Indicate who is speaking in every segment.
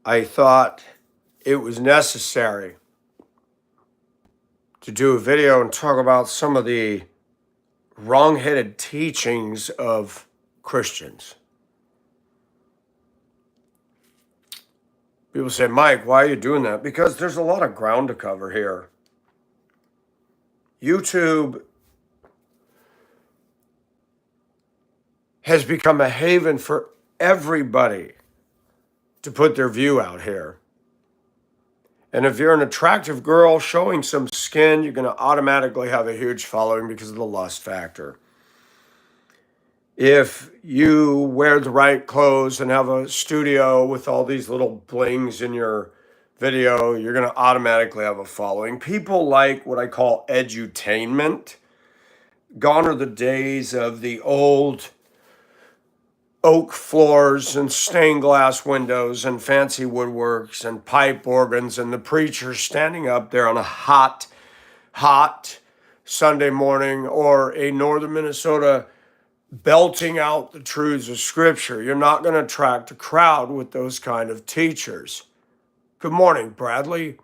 Speaker 1: I thought it was necessary to do a video and talk about some of the wrong-headed teachings of Christians. People say, Mike, why are you doing that? Because there's a lot of ground to cover here. YouTube has become a haven for everybody to put their view out here. And if you're an attractive girl showing some skin, you're going to automatically have a huge following because of the lust factor. If you wear the right clothes and have a studio with all these little blings in your video, you're going to automatically have a following. People like what I call edutainment. Gone are the days of the old oak floors and stained glass windows and fancy woodworks and pipe organs and the preacher standing up there on a hot Sunday morning, or a northern Minnesota belting out the truths of Scripture. You're not going to attract a crowd with those kind of teachers. Good morning, Bradley,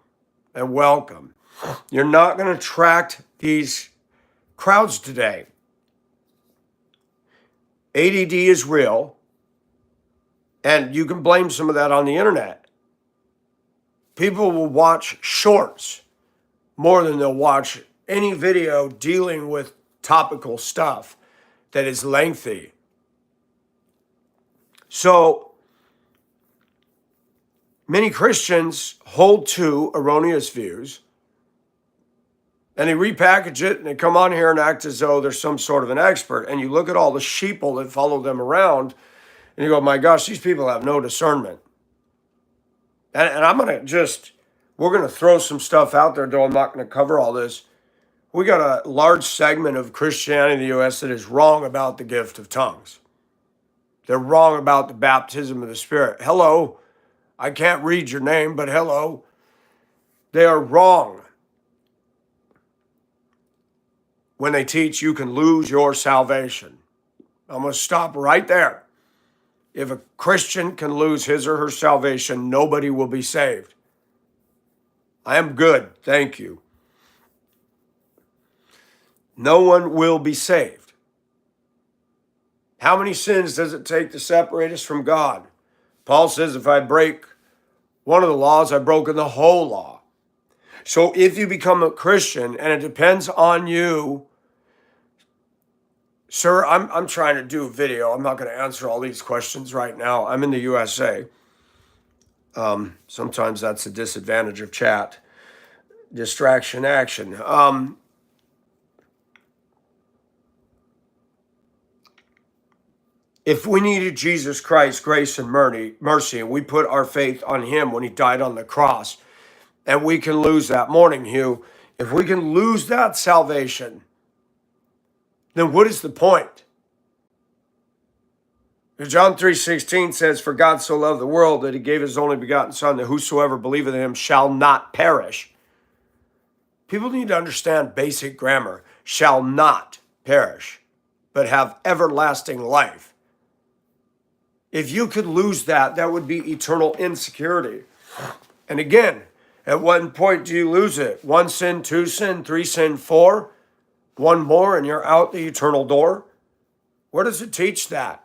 Speaker 1: and welcome. You're not going to attract these crowds today. ADD is real, and you can blame some of that on the internet. People will watch shorts more than they'll watch any video dealing with topical stuff that is lengthy. So many Christians hold to erroneous views, and they repackage it and they come on here and act as though they're some sort of an expert. And you look at all the sheeple that follow them around and you go, my gosh, these people have no discernment. And I'm going to we're going to throw some stuff out there, though I'm not going to cover all this. We got a large segment of Christianity in the U.S. that is wrong about the gift of tongues. They're wrong about the baptism of the Spirit. Hello. I can't read your name, but hello. They are wrong when they teach you can lose your salvation. I'm going to stop right there. If a Christian can lose his or her salvation, nobody will be saved. I am good, thank you. No one will be saved. How many sins does it take to separate us from God? Paul says, if I break one of the laws, I've broken the whole law. So if you become a Christian, and it depends on you, sir, I'm trying to do a video. I'm not going to answer all these questions right now. I'm in the USA. Sometimes that's a disadvantage of chat. Distraction action. If we needed Jesus Christ, grace and mercy, and we put our faith on him when he died on the cross, and we can lose that morning, Hugh, if we can lose that salvation, then what is the point? John 3:16 says, for God so loved the world that he gave his only begotten Son, that whosoever believeth in him shall not perish. People need to understand basic grammar. Shall not perish, but have everlasting life. If you could lose that, that would be eternal insecurity. And again, at what point do you lose it? 1 sin, 2 sin, 3 sin, 4? One more and you're out the eternal door? Where does it teach that?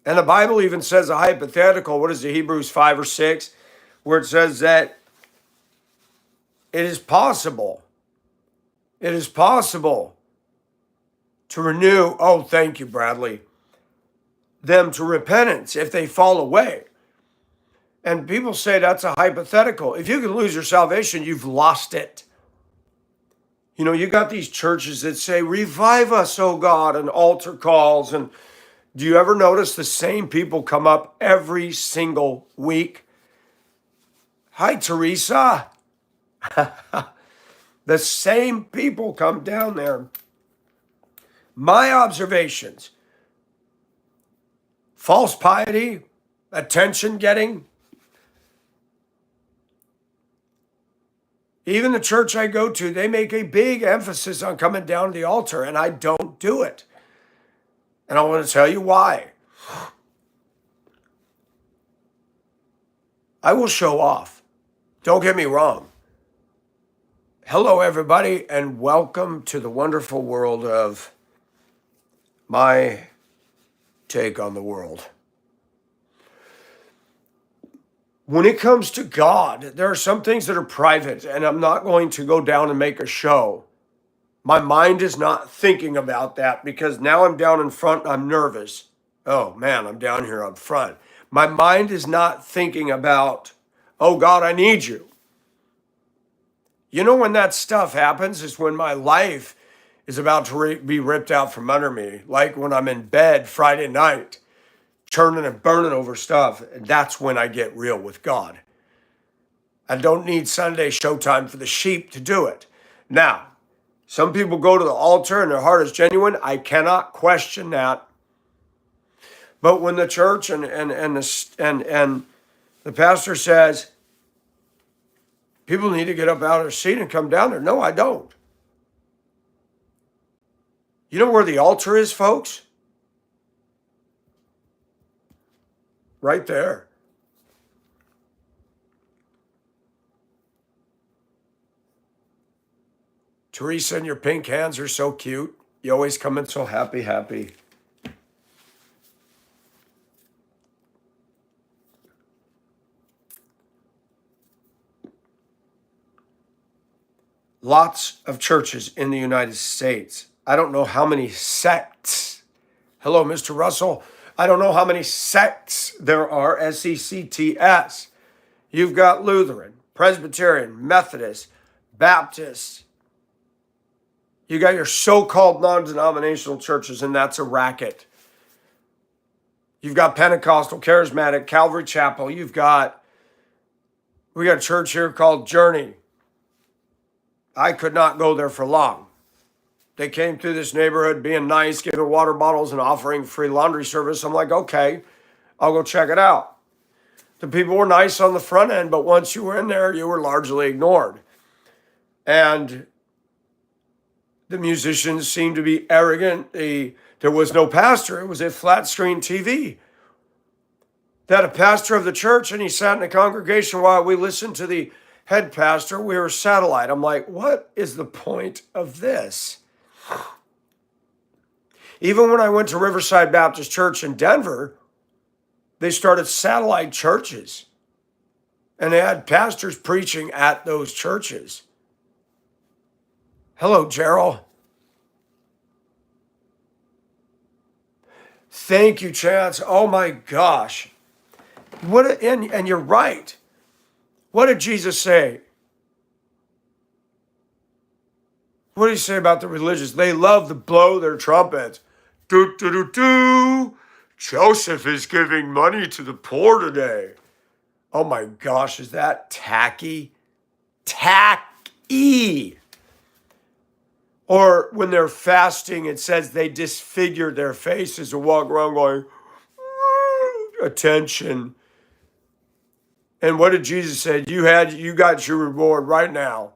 Speaker 1: And the Bible even says a hypothetical, what is it, Hebrews 5 or 6, where it says that it is possible to renew, oh, thank you, Bradley, them to repentance if they fall away. And people say that's a hypothetical. If you can lose your salvation, you've lost it. You know, you got these churches that say, revive us, oh God, and altar calls. And do you ever notice the same people come up every single week? Hi, Teresa. The same people come down there. My observations, false piety, attention getting. Even the church I go to, they make a big emphasis on coming down to the altar, and I don't do it. And I want to tell you why. I will show off. Don't get me wrong. Hello, everybody, and welcome to the wonderful world of my take on the world. When it comes to God, there are some things that are private, and I'm not going to go down and make a show. My mind is not thinking about that because now I'm down in front and I'm nervous. Oh man, I'm down here up front. My mind is not thinking about, oh God, I need you. You know when that stuff happens is when my life is about to be ripped out from under me. Like when I'm in bed Friday night, churning and burning over stuff. And that's when I get real with God. I don't need Sunday showtime for the sheep to do it. Now, some people go to the altar and their heart is genuine. I cannot question that. But when the church and the pastor says, people need to get up out of their seat and come down there. No, I don't. You know where the altar is, folks? Right there. Teresa and your pink hands are so cute. You always come in so happy. Lots of churches in the United States. I don't know how many sects. Hello, Mr. Russell. I don't know how many sects there are, S-E-C-T-S. You've got Lutheran, Presbyterian, Methodist, Baptist. You got your so-called non-denominational churches, and that's a racket. You've got Pentecostal, Charismatic, Calvary Chapel. We got a church here called Journey. I could not go there for long. They came through this neighborhood being nice, giving water bottles and offering free laundry service. I'm like, okay, I'll go check it out. The people were nice on the front end, but once you were in there, you were largely ignored. And the musicians seemed to be arrogant. There was no pastor. It was a flat screen TV. They had a pastor of the church, and he sat in the congregation while we listened to the head pastor. We were satellite. I'm like, what is the point of this? Even when I went to Riverside Baptist Church in Denver, they started satellite churches. And they had pastors preaching at those churches. Hello, Gerald. Thank you, Chance. Oh my gosh. And you're right. What did Jesus say? What did he say about the religious? They love to blow their trumpets. Do, do, do, do. Joseph is giving money to the poor today. Oh my gosh, is that tacky? Tacky. Or when they're fasting, it says they disfigured their faces and walk around going, attention. And what did Jesus say? You got your reward right now.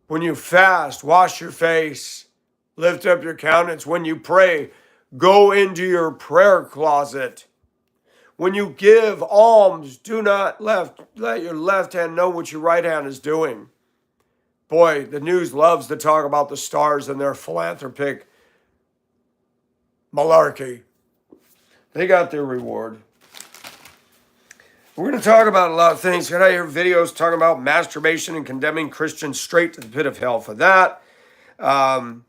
Speaker 1: When you fast, wash your face, lift up your countenance. When you pray, go into your prayer closet. When you give alms, do not let your left hand know what your right hand is doing. Boy, the news loves to talk about the stars and their philanthropic malarkey. They got their reward. We're going to talk about a lot of things. I hear videos talking about masturbation and condemning Christians straight to the pit of hell for that. And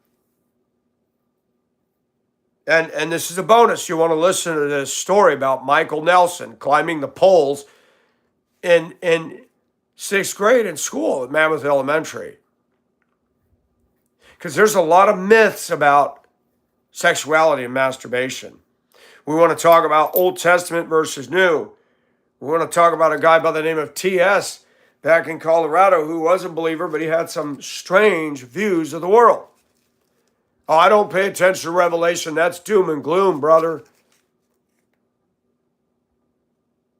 Speaker 1: this is a bonus. You want to listen to this story about Michael Nelson climbing the poles in 6th grade in school at Mammoth Elementary. Because there's a lot of myths about sexuality and masturbation. We want to talk about Old Testament versus New. We want to talk about a guy by the name of T.S. back in Colorado who was a believer, but he had some strange views of the world. Oh, I don't pay attention to Revelation. That's doom and gloom, brother.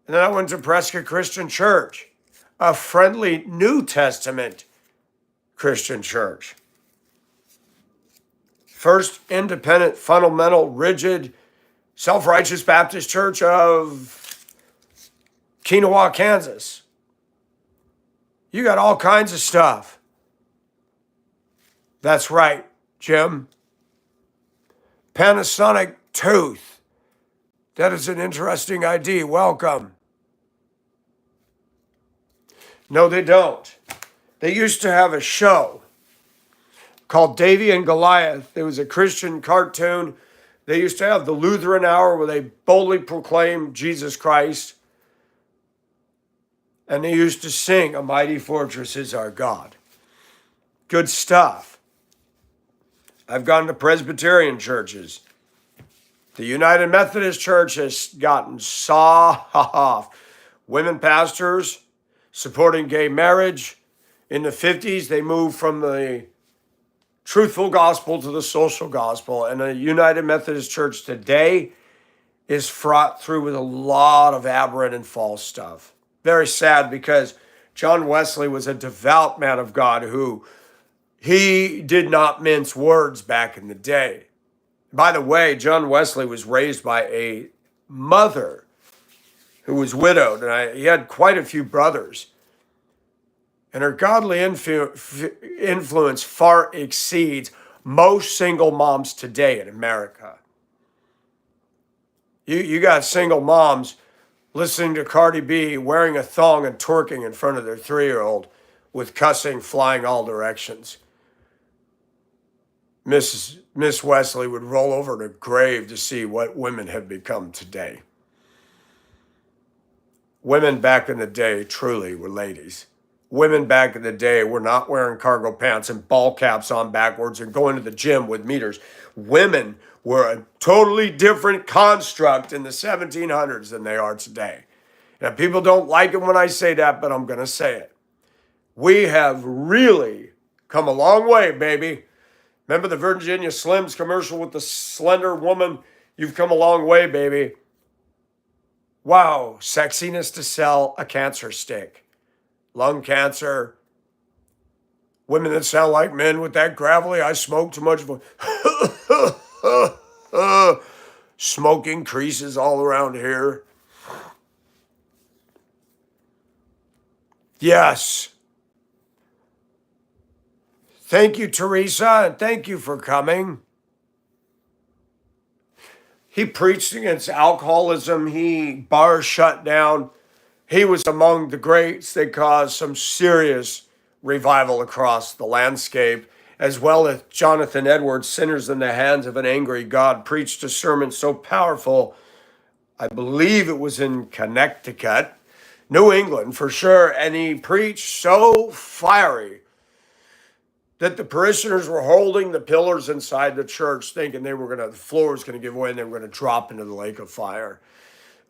Speaker 1: And then I went to Prescott Christian Church, a friendly New Testament Christian church. First independent, fundamental, rigid, self-righteous Baptist church of Quinoa, Kansas. You got all kinds of stuff. That's right, Jim. Panasonic tooth. That is an interesting ID. Welcome. No, they don't. They used to have a show called Davy and Goliath. It was a Christian cartoon. They used to have the Lutheran Hour where they boldly proclaim Jesus Christ. And they used to sing, "A Mighty Fortress is Our God." Good stuff. I've gone to Presbyterian churches. The United Methodist Church has gotten soft. Women pastors supporting gay marriage. In the 50s, they moved from the truthful gospel to the social gospel. And the United Methodist Church today is fraught through with a lot of aberrant and false stuff. Very sad, because John Wesley was a devout man of God who he did not mince words back in the day. By the way, John Wesley was raised by a mother who was widowed, and he had quite a few brothers. And her godly influence far exceeds most single moms today in America. You got single moms listening to Cardi B wearing a thong and twerking in front of their 3-year-old with cussing flying all directions. Miss Wesley would roll over in her grave to see what women have become today. Women back in the day truly were ladies. Women back in the day were not wearing cargo pants and ball caps on backwards and going to the gym with meters. Women were a totally different construct in the 1700s than they are today. Now, people don't like it when I say that, but I'm going to say it. We have really come a long way, baby. Remember the Virginia Slims commercial with the slender woman? You've come a long way, baby. Wow, sexiness to sell a cancer stick. Lung cancer. Women that sound like men with that gravelly, I smoke too much. Smoking creases all around here. Yes. Thank you, Teresa, and thank you for coming. He preached against alcoholism. Bars shut down. He was among the greats that caused some serious revival across the landscape, as well as Jonathan Edwards, "Sinners in the Hands of an Angry God," preached a sermon so powerful, I believe it was in Connecticut, New England for sure, and he preached so fiery that the parishioners were holding the pillars inside the church thinking the floor was going to give way and they were going to drop into the lake of fire.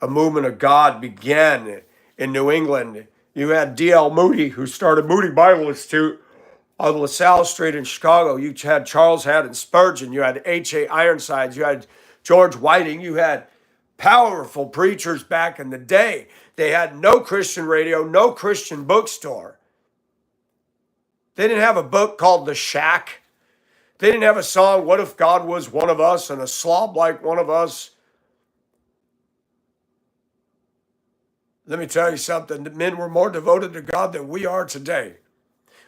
Speaker 1: A movement of God began in New England. You had D.L. Moody, who started Moody Bible Institute on LaSalle Street in Chicago. You had Charles Haddon Spurgeon. You had H.A. Ironsides. You had George Whiting. You had powerful preachers back in the day. They had no Christian radio, no Christian bookstore. They didn't have a book called The Shack. They didn't have a song, "What if God was one of us and a slob like one of us?" Let me tell you something. The men were more devoted to God than we are today.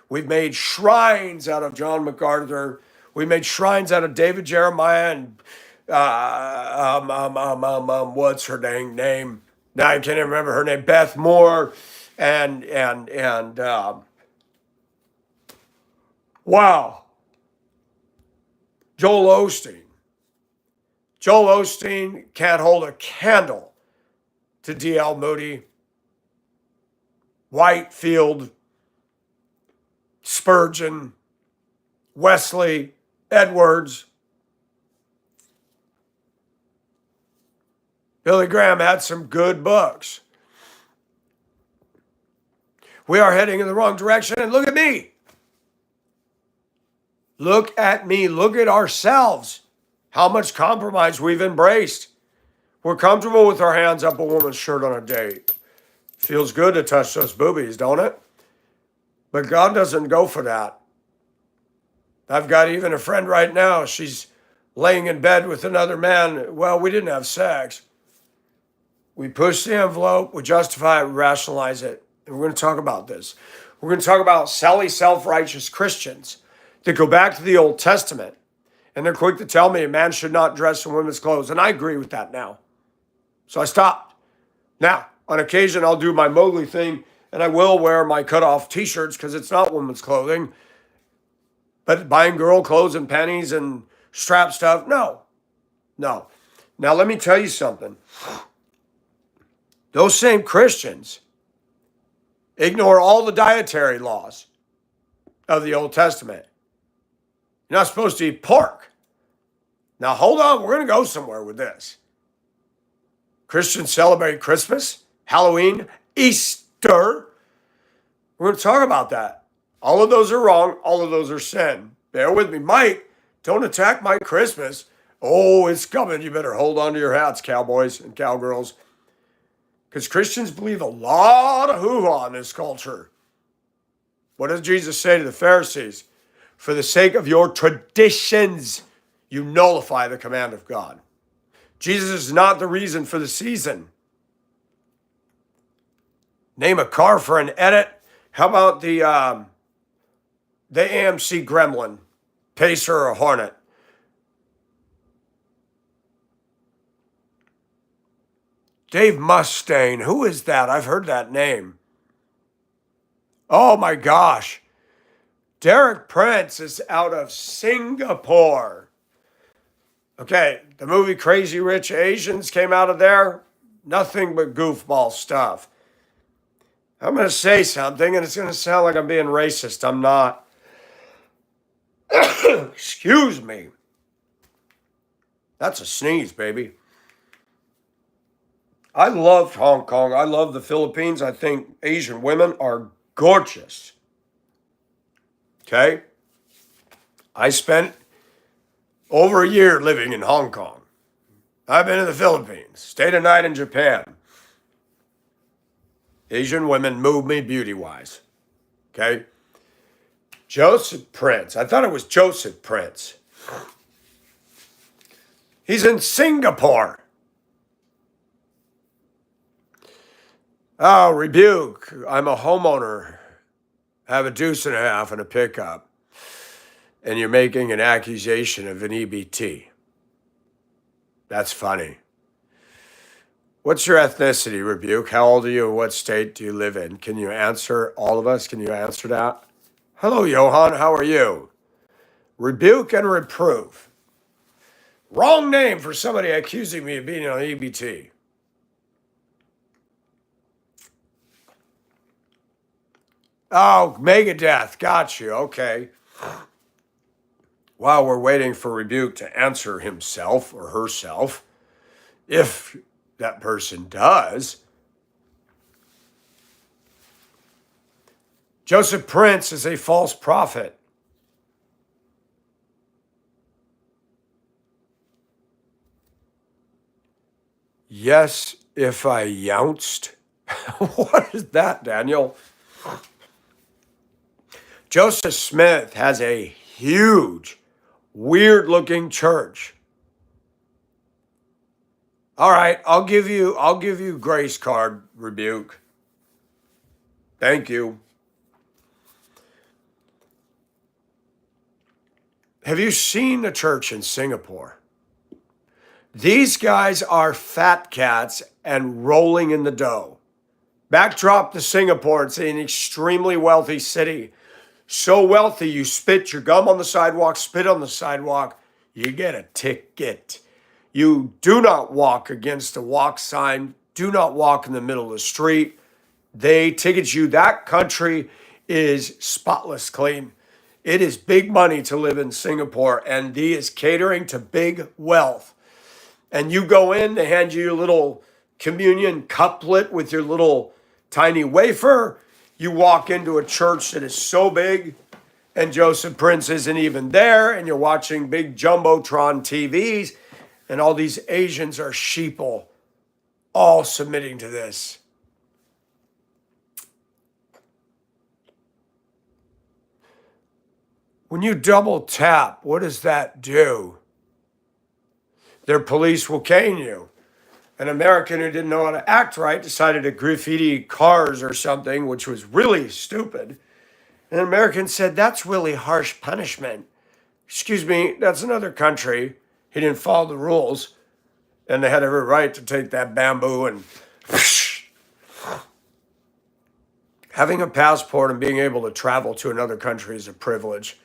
Speaker 1: We've made shrines out of John MacArthur. We made shrines out of David Jeremiah and what's her dang name? Now I can't even remember her name. Beth Moore and wow. Joel Osteen. Joel Osteen can't hold a candle to D.L. Moody, Whitefield, Spurgeon, Wesley, Edwards. Billy Graham had some good books. We are heading in the wrong direction, and look at me. Look at me. Look at ourselves. How much compromise we've embraced. We're comfortable with our hands up a woman's shirt on a date. Feels good to touch those boobies, don't it? But God doesn't go for that. I've got even a friend right now. She's laying in bed with another man. Well, we didn't have sex. We push the envelope, we justify it, we rationalize it. And we're going to talk about this. We're going to talk about self-righteous Christians that go back to the Old Testament, and they're quick to tell me a man should not dress in women's clothes. And I agree with that now. So I stopped. Now, on occasion, I'll do my Mowgli thing, and I will wear my cut-off t-shirts because it's not women's clothing. But buying girl clothes and panties and strap stuff, no. Now, let me tell you something. Those same Christians ignore all the dietary laws of the Old Testament. You're not supposed to eat pork. Now, hold on. We're going to go somewhere with this. Christians celebrate Christmas, Halloween, Easter. We're going to talk about that. All of those are wrong. All of those are sin. Bear with me. Mike, don't attack my Christmas. Oh, it's coming. You better hold on to your hats, cowboys and cowgirls. Because Christians believe a lot of hoo-ha in this culture. What does Jesus say to the Pharisees? For the sake of your traditions, you nullify the command of God. Jesus is not the reason for the season. Name a car for an edit. How about the AMC Gremlin, Pacer or Hornet? Dave Mustaine, who is that? I've heard that name. Oh my gosh. Derek Prince is out of Singapore. Okay, the movie Crazy Rich Asians came out of there. Nothing but goofball stuff. I'm going to say something, and it's going to sound like I'm being racist. I'm not. Excuse me. That's a sneeze, baby. I love Hong Kong. I love the Philippines. I think Asian women are gorgeous. Okay? I spent over a year living in Hong Kong. I've been in the Philippines. Stayed a night in Japan. Asian women move me beauty-wise. Okay? Joseph Prince. I thought it was Joseph Prince. He's in Singapore. Oh, rebuke. I'm a homeowner. I have a deuce and a half and a pickup. And you're making an accusation of an EBT. That's funny. What's your ethnicity, Rebuke? How old are you and what state do you live in? Can you answer, all of us? Can you answer that? Hello, Johan. How are you? Rebuke and reprove. Wrong name for somebody accusing me of being on EBT. Oh, Megadeth. Got you. Okay. While we're waiting for Rebuke to answer himself or herself, if that person does, Joseph Prince is a false prophet. Yes, if I younced. What is that, Daniel? Joseph Smith has a huge, weird-looking church. All right, I'll give you grace card, Rebuke. Thank you. Have you seen the church in Singapore? These guys are fat cats and rolling in the dough. Backdrop to Singapore. It's an extremely wealthy city. So wealthy, you spit your gum on the sidewalk, spit on the sidewalk, you get a ticket. You do not walk against the walk sign. Do not walk in the middle of the street. They ticket you. That country is spotless clean. It is big money to live in Singapore, and he is catering to big wealth. And you go in, they hand you your little communion couplet with your little tiny wafer. You walk into a church that is so big, and Joseph Prince isn't even there, and you're watching big Jumbotron TVs, and all these Asians are sheeple, all submitting to this. When you double tap, what does that do? Their police will cane you. An American who didn't know how to act right decided to graffiti cars or something, which was really stupid. And an American said, that's really harsh punishment. Excuse me, that's another country. He didn't follow the rules. And they had every right to take that bamboo and having a passport and being able to travel to another country is a privilege.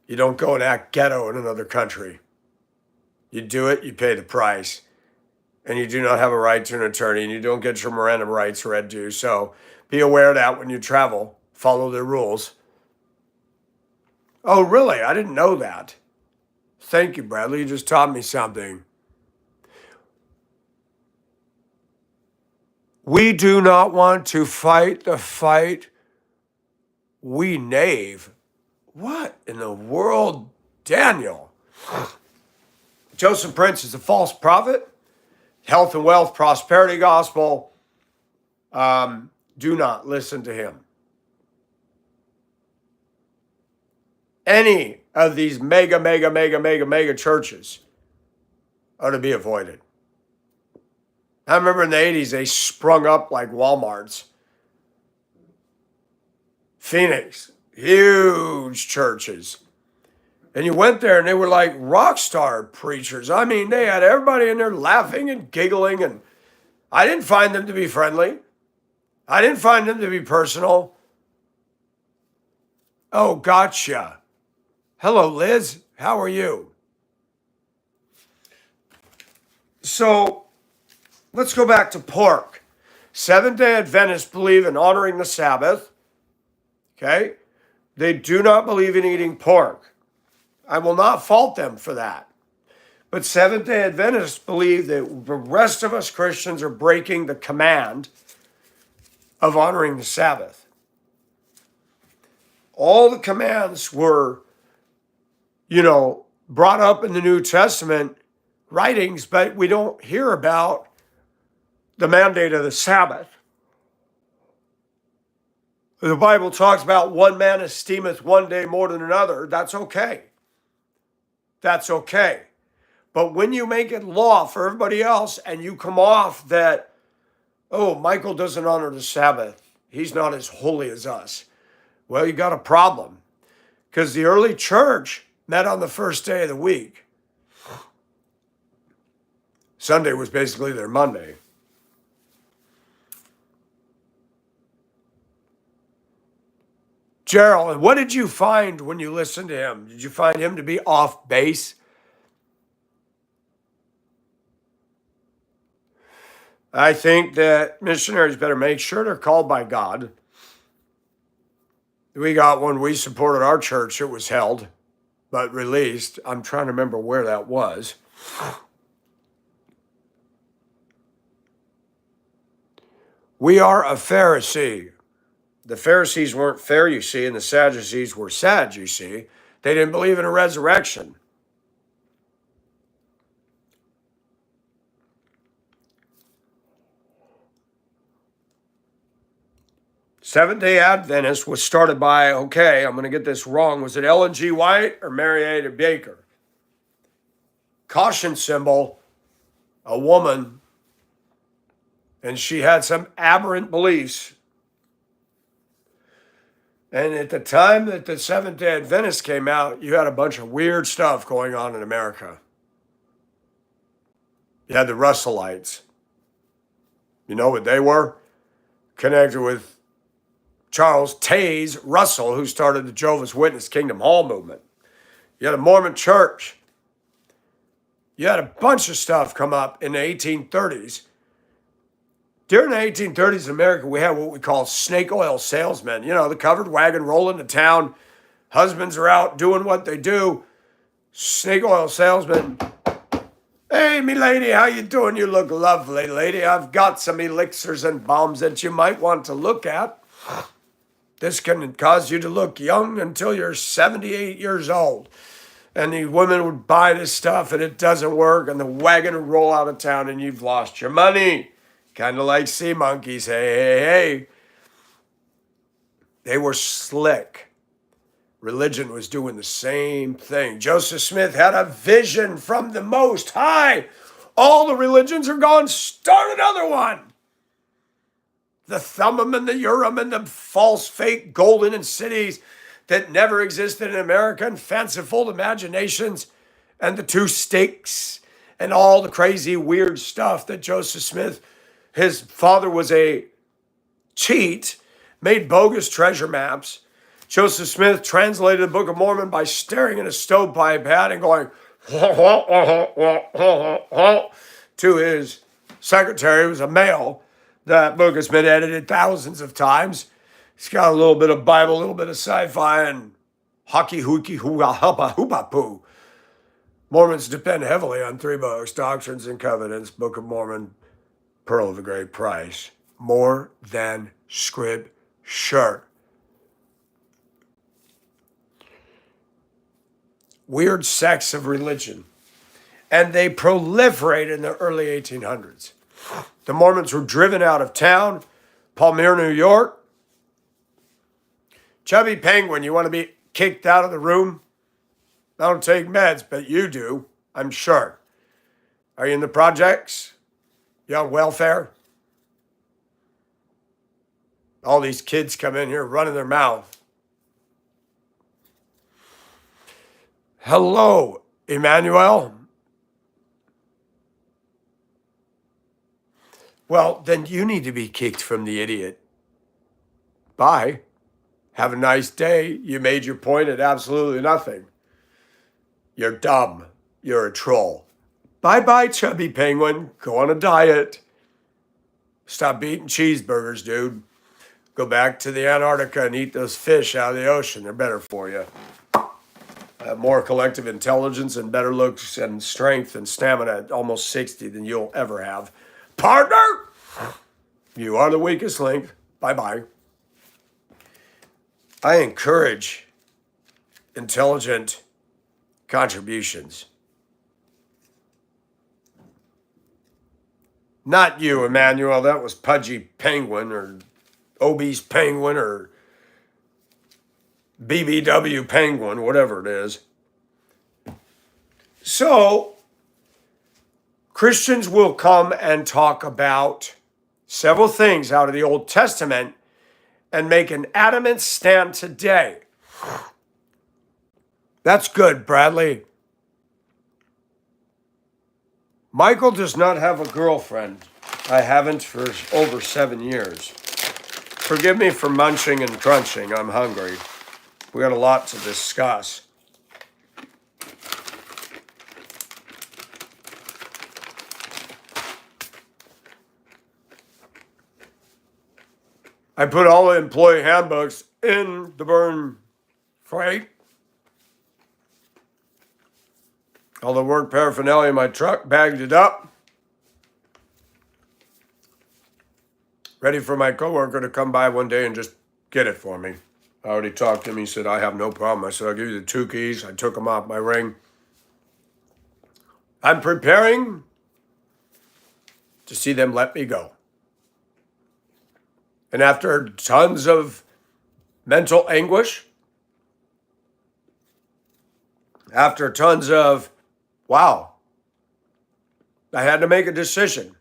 Speaker 1: You don't go and act ghetto in another country. You do it, you pay the price. And you do not have a right to an attorney, and you don't get your Miranda rights read to you. So be aware of that when you travel. Follow the rules. Oh, really? I didn't know that. Thank you, Bradley. You just taught me something. We do not want to fight the fight we knave. What in the world, Daniel? Joseph Prince is a false prophet. Health and wealth, prosperity gospel. Do not listen to him. Any of these mega churches are to be avoided. I remember in the 80s, they sprung up like Walmarts. Phoenix, huge churches. And you went there and they were like rock star preachers. I mean, they had everybody in there laughing and giggling. And I didn't find them to be friendly. I didn't find them to be personal. Oh, gotcha. Hello, Liz. How are you? So let's go back to pork. Seventh-day Adventists believe in honoring the Sabbath. Okay? They do not believe in eating pork. I will not fault them for that. But Seventh-day Adventists believe that the rest of us Christians are breaking the command of honoring the Sabbath. All the commands were, brought up in the New Testament writings, but we don't hear about the mandate of the Sabbath. The Bible talks about one man esteemeth one day more than another. That's okay. That's okay. But when you make it law for everybody else and you come off that, oh, Michael doesn't honor the Sabbath, he's not as holy as us. Well, you got a problem. Because the early church met on the first day of the week. Sunday was basically their Monday. Gerald, what did you find when you listened to him? Did you find him to be off base? I think that missionaries better make sure they're called by God. We got one we supported our church. It was held, but released. I'm trying to remember where that was. We are a Pharisee. The Pharisees weren't fair, you see, and the Sadducees were sad, you see. They didn't believe in a resurrection. Seventh-day Adventist was started by, okay, I'm going to get this wrong. Was it Ellen G. White or Mary Ada Baker? Caution symbol, a woman, and she had some aberrant beliefs. And at the time that the Seventh-day Adventists came out, you had a bunch of weird stuff going on in America. You had the Russellites. You know what they were? Connected with Charles Taze Russell, who started the Jehovah's Witness Kingdom Hall movement. You had a Mormon church. You had a bunch of stuff come up in the 1830s. During the 1830s in America, we had what we call snake oil salesmen. The covered wagon rolling to town. Husbands are out doing what they do. Snake oil salesmen. Hey, me lady, how you doing? You look lovely, lady. I've got some elixirs and balms that you might want to look at. This can cause you to look young until you're 78 years old. And the women would buy this stuff and it doesn't work, and the wagon would roll out of town and you've lost your money. Kind of like sea monkeys. Hey. They were slick. Religion was doing the same thing. Joseph Smith had a vision from the Most High. All the religions are gone. Start another one. The Thummim and the Urim and the false, fake, golden cities that never existed in America and fanciful imaginations and the two stakes and all the crazy, weird stuff that Joseph Smith, his father was a cheat, made bogus treasure maps. Joseph Smith translated the Book of Mormon by staring at a stovepipe hat and going to his secretary, who was a male. That book has been edited thousands of times. It's got a little bit of Bible, a little bit of sci-fi, and hockey hooky hoo hubba hoopa poo. Mormons depend heavily on three books: Doctrines and Covenants, Book of Mormon, Pearl of a Great Price. More than Scripture. Weird sects of religion. And they proliferate in the early 1800s. The Mormons were driven out of town. Palmyra, New York. Chubby Penguin, you want to be kicked out of the room? I don't take meds, but you do, I'm sure. Are you in the projects? You on welfare? All these kids come in here running their mouth. Hello, Emmanuel. Well, then you need to be kicked from the idiot. Bye. Have a nice day. You made your point at absolutely nothing. You're dumb. You're a troll. Bye-bye, Chubby Penguin. Go on a diet. Stop eating cheeseburgers, dude. Go back to the Antarctica and eat those fish out of the ocean. They're better for you. Have more collective intelligence and better looks and strength and stamina at almost 60 than you'll ever have. Partner, you are the weakest link. Bye-bye. I encourage intelligent contributions. Not you, Emmanuel. That was Pudgy Penguin or Obese Penguin or BBW Penguin, whatever it is. So, Christians will come and talk about several things out of the Old Testament and make an adamant stand today. That's good, Bradley. Michael does not have a girlfriend. I haven't for over 7 years. Forgive me for munching and crunching. I'm hungry. We got a lot to discuss. I put all the employee handbooks in the burn freight. All the work paraphernalia in my truck, bagged it up. Ready for my coworker to come by one day and just get it for me. I already talked to him. He said, I have no problem. I said, I'll give you the 2 keys. I took them off my ring. I'm preparing to see them let me go. And after tons of mental anguish, after tons of, wow, I had to make a decision.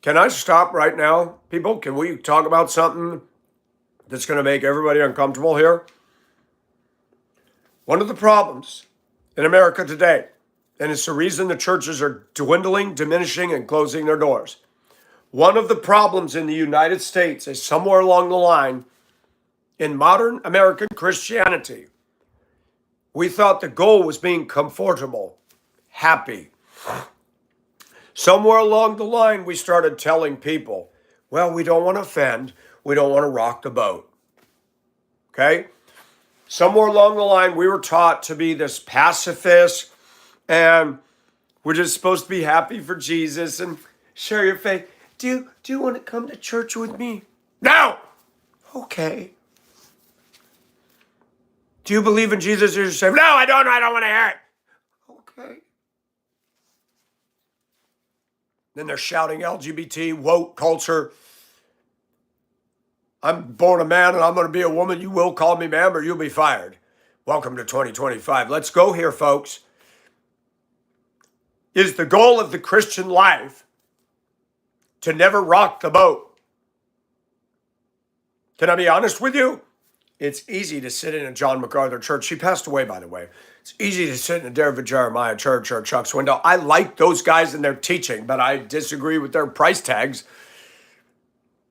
Speaker 1: Can I stop right now, people? Can we talk about something that's going to make everybody uncomfortable here? One of the problems in America today, and it's the reason the churches are dwindling, diminishing, and closing their doors. One of the problems in the United States is somewhere along the line in modern American Christianity, we thought the goal was being comfortable, happy. Somewhere along the line, we started telling people, well, we don't want to offend. We don't want to rock the boat. Okay? Somewhere along the line, we were taught to be this pacifist, and we're just supposed to be happy for Jesus and share your faith. Do you want to come to church with me? No! Okay. Do you believe in Jesus as your Savior? No, I don't want to hear it. Okay. Then they're shouting LGBT, woke culture. I'm born a man and I'm going to be a woman. You will call me ma'am or you'll be fired. Welcome to 2025. Let's go here, folks. is the goal of the Christian life to never rock the boat. Can I be honest with you? It's easy to sit in a John MacArthur church. She passed away, by the way. It's easy to sit in a David Jeremiah church or Chuck Swindoll. I like those guys and their teaching, but I disagree with their price tags.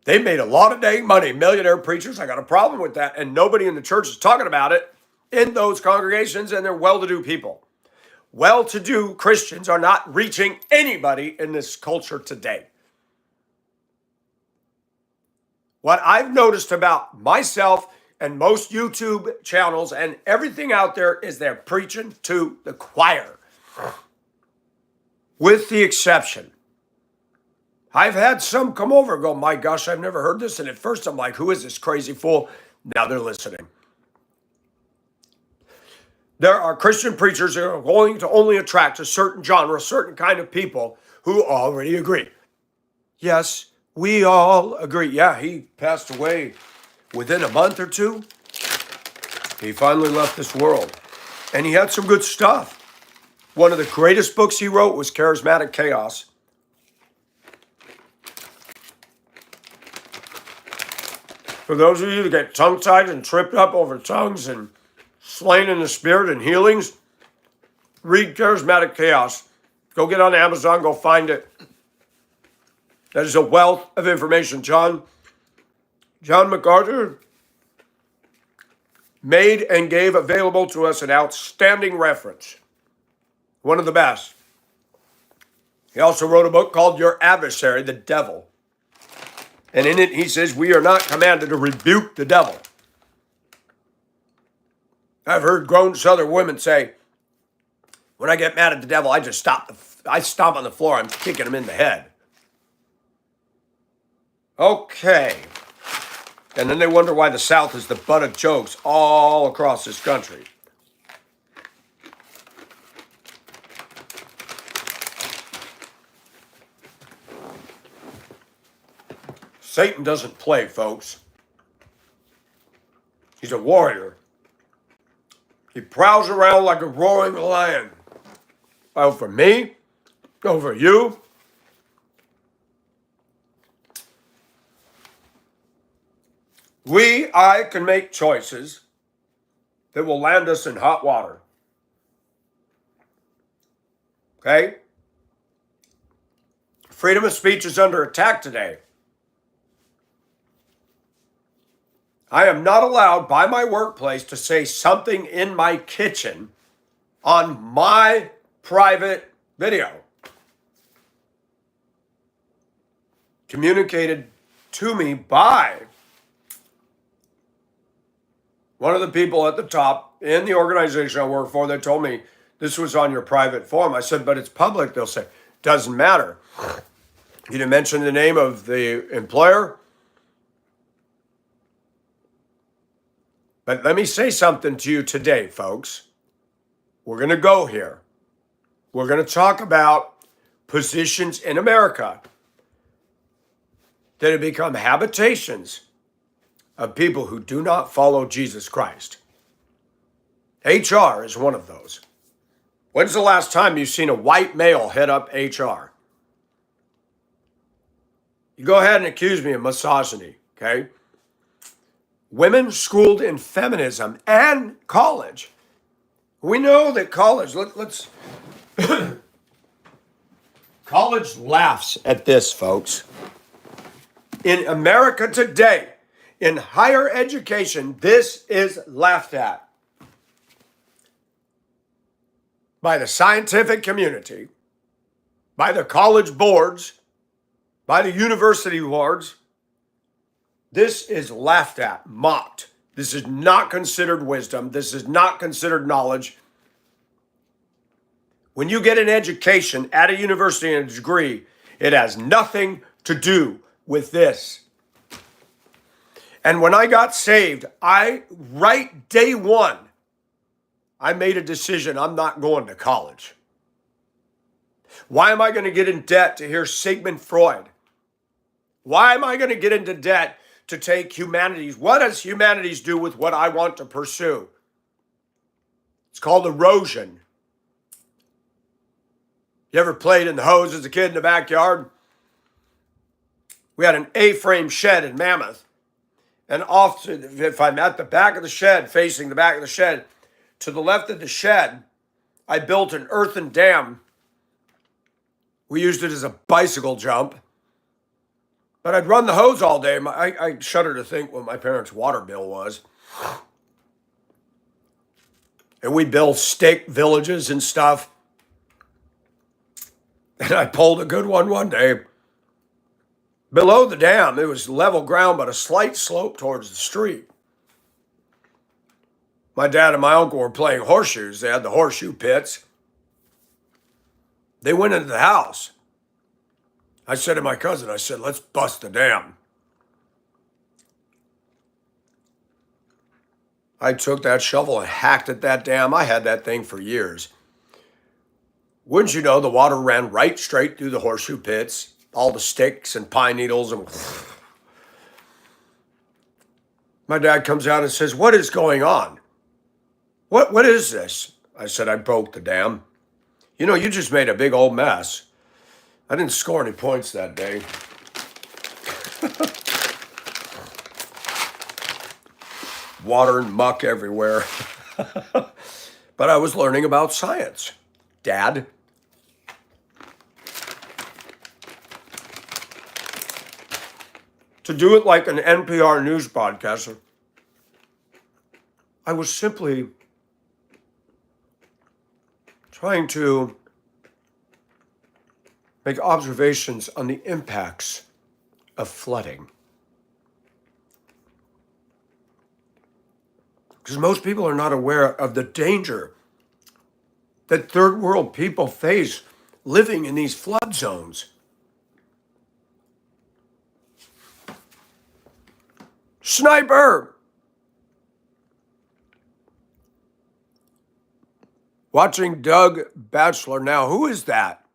Speaker 1: They made a lot of dang money, millionaire preachers. I got a problem with that. And nobody in the church is talking about it in those congregations, and they're well-to-do people. Well-to-do Christians are not reaching anybody in this culture today. What I've noticed about myself and most YouTube channels and everything out there is they're preaching to the choir. With the exception, I've had some come over and go, my gosh, I've never heard this. And at first I'm like, who is this crazy fool? Now they're listening. There are Christian preachers that are going to only attract a certain genre, a certain kind of people who already agree. Yes, we all agree. Yeah, he passed away within a month or two. He finally left this world. And he had some good stuff. One of the greatest books he wrote was Charismatic Chaos. For those of you that get tongue-tied and tripped up over tongues and slain in the spirit and healings, read Charismatic Chaos. Go get on Amazon, go find it. That is a wealth of information. John MacArthur made and gave available to us an outstanding reference. One of the best. He also wrote a book called Your Adversary, the Devil. And in it, he says, we are not commanded to rebuke the devil. I've heard grown Southern women say, when I get mad at the devil, I just I stomp on the floor. I'm kicking him in the head. Okay. And then they wonder why the South is the butt of jokes all across this country. Satan doesn't play, folks. He's a warrior. He prowls around like a roaring lion. Over me, over you. I can make choices that will land us in hot water. Okay? Freedom of speech is under attack today. I am not allowed by my workplace to say something in my kitchen on my private video. Communicated to me by one of the people at the top in the organization I work for. They told me this was on your private forum. I said, but it's public. They'll say, doesn't matter. You didn't mention the name of the employer. But let me say something to you today, folks. We're going to go here. We're going to talk about positions in America that have become habitations of people who do not follow Jesus Christ. HR is one of those. When's the last time you've seen a white male head up HR? You go ahead and accuse me of misogyny, okay? Women schooled in feminism and college. We know that college, let's college laughs at this, folks. In America today, in higher education, this is laughed at by the scientific community, by the college boards, by the university boards. This is laughed at, mocked. This is not considered wisdom. This is not considered knowledge. When you get an education at a university and a degree, it has nothing to do with this. And when I got saved, right day one, I made a decision. I'm not going to college. Why am I going to get in debt to hear Sigmund Freud? Why am I going to get into debt to take humanities? What does humanities do with what I want to pursue? It's called erosion. You ever played in the hose as a kid in the backyard? We had an A-frame shed in Mammoth. And off, if I'm at the back of the shed, facing the back of the shed, to the left of the shed, I built an earthen dam. We used it as a bicycle jump. But I'd run the hose all day. I shudder to think what my parents' water bill was. And we built stake villages and stuff. And I pulled a good one day. Below the dam, it was level ground, but a slight slope towards the street. My dad and my uncle were playing horseshoes. They had the horseshoe pits. They went into the house. I said to my cousin, I said, let's bust the dam. I took that shovel and hacked at that dam. I had that thing for years. Wouldn't you know, the water ran right straight through the horseshoe pits, all the sticks and pine needles. And my dad comes out and says, what is going on? What is this? I said, I broke the dam. You know, you just made a big old mess. I didn't score any points that day. Water and muck everywhere. But I was learning about science. Dad. To do it like an NPR news broadcaster, I was simply trying to make observations on the impacts of flooding. Because most people are not aware of the danger that third world people face living in these flood zones. Sniper! Watching Doug Batchelor now. Who is that?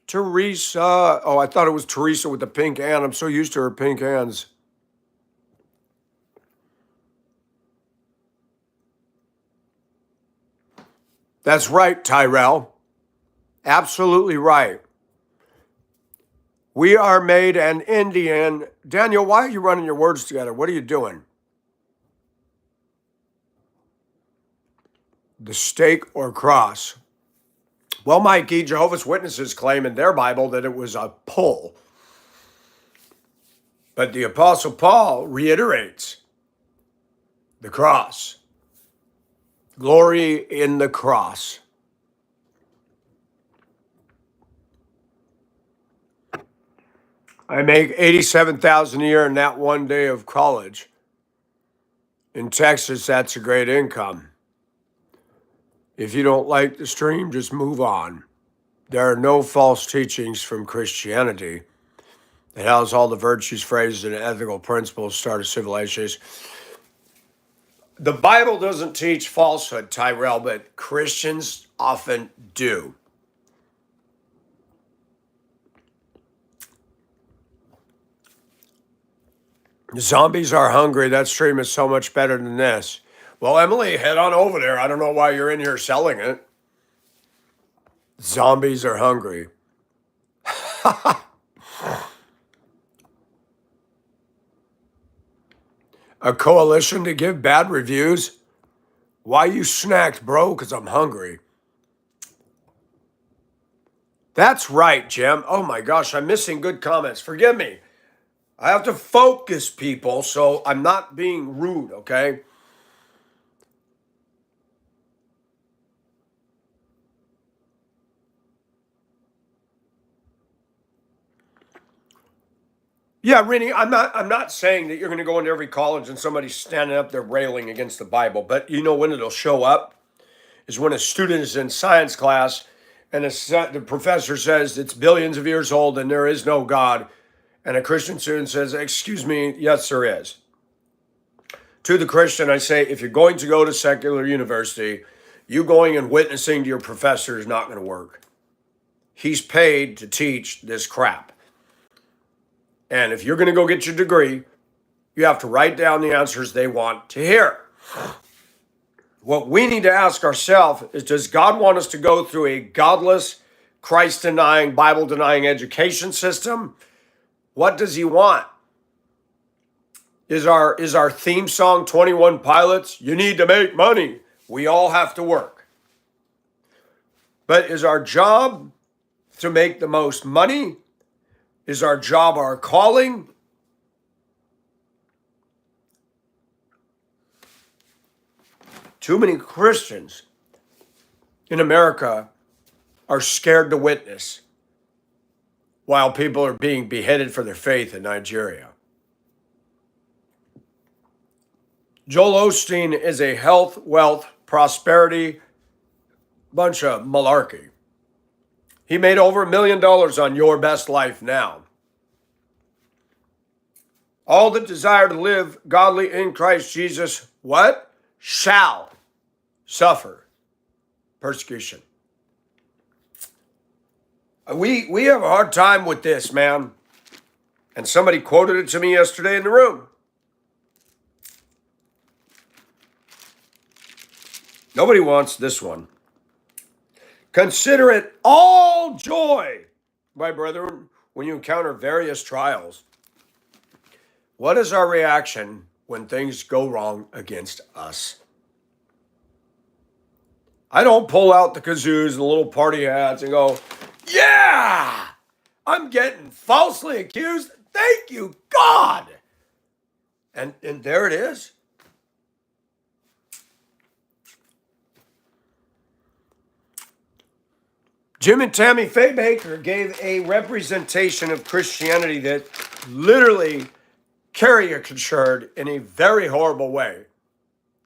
Speaker 1: Teresa. Oh, I thought it was Teresa with the pink hand. I'm so used to her pink hands. That's right, Tyrell. Absolutely right. We are made an Indian. Daniel, why are you running your words together? What are you doing? The stake or cross? Well, Mikey, Jehovah's Witnesses claim in their Bible that it was a pole. But the Apostle Paul reiterates the cross. Glory in the cross. I make $87,000 a year in that one day of college. In Texas, that's a great income. If you don't like the stream, just move on. There are no false teachings from Christianity. It has all the virtues, phrases, and ethical principles start of civilization. The Bible doesn't teach falsehood, Tyrell, but Christians often do. Zombies are hungry. That stream is so much better than this. Well, Emily, head on over there. I don't know why you're in here selling it. Zombies are hungry. A coalition to give bad reviews? Why you snacked, bro? Because I'm hungry. That's right, Jim. Oh my gosh, I'm missing good comments. Forgive me. I have to focus, people, so I'm not being rude, okay? Yeah, Rennie, I'm not saying that you're going to go into every college and somebody's standing up there railing against the Bible, but you know when it'll show up is when a student is in science class and the professor says it's billions of years old and there is no God, and a Christian student says, excuse me, yes, there is. To the Christian, I say, if you're going to go to secular university, you going and witnessing to your professor is not going to work. He's paid to teach this crap. And if you're going to go get your degree, you have to write down the answers they want to hear. What we need to ask ourselves is, does God want us to go through a godless, Christ-denying, Bible-denying education system? What does he want? Is our theme song 21 Pilots? You need to make money. We all have to work. But is our job to make the most money? Is our job our calling? Too many Christians in America are scared to witness while people are being beheaded for their faith in Nigeria. Joel Osteen is a health, wealth, prosperity bunch of malarkey. He made over $1 million on Your Best Life Now. All that desire to live godly in Christ Jesus, what? Shall suffer persecution. We have a hard time with this, man. And somebody quoted it to me yesterday in the room. Nobody wants this one. Consider it all joy, my brethren, when you encounter various trials. What is our reaction when things go wrong against us? I don't pull out the kazoos and the little party hats and go, yeah, I'm getting falsely accused. Thank you, God. And there it is. Jim and Tammy Faye Baker gave a representation of Christianity that literally caricatured in a very horrible way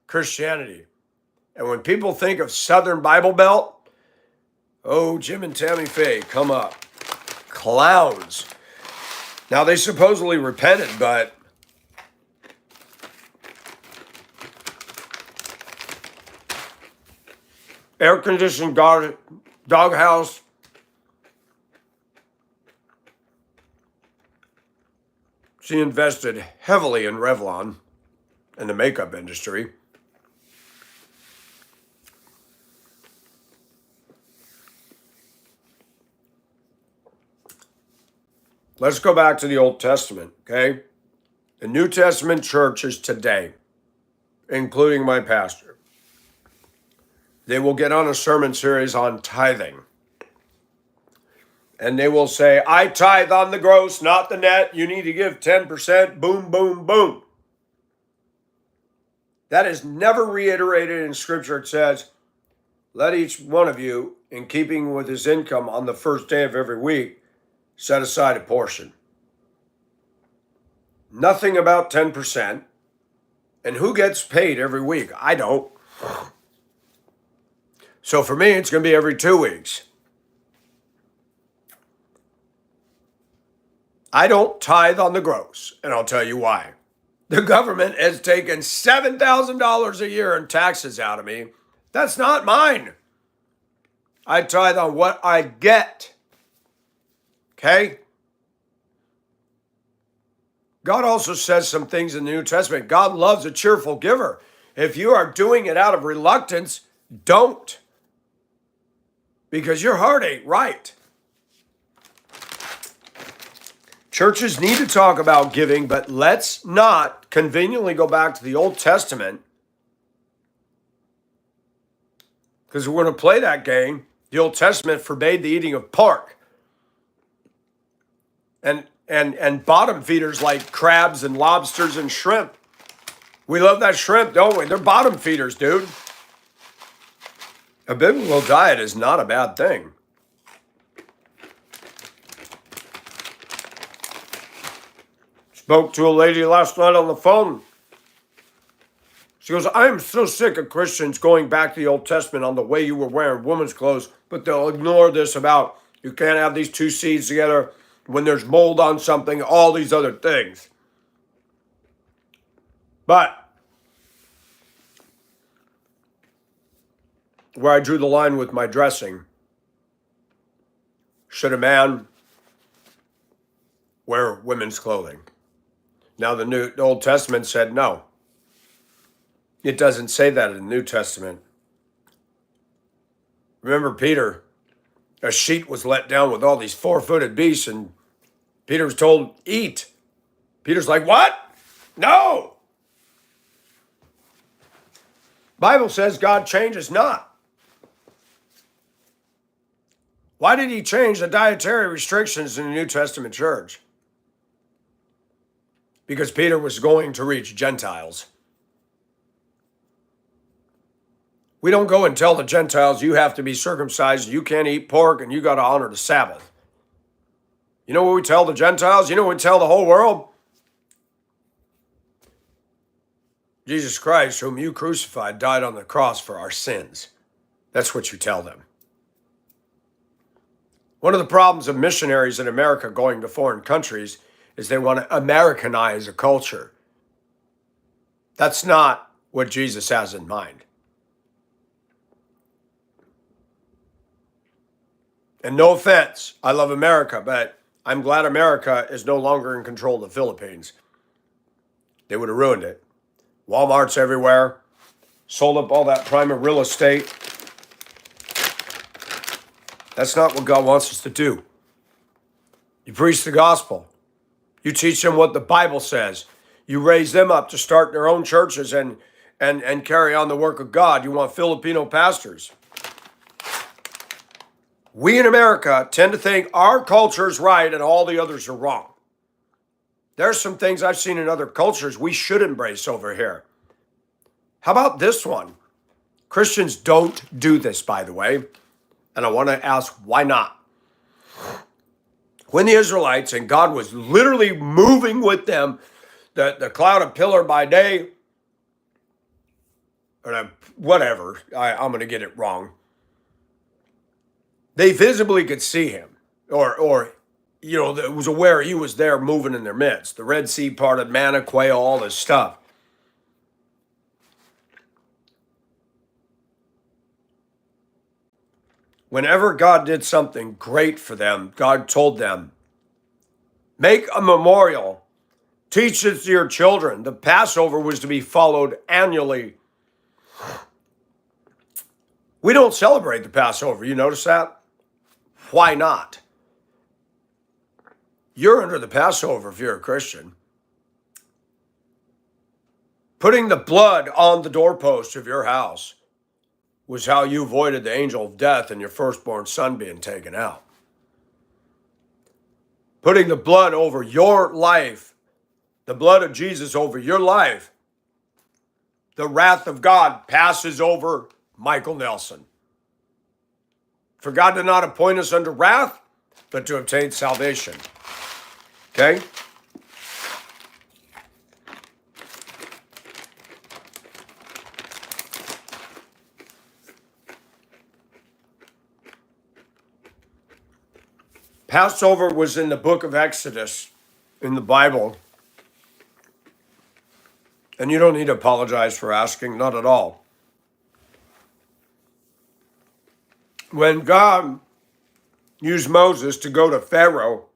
Speaker 1: Christianity. And when people think of Southern Bible Belt, oh, Jim and Tammy Faye come up. Clowns. Now, they supposedly repented, but air-conditioned doghouse. She invested heavily in Revlon and the makeup industry. Let's go back to the Old Testament, okay? The New Testament churches today, including my pastor, they will get on a sermon series on tithing. And they will say, I tithe on the gross, not the net. You need to give 10%. Boom, boom, boom. That is never reiterated in Scripture. It says, let each one of you, in keeping with his income on the first day of every week, set aside a portion. Nothing about 10%. And who gets paid every week? I don't. So for me, it's going to be every 2 weeks. I don't tithe on the gross, and I'll tell you why. The government has taken $7,000 a year in taxes out of me. That's not mine. I tithe on what I get. Okay? God also says some things in the New Testament. God loves a cheerful giver. If you are doing it out of reluctance, don't. Because your heart ain't right. Churches need to talk about giving, but let's not conveniently go back to the Old Testament. Because we're going to play that game. The Old Testament forbade the eating of pork. And bottom feeders like crabs and lobsters and shrimp. We love that shrimp, don't we? They're bottom feeders, dude. A biblical diet is not a bad thing. Spoke to a lady last night on the phone. She goes, I am so sick of Christians going back to the Old Testament on the way you were wearing women's clothes, but they'll ignore this about you can't have these two seeds together when there's mold on something, all these other things. But where I drew the line with my dressing, should a man wear women's clothing? Now the Old Testament said no. It doesn't say that in the New Testament. Remember Peter, a sheet was let down with all these four-footed beasts, and Peter was told, eat. Peter's like, what? No. Bible says God changes not. Why did he change the dietary restrictions in the New Testament church? Because Peter was going to reach Gentiles. We don't go and tell the Gentiles, you have to be circumcised, you can't eat pork, and you got to honor the Sabbath. You know what we tell the Gentiles? You know what we tell the whole world? Jesus Christ, whom you crucified, died on the cross for our sins. That's what you tell them. One of the problems of missionaries in America going to foreign countries is they want to Americanize a culture. That's not what Jesus has in mind. And no offense, I love America, but I'm glad America is no longer in control of the Philippines. They would have ruined it. Walmart's everywhere, sold up all that prime real estate. That's not what God wants us to do. You preach the gospel. You teach them what the Bible says. You raise them up to start their own churches and carry on the work of God. You want Filipino pastors. We in America tend to think our culture is right and all the others are wrong. There's some things I've seen in other cultures we should embrace over here. How about this one? Christians don't do this, by the way. And I want to ask, why not? When the Israelites, and God was literally moving with them, the cloud of pillar by day, or whatever, I'm going to get it wrong. They visibly could see him, or it was aware he was there moving in their midst. The Red Sea parted, manna, quail, all this stuff. Whenever God did something great for them, God told them, make a memorial, teach it to your children. The Passover was to be followed annually. We don't celebrate the Passover. You notice that? Why not? You're under the Passover if you're a Christian. Putting the blood on the doorpost of your house was how you avoided the angel of death and your firstborn son being taken out. Putting the blood over your life, the blood of Jesus over your life, the wrath of God passes over Michael Nelson. For God did not appoint us unto wrath, but to obtain salvation. Okay? Passover was in the book of Exodus in the Bible. And you don't need to apologize for asking, not at all. When God used Moses to go to Pharaoh,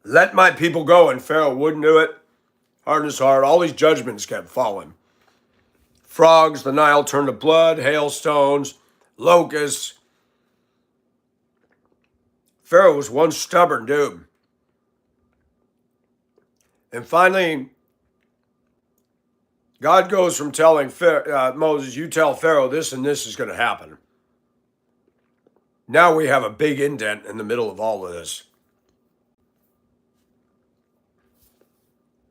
Speaker 1: let my people go, and Pharaoh wouldn't do it, hardened his heart, all these judgments kept falling. Frogs, the Nile turned to blood, hailstones, locusts. Pharaoh was one stubborn dude. And finally, God goes from telling Moses, you tell Pharaoh this and this is going to happen. Now we have a big indent in the middle of all of this.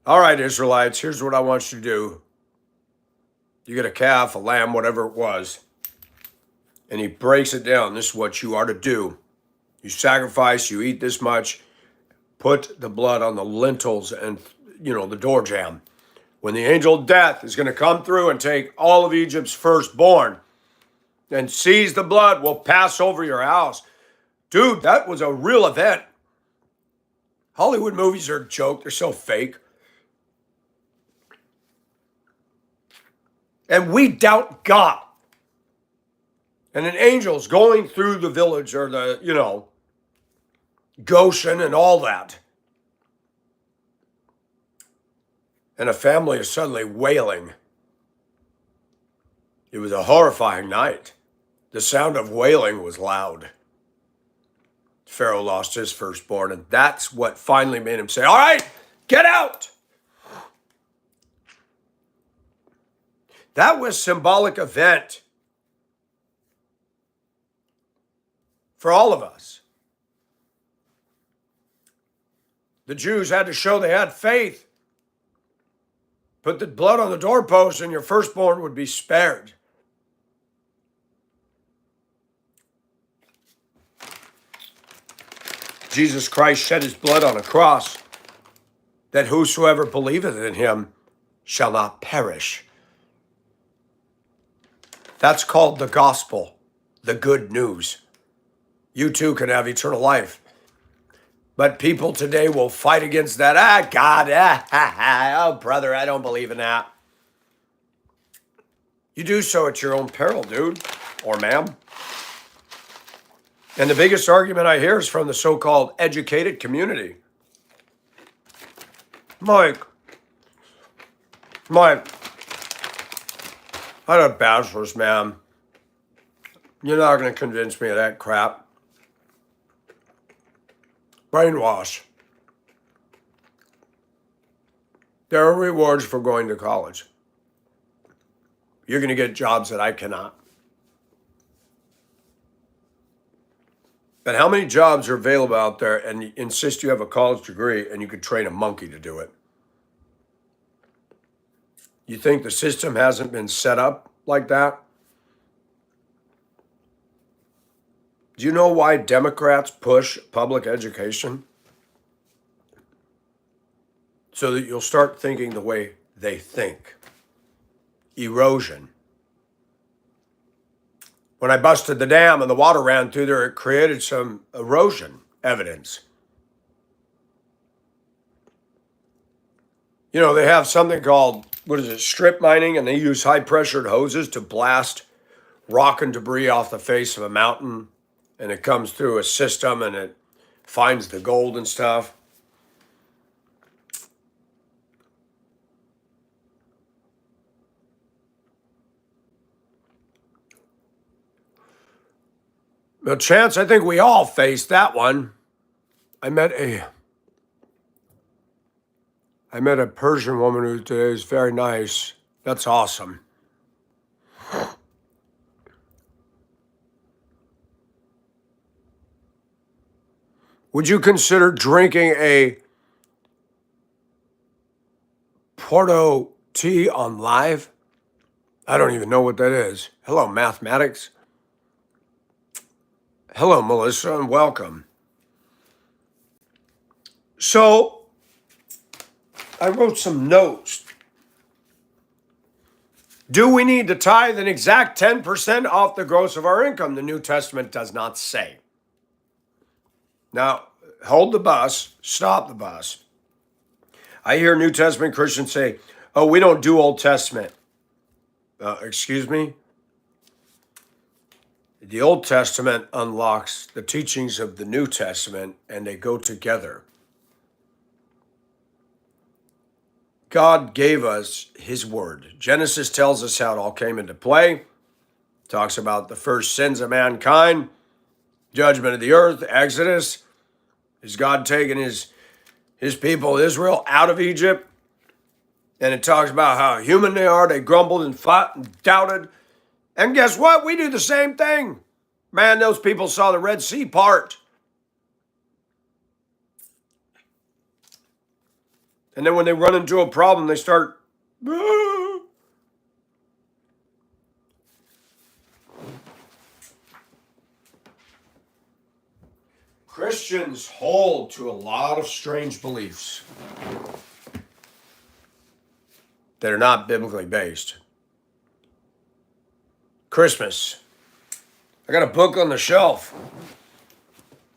Speaker 1: All right, Israelites, here's what I want you to do. You get a calf, a lamb, whatever it was, and he breaks it down. This is what you are to do. You sacrifice, you eat this much, put the blood on the lintels and, the door jamb. When the angel of death is going to come through and take all of Egypt's firstborn and seize the blood, will pass over your house. Dude, that was a real event. Hollywood movies are a joke. They're so fake. And we doubt God. And an angel's going through the village or Goshen and all that. And a family is suddenly wailing. It was a horrifying night. The sound of wailing was loud. Pharaoh lost his firstborn, and that's what finally made him say, all right, get out. That was a symbolic event for all of us. The Jews had to show they had faith. Put the blood on the doorpost and your firstborn would be spared. Jesus Christ shed his blood on a cross, that whosoever believeth in him shall not perish. That's called the gospel, the good news. You too can have eternal life. But people today will fight against that. God, oh, brother, I don't believe in that. You do so at your own peril, dude, or ma'am. And the biggest argument I hear is from the so-called educated community. Mike, I had a bachelor's, man. You're not going to convince me of that crap. Brainwash. There are rewards for going to college. You're going to get jobs that I cannot. But how many jobs are available out there and you insist you have a college degree and you could train a monkey to do it? You think the system hasn't been set up like that? Do you know why Democrats push public education? So that you'll start thinking the way they think. Erosion. When I busted the dam and the water ran through there, it created some erosion evidence. You know, they have something called, strip mining, and they use high-pressured hoses to blast rock and debris off the face of a mountain, and it comes through a system, and it finds the gold and stuff. Well, Chance, I think we all faced that one. I met a Persian woman who today is very nice. That's awesome. Would you consider drinking a Porto tea on live? I don't even know what that is. Hello, mathematics. Hello, Melissa, and welcome. So, I wrote some notes. Do we need to tithe an exact 10% off the gross of our income? The New Testament does not say. Now, hold the bus, stop the bus. I hear New Testament Christians say, oh, we don't do Old Testament. Excuse me? The Old Testament unlocks the teachings of the New Testament, and they go together. God gave us his word. Genesis tells us how it all came into play. Talks about the first sins of mankind, judgment of the earth, Exodus. Is God taking his people, Israel, out of Egypt? And it talks about how human they are. They grumbled and fought and doubted. And guess what? We do the same thing. Man, those people saw the Red Sea part. And then when they run into a problem, they start, ah. Christians hold to a lot of strange beliefs that are not biblically based. Christmas. I got a book on the shelf.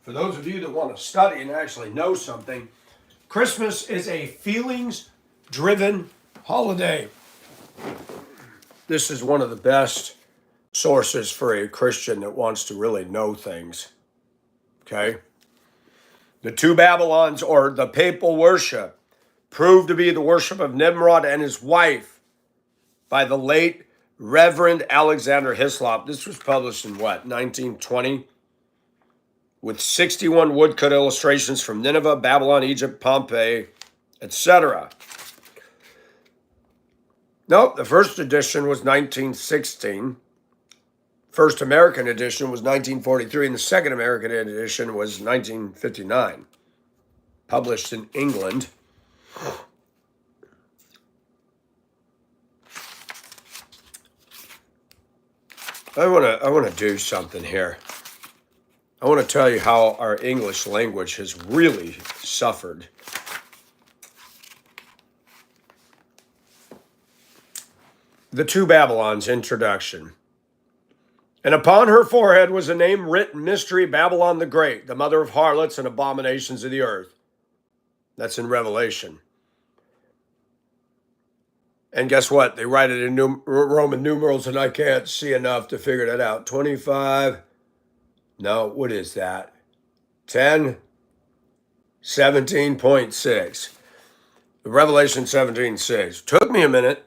Speaker 1: For those of you that want to study and actually know something, Christmas is a feelings-driven holiday. This is one of the best sources for a Christian that wants to really know things. Okay? The two Babylons, or the papal worship, proved to be the worship of Nimrod and his wife by the late Reverend Alexander Hislop. This was published in what, 1920? With 61 woodcut illustrations from Nineveh, Babylon, Egypt, Pompeii, etc. Nope, the first edition was 1916. First American edition was 1943, and the second American edition was 1959. Published in England. I want to do something here. I want to tell you how our English language has really suffered. The Two Babylons introduction. And upon her forehead was a name written, Mystery, Babylon the Great, the mother of harlots and abominations of the earth. That's in Revelation. And guess what? They write it in Roman numerals, and I can't see enough to figure that out. 25. No, what is that? 10. 17.6. Revelation 17:6. Took me a minute.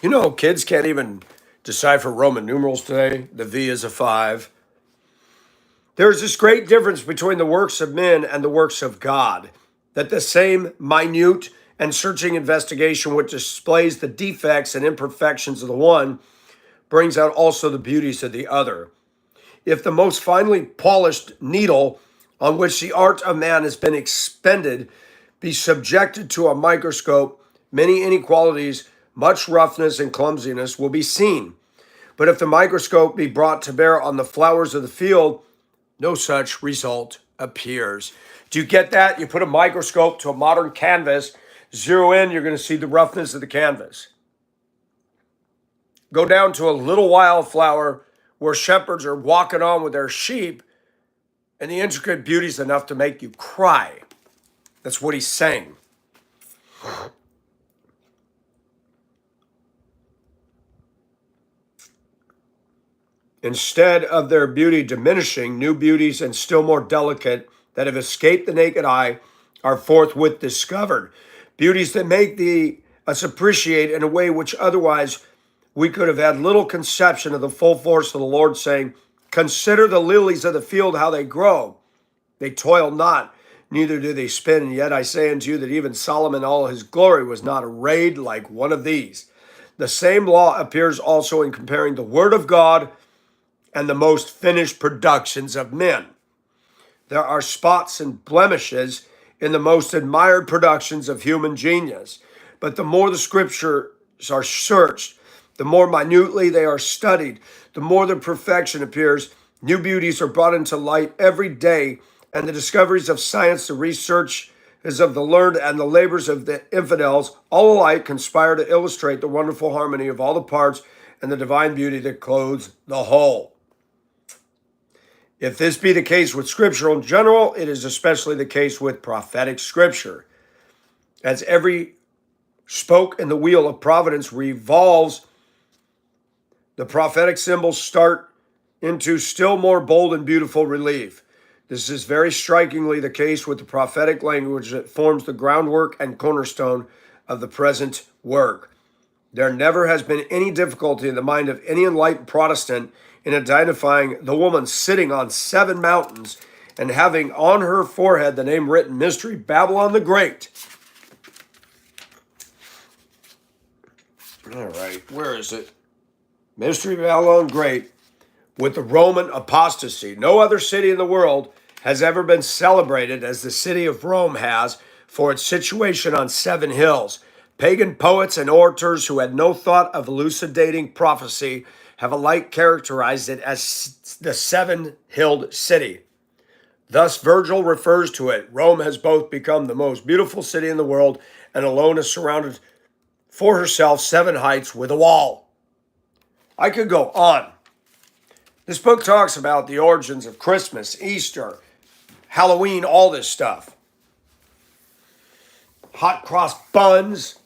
Speaker 1: You know, kids can't even decipher Roman numerals today. The V is a 5. There's this great difference between the works of men and the works of God, that the same minute and searching investigation which displays the defects and imperfections of the one brings out also the beauties of the other. If the most finely polished needle on which the art of man has been expended be subjected to a microscope, many inequalities, much roughness and clumsiness will be seen. But if the microscope be brought to bear on the flowers of the field, no such result appears. Do you get that? You put a microscope to a modern canvas, zero in, you're going to see the roughness of the canvas. Go down to a little wildflower where shepherds are walking on with their sheep, and the intricate beauty is enough to make you cry. That's what he's saying. Instead of their beauty diminishing, new beauties and still more delicate that have escaped the naked eye are forthwith discovered. Beauties that make us appreciate in a way which otherwise we could have had little conception of the full force of the Lord, saying, consider the lilies of the field, how they grow. They toil not, neither do they spin. And yet I say unto you that even Solomon, all his glory, was not arrayed like one of these. The same law appears also in comparing the word of God and the most finished productions of men. There are spots and blemishes in the most admired productions of human genius. But the more the scriptures are searched, the more minutely they are studied, the more the perfection appears. New beauties are brought into light every day, and the discoveries of science, the researches of the learned, and the labors of the infidels, all alike conspire to illustrate the wonderful harmony of all the parts and the divine beauty that clothes the whole. If this be the case with scripture in general, it is especially the case with prophetic scripture. As every spoke in the wheel of providence revolves, the prophetic symbols start into still more bold and beautiful relief. This is very strikingly the case with the prophetic language that forms the groundwork and cornerstone of the present work. There never has been any difficulty in the mind of any enlightened Protestant in identifying the woman sitting on 7 mountains and having on her forehead the name written, Mystery, Babylon the Great. All right, where is it? Mystery, Babylon Great, with the Roman apostasy. No other city in the world has ever been celebrated as the city of Rome has for its situation on 7 hills. Pagan poets and orators who had no thought of elucidating prophecy have alike characterized it as the 7-hilled city. Thus, Virgil refers to it. Rome has both become the most beautiful city in the world and alone is surrounded for herself 7 heights with a wall. I could go on. This book talks about the origins of Christmas, Easter, Halloween, all this stuff. Hot cross buns.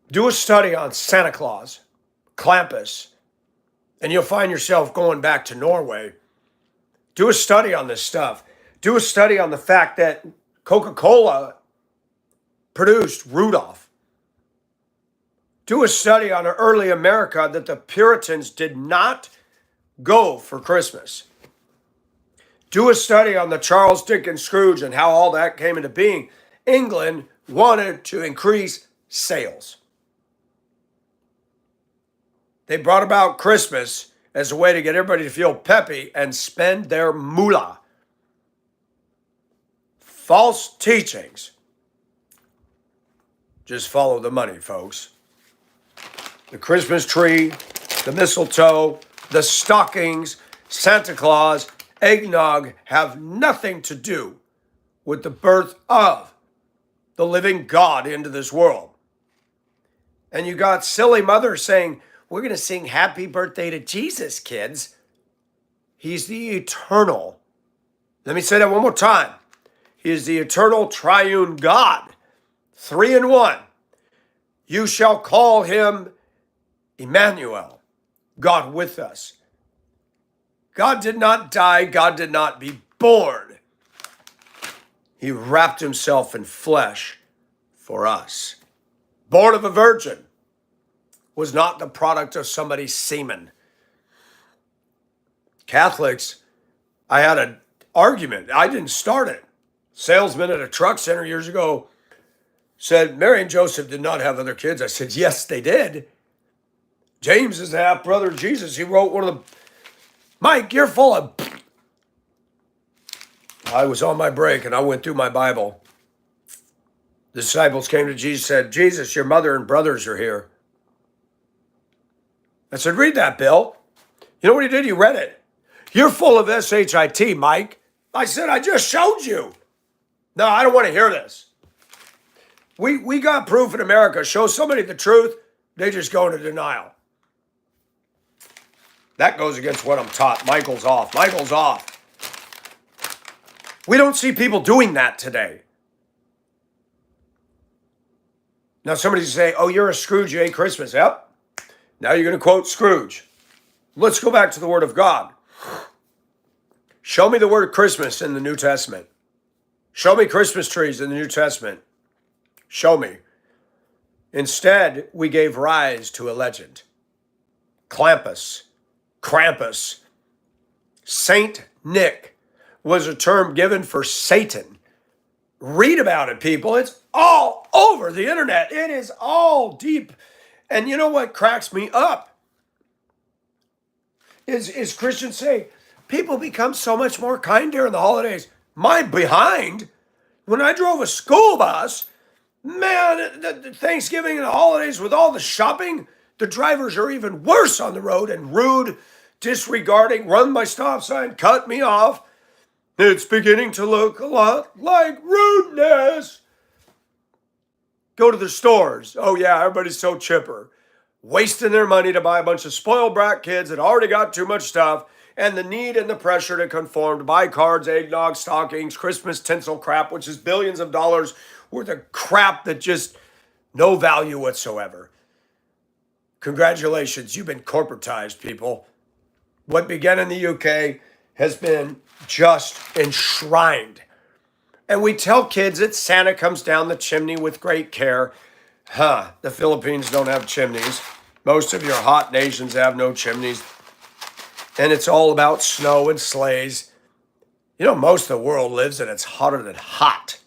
Speaker 1: Do a study on Santa Claus, Krampus, and you'll find yourself going back to Norway. Do a study on this stuff. Do a study on the fact that Coca-Cola produced Rudolph. Do a study on early America that the Puritans did not go for Christmas. Do a study on the Charles Dickens Scrooge and how all that came into being. England wanted to increase sales. They brought about Christmas as a way to get everybody to feel peppy and spend their moolah. False teachings. Just follow the money, folks. The Christmas tree, the mistletoe, the stockings, Santa Claus, eggnog have nothing to do with the birth of the living God into this world. And you got silly mothers saying, we're going to sing happy birthday to Jesus, kids. He's the eternal. Let me say that one more time. He is the eternal triune God, 3 in 1. You shall call him Emmanuel, God with us. God did not die. God did not be born. He wrapped himself in flesh for us. Born of a virgin, was not the product of somebody's semen. Catholics, I had an argument. I didn't start it. Salesman at a truck center years ago said, Mary and Joseph did not have other kids. I said, yes, they did. James is the half brother of Jesus. He wrote one of the, Mike, you're full of. I was on my break and I went through my Bible. The disciples came to Jesus and said, Jesus, your mother and brothers are here. I said, read that, Bill. You know what he did? He read it. You're full of shit, Mike. I said, I just showed you. No, I don't want to hear this. We got proof in America. Show somebody the truth, they just go into denial. That goes against what I'm taught. Michael's off. Michael's off. We don't see people doing that today. Now somebody say, oh, you're a Scrooge, you hate Christmas. Yep. Now you're going to quote Scrooge. Let's go back to the Word of God. Show me the word Christmas in the New Testament. Show me Christmas trees in the New Testament. Show me. Instead, we gave rise to a legend. Krampus. Saint Nick was a term given for Satan. Read about it, people. It's all over the internet. It is all deep. And you know what cracks me up? Is Christians say, people become so much more kind during the holidays. My behind, when I drove a school bus, man, the Thanksgiving and the holidays with all the shopping, the drivers are even worse on the road and rude, disregarding, run my stop sign, cut me off. It's beginning to look a lot like rudeness. Go to the stores. Oh yeah, everybody's so chipper. Wasting their money to buy a bunch of spoiled brat kids that already got too much stuff, and the need and the pressure to conform, to buy cards, eggnog, stockings, Christmas tinsel crap, which is billions of dollars worth of crap that just no value whatsoever. Congratulations, you've been corporatized, people. What began in the UK has been just enshrined. And we tell kids that Santa comes down the chimney with great care. The Philippines don't have chimneys. Most of your hot nations have no chimneys. And it's all about snow and sleighs. You know, most of the world lives and it's hotter than hot.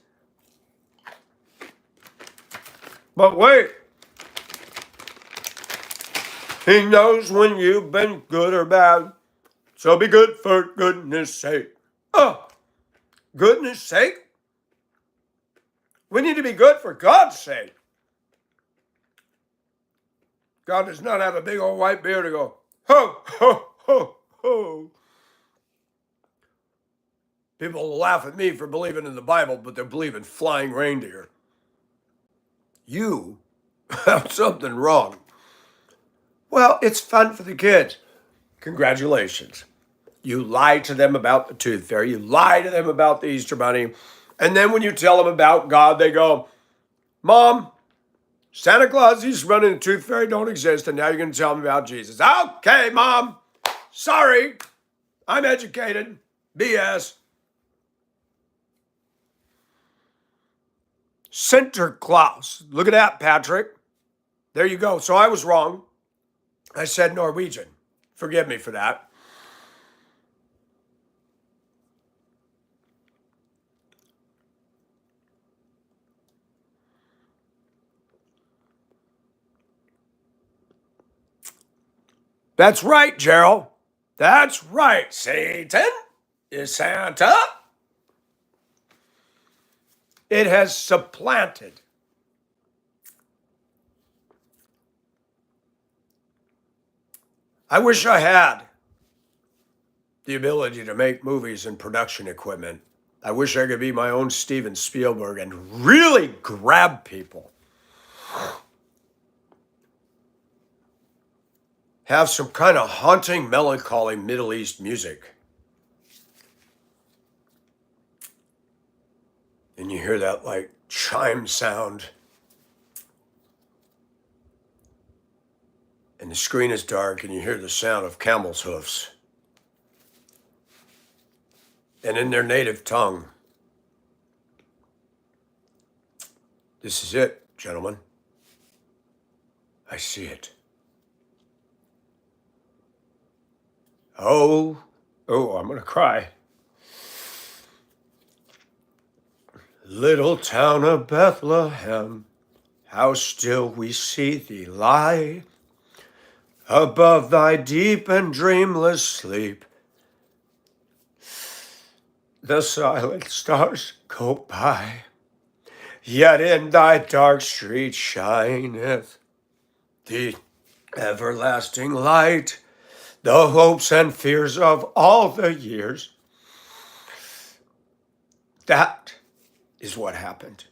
Speaker 1: But wait. He knows when you've been good or bad. So be good for goodness sake. Oh, goodness sake? We need to be good for God's sake. God does not have a big old white beard to go, ho, ho, ho, ho. People laugh at me for believing in the Bible, but they believe in flying reindeer. You have something wrong. Well, it's fun for the kids. Congratulations. You lie to them about the tooth fairy. You lie to them about the Easter bunny. And then when you tell them about God, they go, Mom, Santa Claus, Easter bunny, and the tooth fairy don't exist, and now you're going to tell them about Jesus. Okay, Mom. Sorry. I'm educated. BS. Sinterklaas. Look at that, Patrick. There you go. So I was wrong. I said Norwegian. Forgive me for that. That's right, Gerald. That's right. Satan is Santa. It has supplanted. I wish I had the ability to make movies and production equipment. I wish I could be my own Steven Spielberg and really grab people. Have some kind of haunting, melancholy Middle East music. And you hear that like chime sound. And the screen is dark and you hear the sound of camels' hoofs. And in their native tongue. This is it, gentlemen. I see it. Oh, I'm going to cry. Little town of Bethlehem, how still we see thee lie. Above thy deep and dreamless sleep, the silent stars go by. Yet in thy dark street shineth the everlasting light, the hopes and fears of all the years. That is what happened.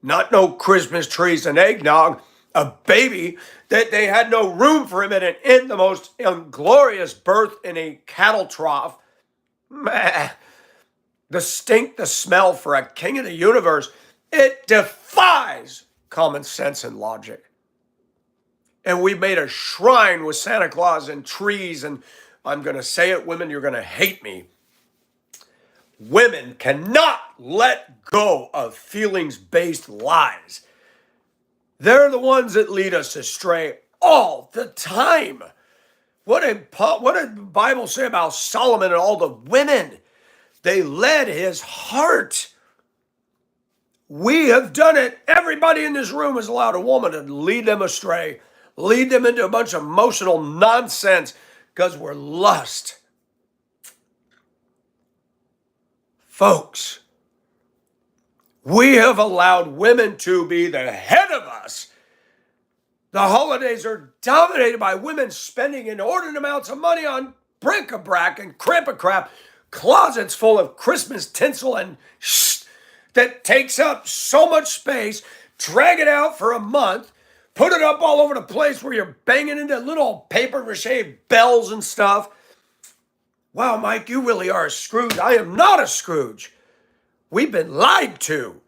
Speaker 1: Not no Christmas trees and eggnog, a baby that they had no room for him in the most inglorious birth in a cattle trough. Meh. The stink, the smell for a king of the universe, it defies common sense and logic. And we made a shrine with Santa Claus and trees, and I'm going to say it, women, you're going to hate me. Women cannot let go of feelings-based lies. They're the ones that lead us astray all the time. What did the Bible say about Solomon and all the women? They led his heart. We have done it. Everybody in this room has allowed a woman to lead them astray, lead them into a bunch of emotional nonsense because we're lust. Folks, we have allowed women to be the head of us. The holidays are dominated by women spending inordinate amounts of money on bric-a-brac and crap, closets full of Christmas tinsel and that takes up so much space. Drag it out for a month, put it up all over the place where you're banging into little paper mache bells and stuff. Wow, Mike, you really are a Scrooge. I am not a Scrooge. We've been lied to.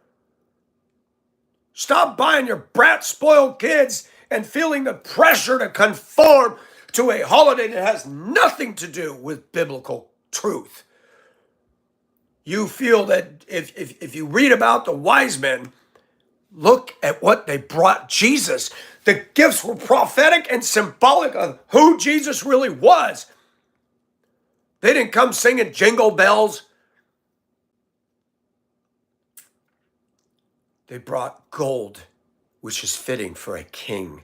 Speaker 1: Stop buying your brat spoiled kids and feeling the pressure to conform to a holiday that has nothing to do with biblical truth. You feel that if you read about the wise men, look at what they brought Jesus. The gifts were prophetic and symbolic of who Jesus really was. They didn't come singing jingle bells. They brought gold, which is fitting for a king.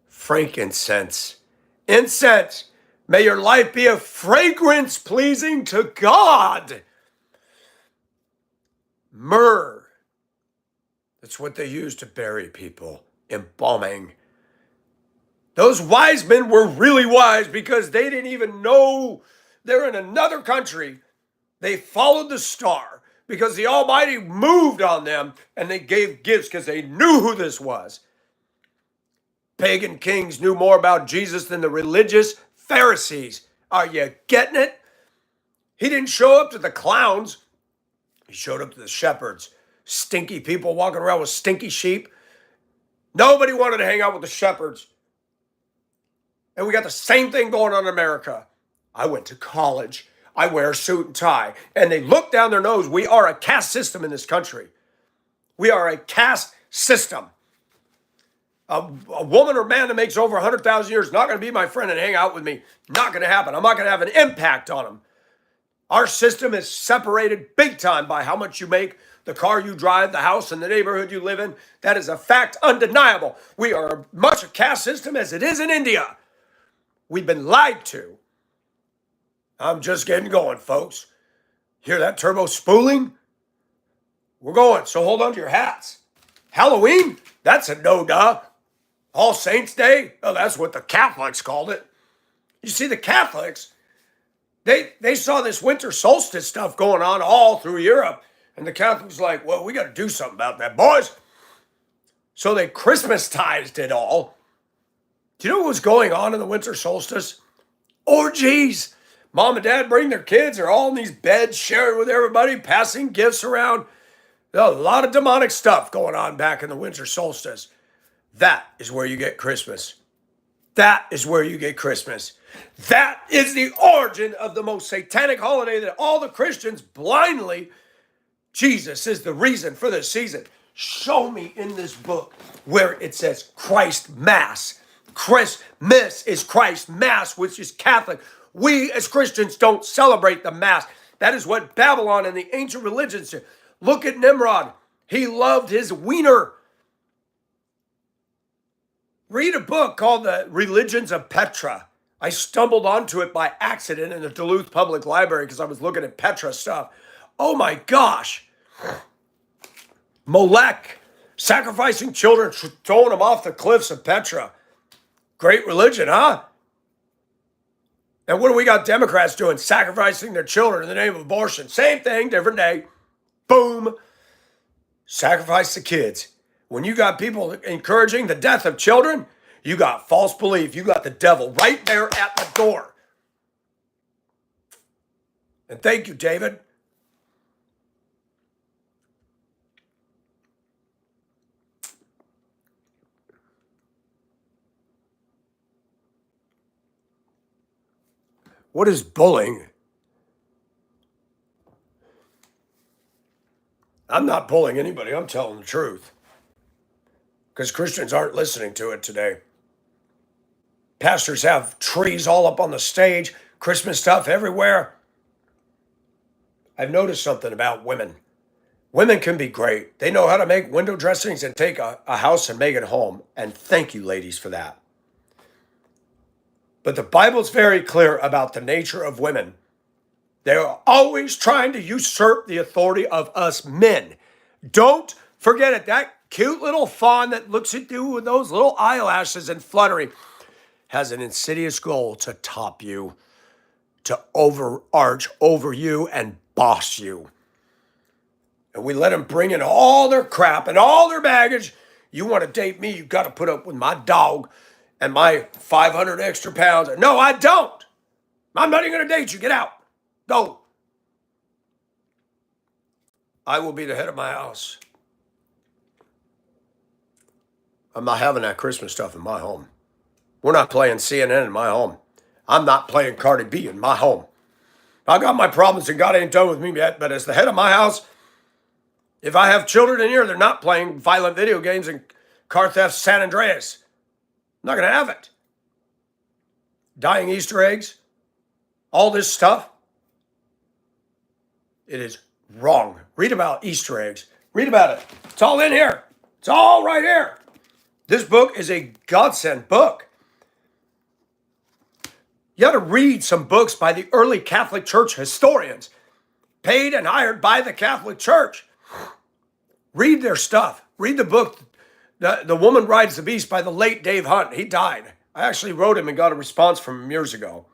Speaker 1: Frankincense. Incense. May your life be a fragrance pleasing to God. Myrrh. That's what they used to bury people. Embalming. Those wise men were really wise because they didn't even know they're in another country. They followed the star because the Almighty moved on them and they gave gifts because they knew who this was. Pagan kings knew more about Jesus than the religious Pharisees. Are you getting it? He didn't show up to the clowns. He showed up to the shepherds. Stinky people walking around with stinky sheep. Nobody wanted to hang out with the shepherds. And we got the same thing going on in America. I went to college. I wear a suit and tie. And they look down their nose. We are a caste system in this country. We are a caste system. a woman or man that makes over 100,000 years is not going to be my friend and hang out with me. Not going to happen. I'm not going to have an impact on them. Our system is separated big time by how much you make, the car you drive, the house and the neighborhood you live in. That is a fact undeniable. We are much a caste system as it is in India. We've been lied to. I'm just getting going, folks. Hear that turbo spooling? We're going, so hold on to your hats. Halloween? That's a no-duh. All Saints Day? Oh, that's what the Catholics called it. You see, the Catholics, they saw this winter solstice stuff going on all through Europe. And the Catholics were like, well, we got to do something about that, boys. So they Christmasized it all. Do you know what was going on in the winter solstice? Orgies. Mom and dad bring their kids. They're all in these beds, sharing with everybody, passing gifts around. A lot of demonic stuff going on back in the winter solstice. That is where you get Christmas. That is where you get Christmas. That is the origin of the most satanic holiday that all the Christians blindly, Jesus is the reason for this season. Show me in this book where it says Christ Mass. Christmas is Christ Mass, which is Catholic. We as Christians don't celebrate the Mass. That is what Babylon and the ancient religions did. Look at Nimrod. He loved his wiener. Read a book called The Religions of Petra. I stumbled onto it by accident in the Duluth Public Library because I was looking at Petra stuff. Oh my gosh. Molech, sacrificing children, throwing them off the cliffs of Petra. Great religion, huh? And what do we got Democrats doing? Sacrificing their children in the name of abortion. Same thing, different day. Boom. Sacrifice the kids. When you got people encouraging the death of children, you got false belief. You got the devil right there at the door. And thank you, David. What is bullying? I'm not bullying anybody. I'm telling the truth. Because Christians aren't listening to it today. Pastors have trees all up on the stage, Christmas stuff everywhere. I've noticed something about women. Women can be great. They know how to make window dressings and take a house and make it home. And thank you, ladies, for that. But the Bible's very clear about the nature of women. They are always trying to usurp the authority of us men. Don't forget it. That cute little fawn that looks at you with those little eyelashes and fluttering has an insidious goal to top you, to overarch over you and boss you. And we let them bring in all their crap and all their baggage. You want to date me, you got to put up with my dog and my 500 extra pounds. No, I don't. I'm not even going to date you. Get out. Go. I will be the head of my house. I'm not having that Christmas stuff in my home. We're not playing CNN in my home. I'm not playing Cardi B in my home. I got my problems and God ain't done with me yet, but as the head of my house, if I have children in here, they're not playing violent video games and car theft San Andreas. I'm not going to have it. Dying Easter eggs, all this stuff. It is wrong. Read about Easter eggs. Read about it. It's all in here. It's all right here. This book is a godsend book. You got to read some books by the early Catholic Church historians, paid and hired by the Catholic Church. Read their stuff. Read the book, The Woman Rides the Beast by the late Dave Hunt. He died. I actually wrote him and got a response from him years ago.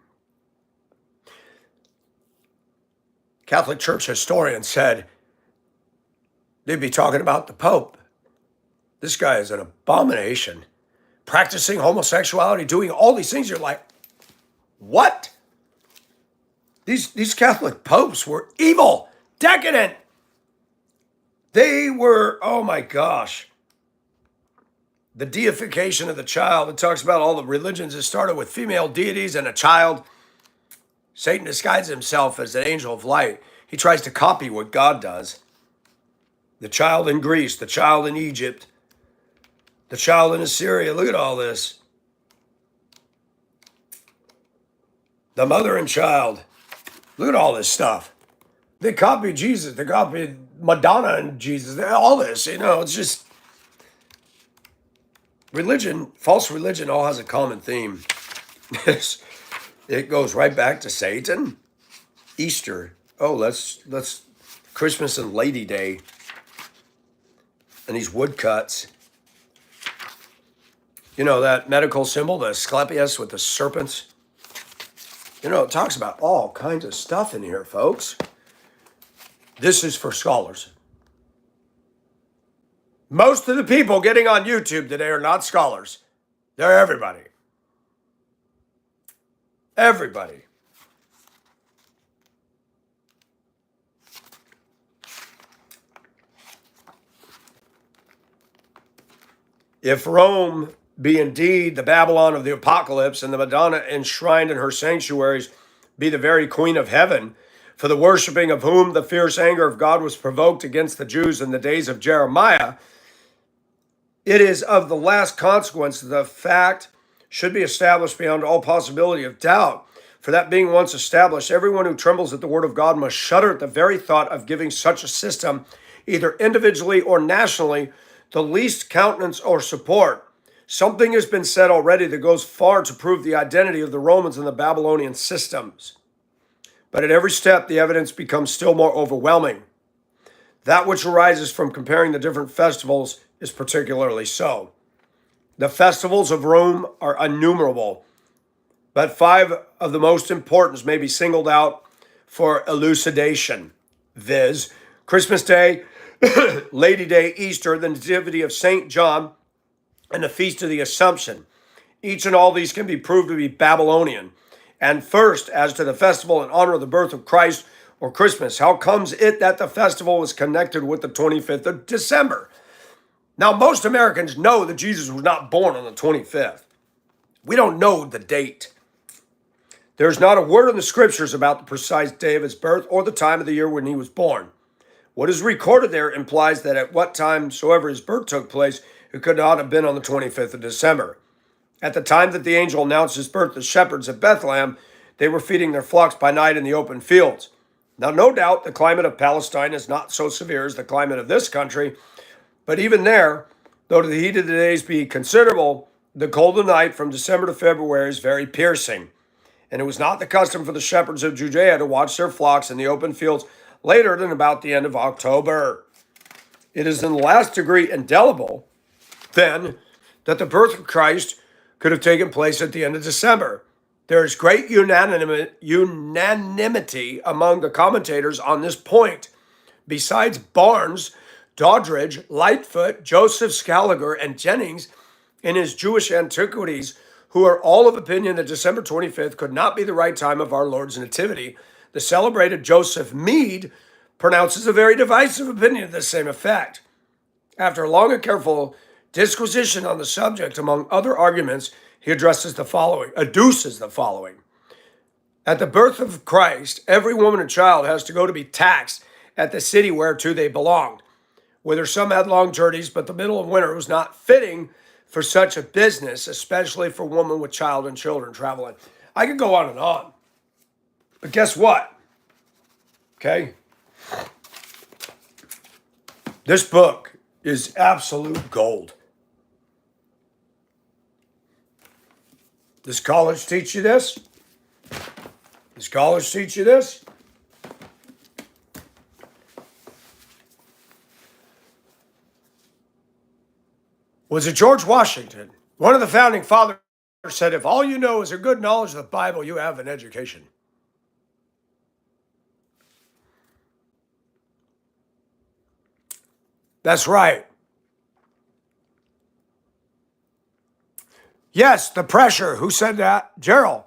Speaker 1: Catholic Church historians said they'd be talking about the Pope. This guy is an abomination. Practicing homosexuality, doing all these things. You're like, what? These Catholic popes were evil, decadent. They were, oh my gosh. The deification of the child. It talks about all the religions that started with female deities and a child. Satan disguises himself as an angel of light. He tries to copy what God does. The child in Greece, the child in Egypt. The child in Assyria. Look at all this. The mother and child. Look at all this stuff. They copied Jesus. They copied Madonna and Jesus. All this, it's just religion. False religion all has a common theme. It goes right back to Satan. Easter. Oh, let's Christmas and Lady Day. And these woodcuts. That medical symbol, the Asclepius with the serpents. It talks about all kinds of stuff in here, folks. This is for scholars. Most of the people getting on YouTube today are not scholars. They're everybody. Everybody. If Rome be indeed the Babylon of the apocalypse, and the Madonna enshrined in her sanctuaries be the very queen of heaven, for the worshiping of whom the fierce anger of God was provoked against the Jews in the days of Jeremiah, it is of the last consequence that the fact should be established beyond all possibility of doubt. For that being once established, everyone who trembles at the word of God must shudder at the very thought of giving such a system, either individually or nationally, the least countenance or support. Something has been said already that goes far to prove the identity of the Romans and the Babylonian systems. But at every step, the evidence becomes still more overwhelming. That which arises from comparing the different festivals is particularly so. The festivals of Rome are innumerable, but 5 of the most important may be singled out for elucidation, viz., Christmas Day, Lady Day, Easter, the Nativity of St. John, and the Feast of the Assumption. Each and all these can be proved to be Babylonian. And first, as to the festival in honor of the birth of Christ, or Christmas, how comes it that the festival was connected with the 25th of December? Now, most Americans know that Jesus was not born on the 25th. We don't know the date. There's not a word in the scriptures about the precise day of his birth or the time of the year when he was born. What is recorded there implies that at what time soever his birth took place, it could not have been on the 25th of December. At the time that the angel announced his birth to shepherds at Bethlehem, they were feeding their flocks by night in the open fields. Now, no doubt the climate of Palestine is not so severe as the climate of this country, but even there, though the heat of the days be considerable, the cold of night from December to February is very piercing. And it was not the custom for the shepherds of Judea to watch their flocks in the open fields later than about the end of October. It is in the last degree indelible, then, that the birth of Christ could have taken place at the end of December. There is great unanimity among the commentators on this point. Besides Barnes, Doddridge, Lightfoot, Joseph Scaliger, and Jennings in his Jewish Antiquities, who are all of opinion that December 25th could not be the right time of our Lord's nativity, the celebrated Joseph Mead pronounces a very divisive opinion to the same effect. After a long and careful disquisition on the subject, among other arguments, he adduces the following. At the birth of Christ, every woman and child has to go to be taxed at the city whereto they belonged. Whither some had long journeys, but the middle of winter was not fitting for such a business, especially for women with child and children traveling. I could go on and on. But guess what? Okay? This book is absolute gold. Does college teach you this? Does college teach you this? Was it George Washington? One of the founding fathers said, if all you know is a good knowledge of the Bible, you have an education. That's right. Yes, the pressure. Who said that? Gerald.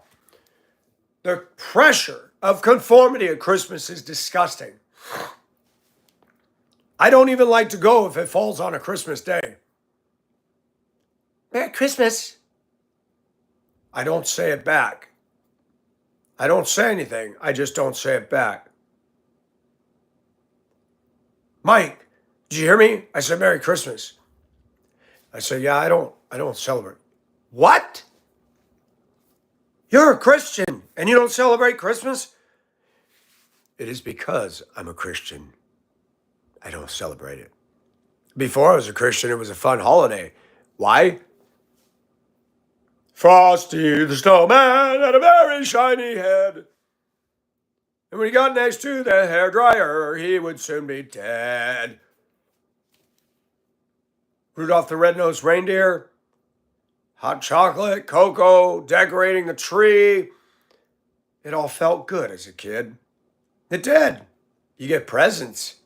Speaker 1: The pressure of conformity at Christmas is disgusting. I don't even like to go if it falls on a Christmas day. Merry Christmas. I don't say it back. I don't say anything. I just don't say it back. Mike, did you hear me? I said Merry Christmas. I say, yeah, I don't celebrate. What? You're a Christian and you don't celebrate Christmas? It is because I'm a Christian. I don't celebrate it. Before I was a Christian, it was a fun holiday. Why? Frosty the snowman had a very shiny head. And when he got next to the hairdryer, he would soon be dead. Rudolph the Red-Nosed Reindeer, hot chocolate, cocoa, decorating the tree. It all felt good as a kid. It did. You get presents.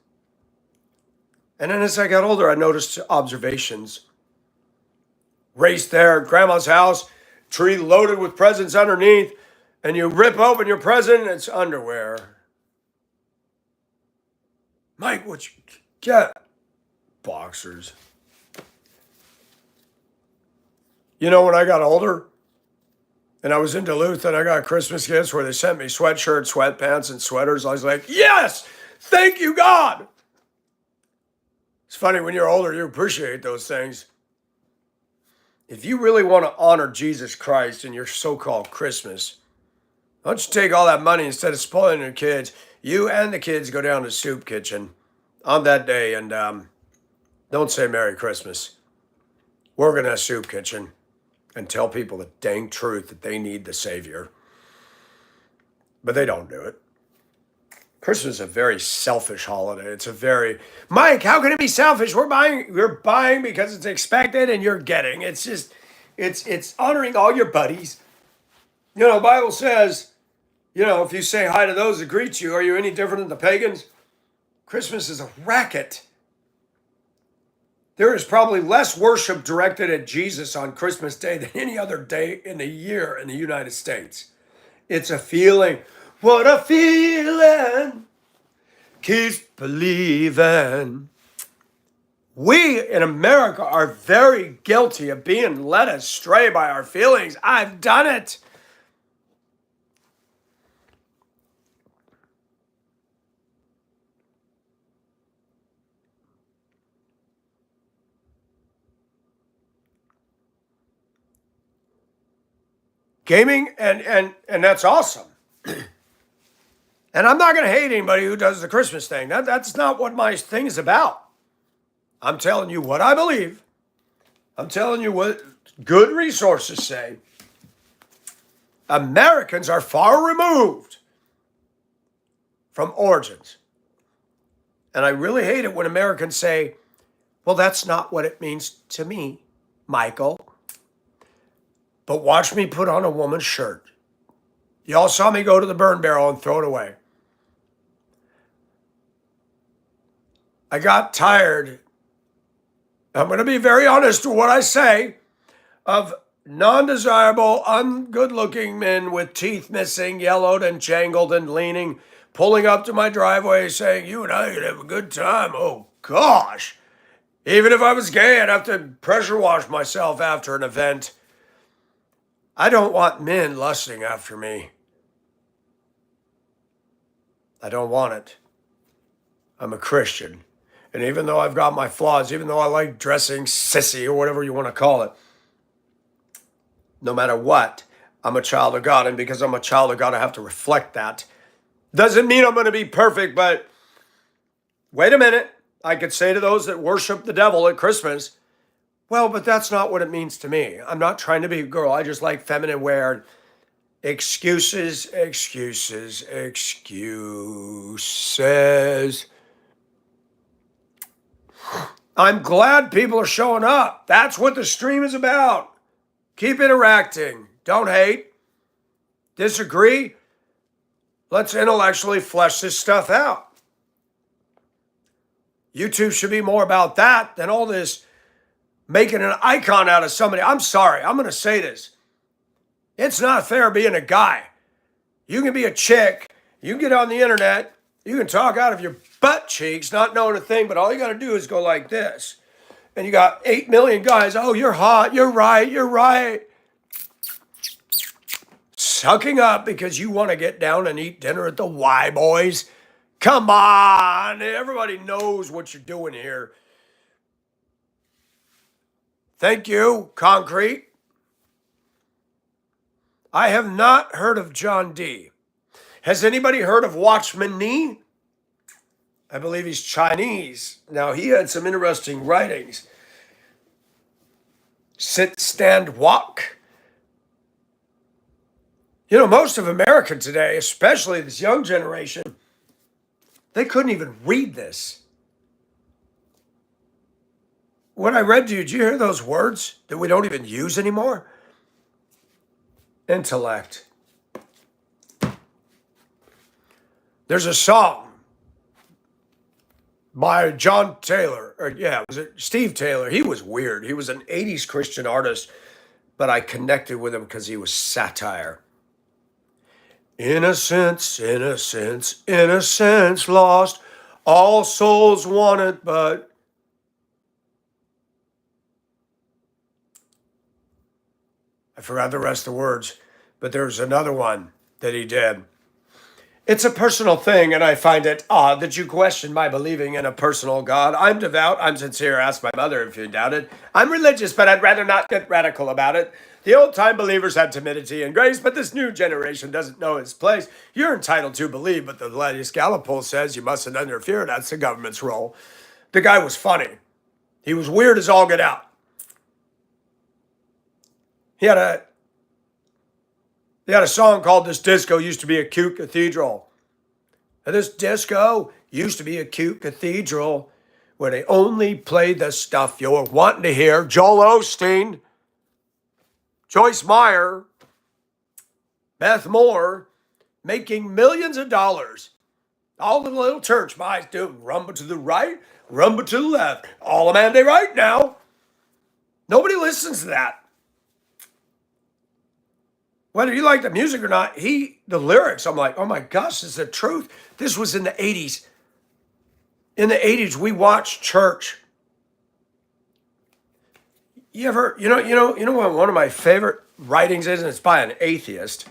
Speaker 1: And then as I got older, I noticed observations. Raced there at Grandma's house, tree loaded with presents underneath, and you rip open your present, it's underwear. Mike, what you get? Boxers. You know, when I got older and I was in Duluth and I got Christmas gifts where they sent me sweatshirts, sweatpants, and sweaters, I was like, yes, thank you, God. It's funny, when you're older, you appreciate those things. If you really want to honor Jesus Christ in your so-called Christmas, why don't you take all that money instead of spoiling your kids? You and the kids go down to Soup Kitchen on that day and don't say Merry Christmas. We're going to Soup Kitchen and tell people the dang truth that they need the Savior. But they don't do it. Christmas is a very selfish holiday. It's a very, Mike, how can it be selfish? We're buying because it's expected and you're getting. It's just, it's honoring all your buddies. You know, the Bible says, you know, if you say hi to those that greet you, are you any different than the pagans? Christmas is a racket. There is probably less worship directed at Jesus on Christmas Day than any other day in the year in the United States. It's a feeling. What a feeling. Keeps believing. We in America are very guilty of being led astray by our feelings. I've done it. Gaming, and that's awesome. And I'm not going to hate anybody who does the Christmas thing. That's not what my thing is about. I'm telling you what I believe. I'm telling you what good resources say. Americans are far removed from origins. And I really hate it when Americans say, well, that's not what it means to me, Michael. But watch me put on a woman's shirt. Y'all saw me go to the burn barrel and throw it away. I got tired, I'm going to be very honest with what I say, of non-desirable, ungood-looking men with teeth missing, yellowed and jangled and leaning, pulling up to my driveway saying, you and I could have a good time. Oh, gosh. Even if I was gay, I'd have to pressure wash myself after an event. I don't want men lusting after me. I don't want it. I'm a Christian. And even though I've got my flaws, even though I like dressing sissy or whatever you want to call it, no matter what, I'm a child of God. And because I'm a child of God, I have to reflect that. Doesn't mean I'm going to be perfect, but wait a minute. I could say to those that worship the devil at Christmas, well, but that's not what it means to me. I'm not trying to be a girl. I just like feminine wear. Excuses, excuses, excuses. I'm glad people are showing up. That's what the stream is about. Keep interacting. Don't hate. Disagree. Let's intellectually flesh this stuff out. YouTube should be more about that than all this making an icon out of somebody. I'm sorry. I'm going to say this. It's not fair being a guy. You can be a chick. You can get on the internet. You can talk out of your butt cheeks, not knowing a thing, but all you got to do is go like this. And you got 8 million guys. Oh, you're hot. You're right. You're right. Sucking up because you want to get down and eat dinner at the Y Boys. Come on. Everybody knows what you're doing here. Thank you, Concrete. I have not heard of John D. Has anybody heard of Watchman Nee? I believe he's Chinese. Now, he had some interesting writings. Sit, stand, walk. You know, most of America today, especially this young generation, they couldn't even read this. What I read to you, did you hear those words that we don't even use anymore? Intellect. There's a song by John Taylor, was it Steve Taylor? He was weird. He was an 80s Christian artist, but I connected with him because he was satire. Innocence, innocence, innocence lost. All souls want it, but I forgot the rest of the words. But there's another one that he did. It's a personal thing, and I find it odd that you question my believing in a personal God. I'm devout, I'm sincere. Ask my mother if you doubt it. I'm religious, but I'd rather not get radical about it. The old-time believers had timidity and grace, but this new generation doesn't know its place. You're entitled to believe, but the latest Gallup poll says you mustn't interfere. That's the government's role. The guy was funny. He was weird as all get out. He had a song called This Disco Used to Be a Cute Cathedral. And this disco used to be a cute cathedral where they only played the stuff you're wanting to hear. Joel Osteen, Joyce Meyer, Beth Moore, making millions of dollars. All the little church mice do rumble to the right, rumble to the left. All a man they right now. Nobody listens to that. Whether you like the music or not, the lyrics, I'm like, oh my gosh, this is the truth. This was in the 80s. In the 80s, we watched church. You know what one of my favorite writings is, and it's by an atheist.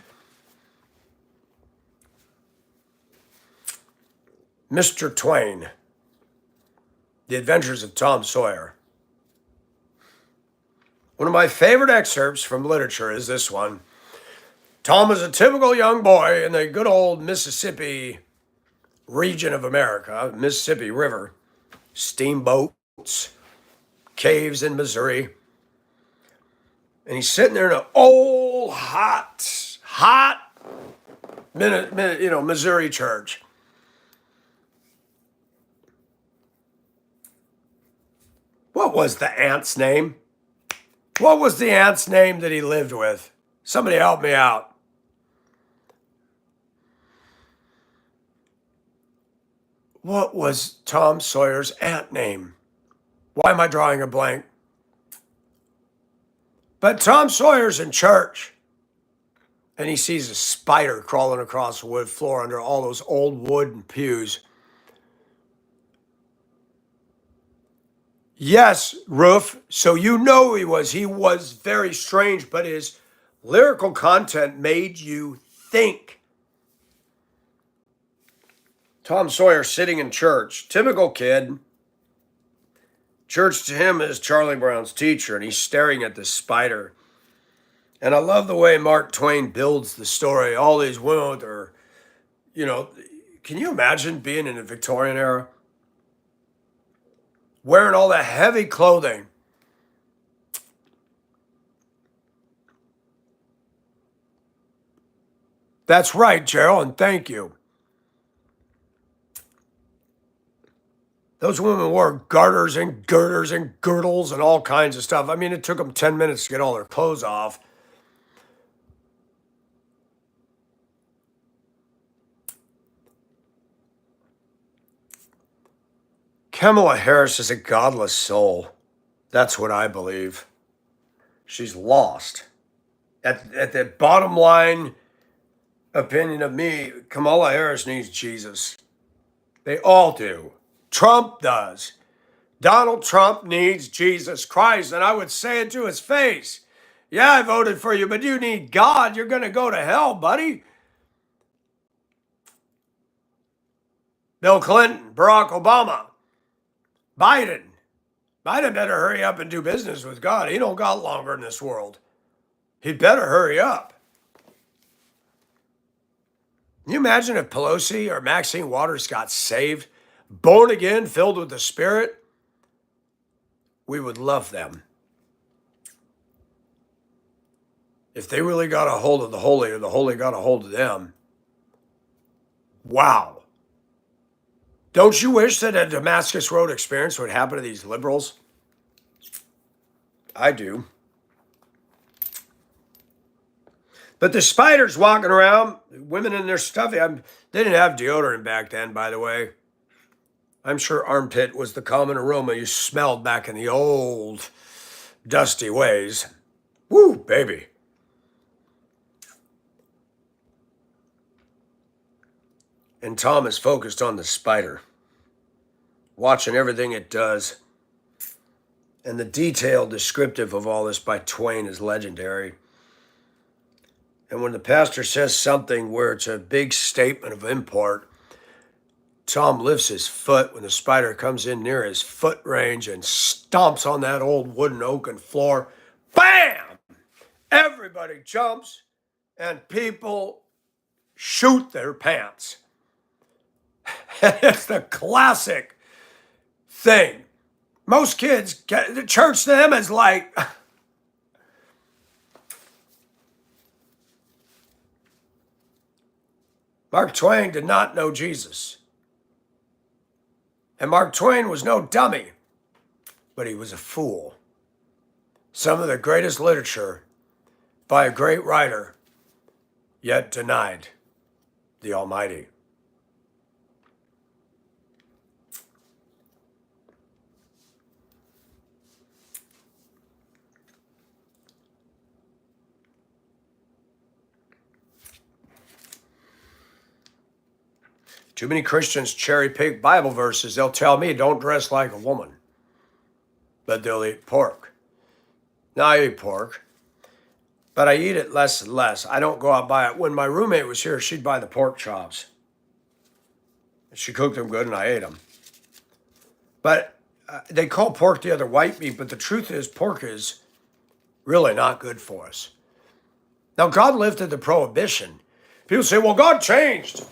Speaker 1: Mr. Twain, The Adventures of Tom Sawyer. One of my favorite excerpts from literature is this one. Tom was a typical young boy in the good old Mississippi region of America, Mississippi River, steamboats, caves in Missouri. And he's sitting there in an old, hot, Missouri church. What was the aunt's name? What was the aunt's name that he lived with? Somebody help me out. What was Tom Sawyer's aunt name? Why am I drawing a blank? But Tom Sawyer's in church, and he sees a spider crawling across the wood floor under all those old wooden pews. Yes, Roof, so you know he was very strange, but his lyrical content made you think. Tom Sawyer sitting in church, typical kid. Church to him is Charlie Brown's teacher, and he's staring at this spider. And I love the way Mark Twain builds the story. All these women with their, can you imagine being in the Victorian era? Wearing all that heavy clothing. That's right, Gerald, and thank you. Those women wore garters and girders and girdles and all kinds of stuff. I mean, it took them 10 minutes to get all their clothes off. Kamala Harris is a godless soul. That's what I believe. She's lost. At the bottom line opinion of me, Kamala Harris needs Jesus. They all do. Trump does. Donald Trump needs Jesus Christ, and I would say it to his face. Yeah, I voted for you, but you need God. You're going to go to hell, buddy. Bill Clinton, Barack Obama, Biden, Biden better hurry up and do business with God. He don't got longer in this world. He'd better hurry up. Can you imagine if Pelosi or Maxine Waters got saved, born again, filled with the Spirit? We would love them. If they really got a hold of the Holy or the Holy got a hold of them, wow. Don't you wish that a Damascus Road experience would happen to these liberals? I do. But the spiders walking around, women in their stuff, they didn't have deodorant back then, by the way. I'm sure armpit was the common aroma you smelled back in the old dusty ways. Woo, baby. And Tom is focused on the spider, watching everything it does. And the detailed descriptive of all this by Twain is legendary. And when the pastor says something where it's a big statement of import, Tom lifts his foot when the spider comes in near his foot range and stomps on that old wooden oaken floor. Bam! Everybody jumps and people shoot their pants. It's the classic thing. Most kids, the church to them is like, Mark Twain did not know Jesus. And Mark Twain was no dummy, but he was a fool. Some of the greatest literature by a great writer, yet denied the Almighty. Too many Christians cherry pick Bible verses. They'll tell me, don't dress like a woman, but they'll eat pork. Now I eat pork, but I eat it less and less. I don't go out and buy it. When my roommate was here, she'd buy the pork chops. She cooked them good and I ate them. But they call pork the other white meat, but the truth is pork is really not good for us. Now, God lifted the prohibition. People say, well, God changed.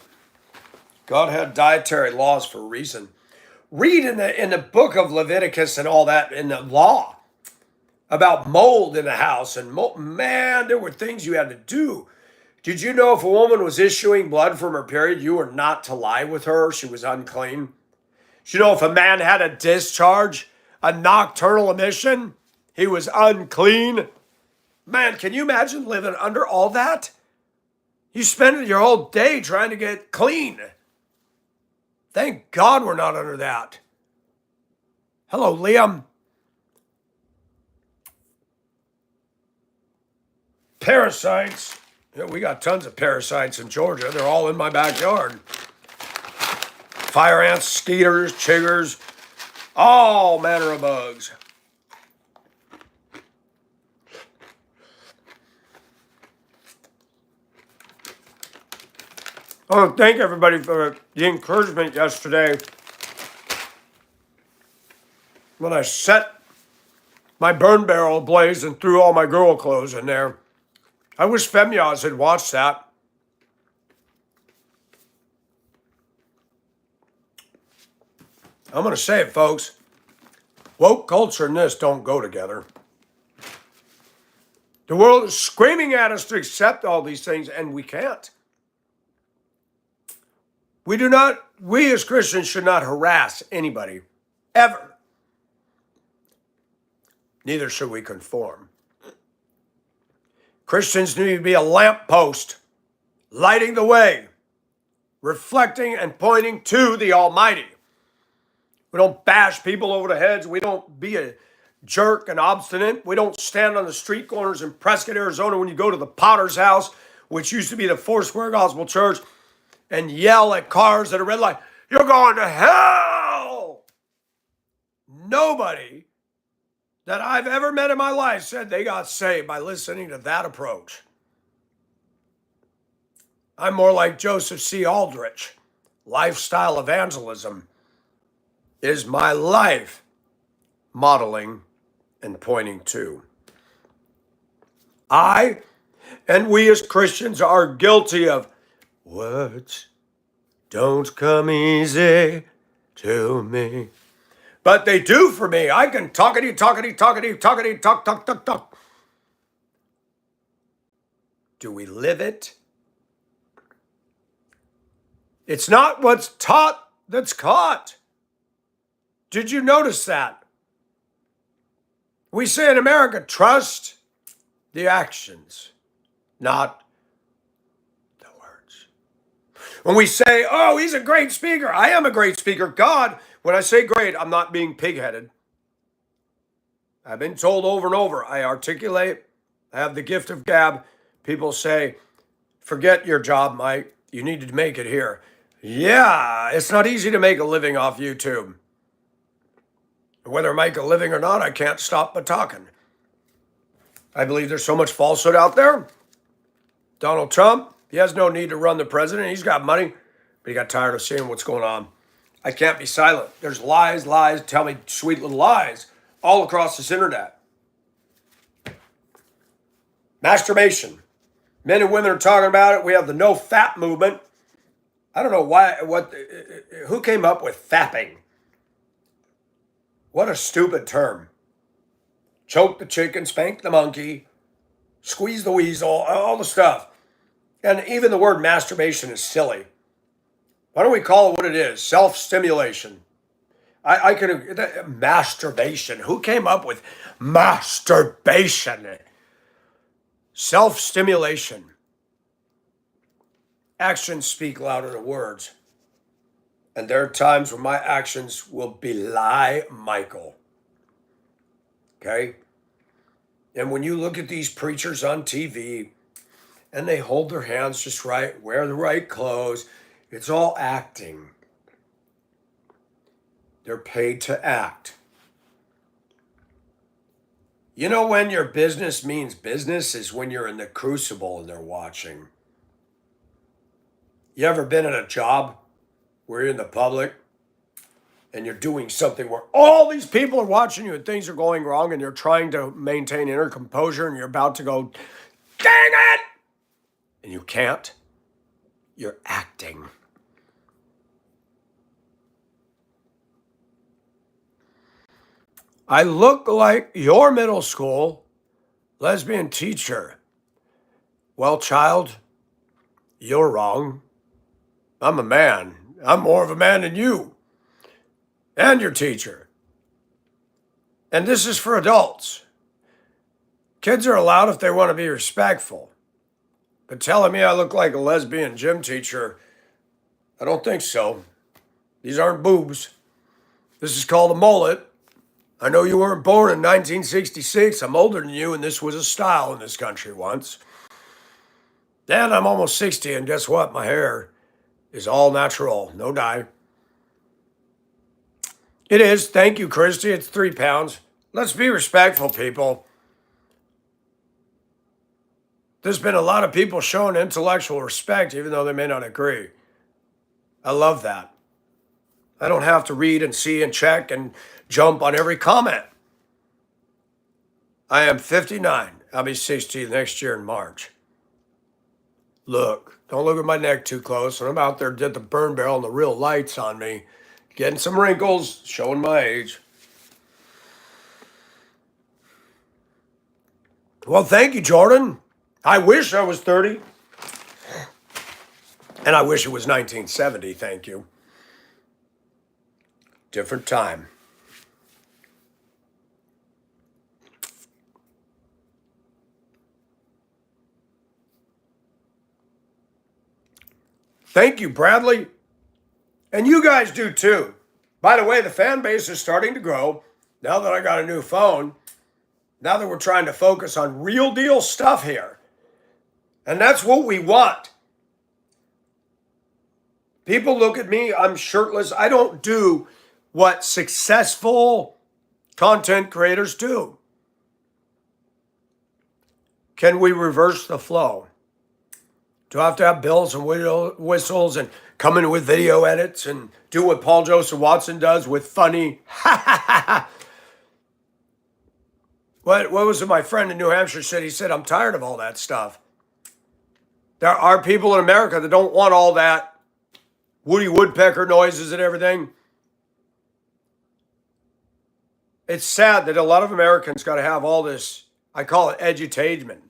Speaker 1: God had dietary laws for a reason. Read in the book of Leviticus and all that in the law about mold in the house. And man, there were things you had to do. Did you know if a woman was issuing blood from her period, you were not to lie with her? She was unclean. Did you know if a man had a discharge, a nocturnal emission, he was unclean? Man, can you imagine living under all that? You spend your whole day trying to get clean. Thank God we're not under that. Hello, Liam. Parasites. Yeah, we got tons of parasites in Georgia. They're all in my backyard. Fire ants, skeeters, chiggers, all manner of bugs. I want to thank everybody for the encouragement yesterday when I set my burn barrel ablaze and threw all my girl clothes in there. I wish Femyaz had watched that. I'm going to say it, folks. Woke culture and this don't go together. The world is screaming at us to accept all these things, and we can't. We as Christians should not harass anybody, ever. Neither should we conform. Christians need to be a lamppost, lighting the way, reflecting and pointing to the Almighty. We don't bash people over the heads. We don't be a jerk and obstinate. We don't stand on the street corners in Prescott, Arizona when you go to the Potter's House, which used to be the Foursquare Gospel Church, and yell at cars at a red light, you're going to hell! Nobody that I've ever met in my life said they got saved by listening to that approach. I'm more like Joseph C. Aldrich. Lifestyle evangelism is my life. modeling, and pointing to. I and we as Christians are guilty of words don't come easy to me, but they do for me. I can talkity, talk. Do we live it? It's not what's taught that's caught. Did you notice that? We say in America, trust the actions, not the words. When we say, oh, he's a great speaker, I am a great speaker. God, when I say great, I'm not being pig-headed. I've been told over and over, I articulate, I have the gift of gab. People say, forget your job, Mike. You need to make it here. Yeah, it's not easy to make a living off YouTube. Whether I make a living or not, I can't stop but talking. I believe there's so much falsehood out there. Donald Trump, he has no need to run the president. He's got money, but he got tired of seeing what's going on. I can't be silent. There's lies, tell me sweet little lies all across this internet. Masturbation. Men and women are talking about it. We have the no fap movement. I don't know who came up with fapping? What a stupid term. Choke the chicken, spank the monkey, squeeze the weasel, all the stuff. And even the word masturbation is silly. Why don't we call it what it is? Self-stimulation. I could, masturbation. Who came up with masturbation? Self-stimulation. Actions speak louder than words. And there are times when my actions will belie Michael. Okay? And when you look at these preachers on TV and they hold their hands just right, wear the right clothes, it's all acting. They're paid to act. You know when your business means business is when you're in the crucible and they're watching. You ever been at a job where you're in the public and you're doing something where all these people are watching you and things are going wrong and you're trying to maintain inner composure and you're about to go, dang it! And you can't? You're acting. I look like your middle school lesbian teacher. Well, child, you're wrong. I'm a man. I'm more of a man than you and your teacher. And this is for adults. Kids are allowed if they want to be respectful. But telling me I look like a lesbian gym teacher, I don't think so. These aren't boobs. This is called a mullet. I know you weren't born in 1966. I'm older than you, and this was a style in this country once. Then I'm almost 60, and guess what? My hair is all natural, no dye. It is. Thank you, Christy. It's 3 pounds. Let's be respectful, people. There's been a lot of people showing intellectual respect, even though they may not agree. I love that. I don't have to read and see and check and jump on every comment. I am 59. I'll be 60 next year in March. Look, don't look at my neck too close. When I'm out there at the burn barrel and the real lights on me, getting some wrinkles, showing my age. Well, thank you, Jordan. I wish I was 30. And I wish it was 1970, thank you. Different time. Thank you, Bradley. And you guys do too. By the way, the fan base is starting to grow. Now that I got a new phone, now that we're trying to focus on real deal stuff here. And that's what we want. People look at me, I'm shirtless. I don't do what successful content creators do. Can we reverse the flow? Do I have to have bells and whistles and come in with video edits and do what Paul Joseph Watson does with funny What was it my friend in New Hampshire said? He said, I'm tired of all that stuff. There are people in America that don't want all that Woody Woodpecker noises and everything. It's sad that a lot of Americans got to have all this, I call it edutainment.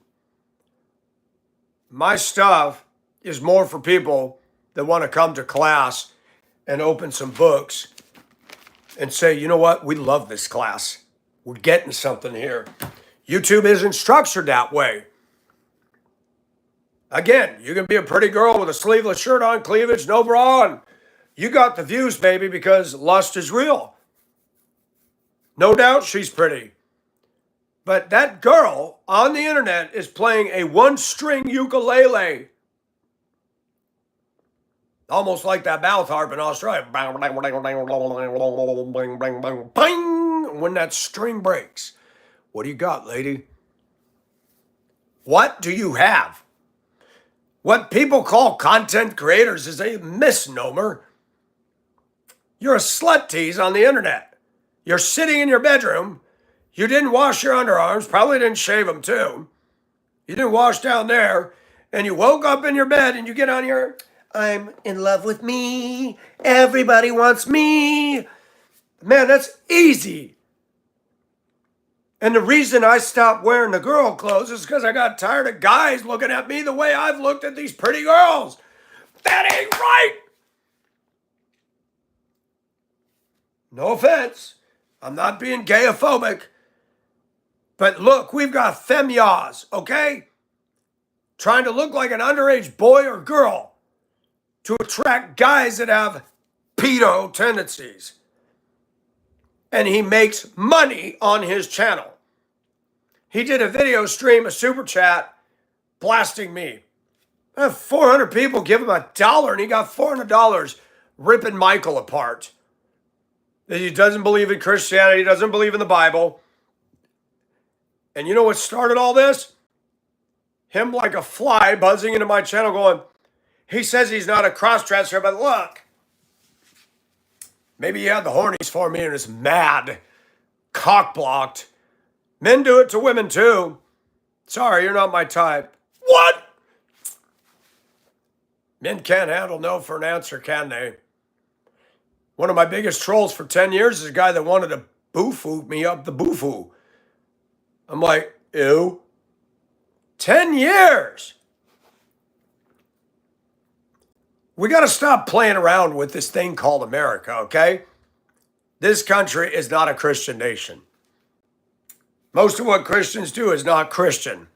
Speaker 1: My stuff is more for people that want to come to class and open some books and say, you know what, we love this class. We're getting something here. YouTube isn't structured that way. Again, you can be a pretty girl with a sleeveless shirt on, cleavage, no bra on. You got the views, baby, because lust is real. No doubt she's pretty. But that girl on the internet is playing a one-string ukulele. Almost like that mouth harp in Australia. When that string breaks. What do you got, lady? What do you have? What people call content creators is a misnomer. You're a slut tease on the internet. You're sitting in your bedroom. You didn't wash your underarms, probably didn't shave them too. You didn't wash down there, and you woke up in your bed and you get on your, I'm in love with me, everybody wants me. Man, that's easy. And the reason I stopped wearing the girl clothes is because I got tired of guys looking at me the way I've looked at these pretty girls. That ain't right. No offense. I'm not being gayophobic. But look, we've got femyas, okay? Trying to look like an underage boy or girl to attract guys that have pedo tendencies. And he makes money on his channel. He did a video stream, a super chat, blasting me. I have 400 people give him $1 and he got $400 ripping Michael apart. He doesn't believe in Christianity, he doesn't believe in the Bible. And you know what started all this? Him like a fly buzzing into my channel going, he says he's not a cross-dresser, but look. Maybe he had the hornies for me and is mad, cock-blocked. Men do it to women too. Sorry, you're not my type. What? Men can't handle no for an answer, can they? One of my biggest trolls for 10 years is a guy that wanted to boo-foo me up the boo-foo. I'm like, ew. 10 years. We got to stop playing around with this thing called America, okay? This country is not a Christian nation. Most of what Christians do is not Christian.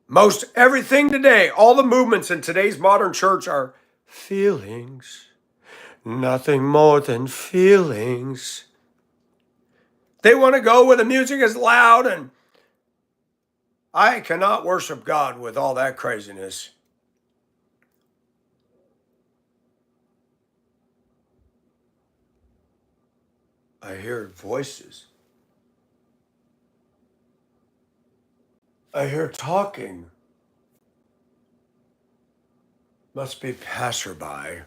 Speaker 1: Most everything today, all the movements in today's modern church are feelings. Nothing more than feelings. They want to go where the music is loud, and I cannot worship God with all that craziness. I hear voices. I hear talking. Must be passerby.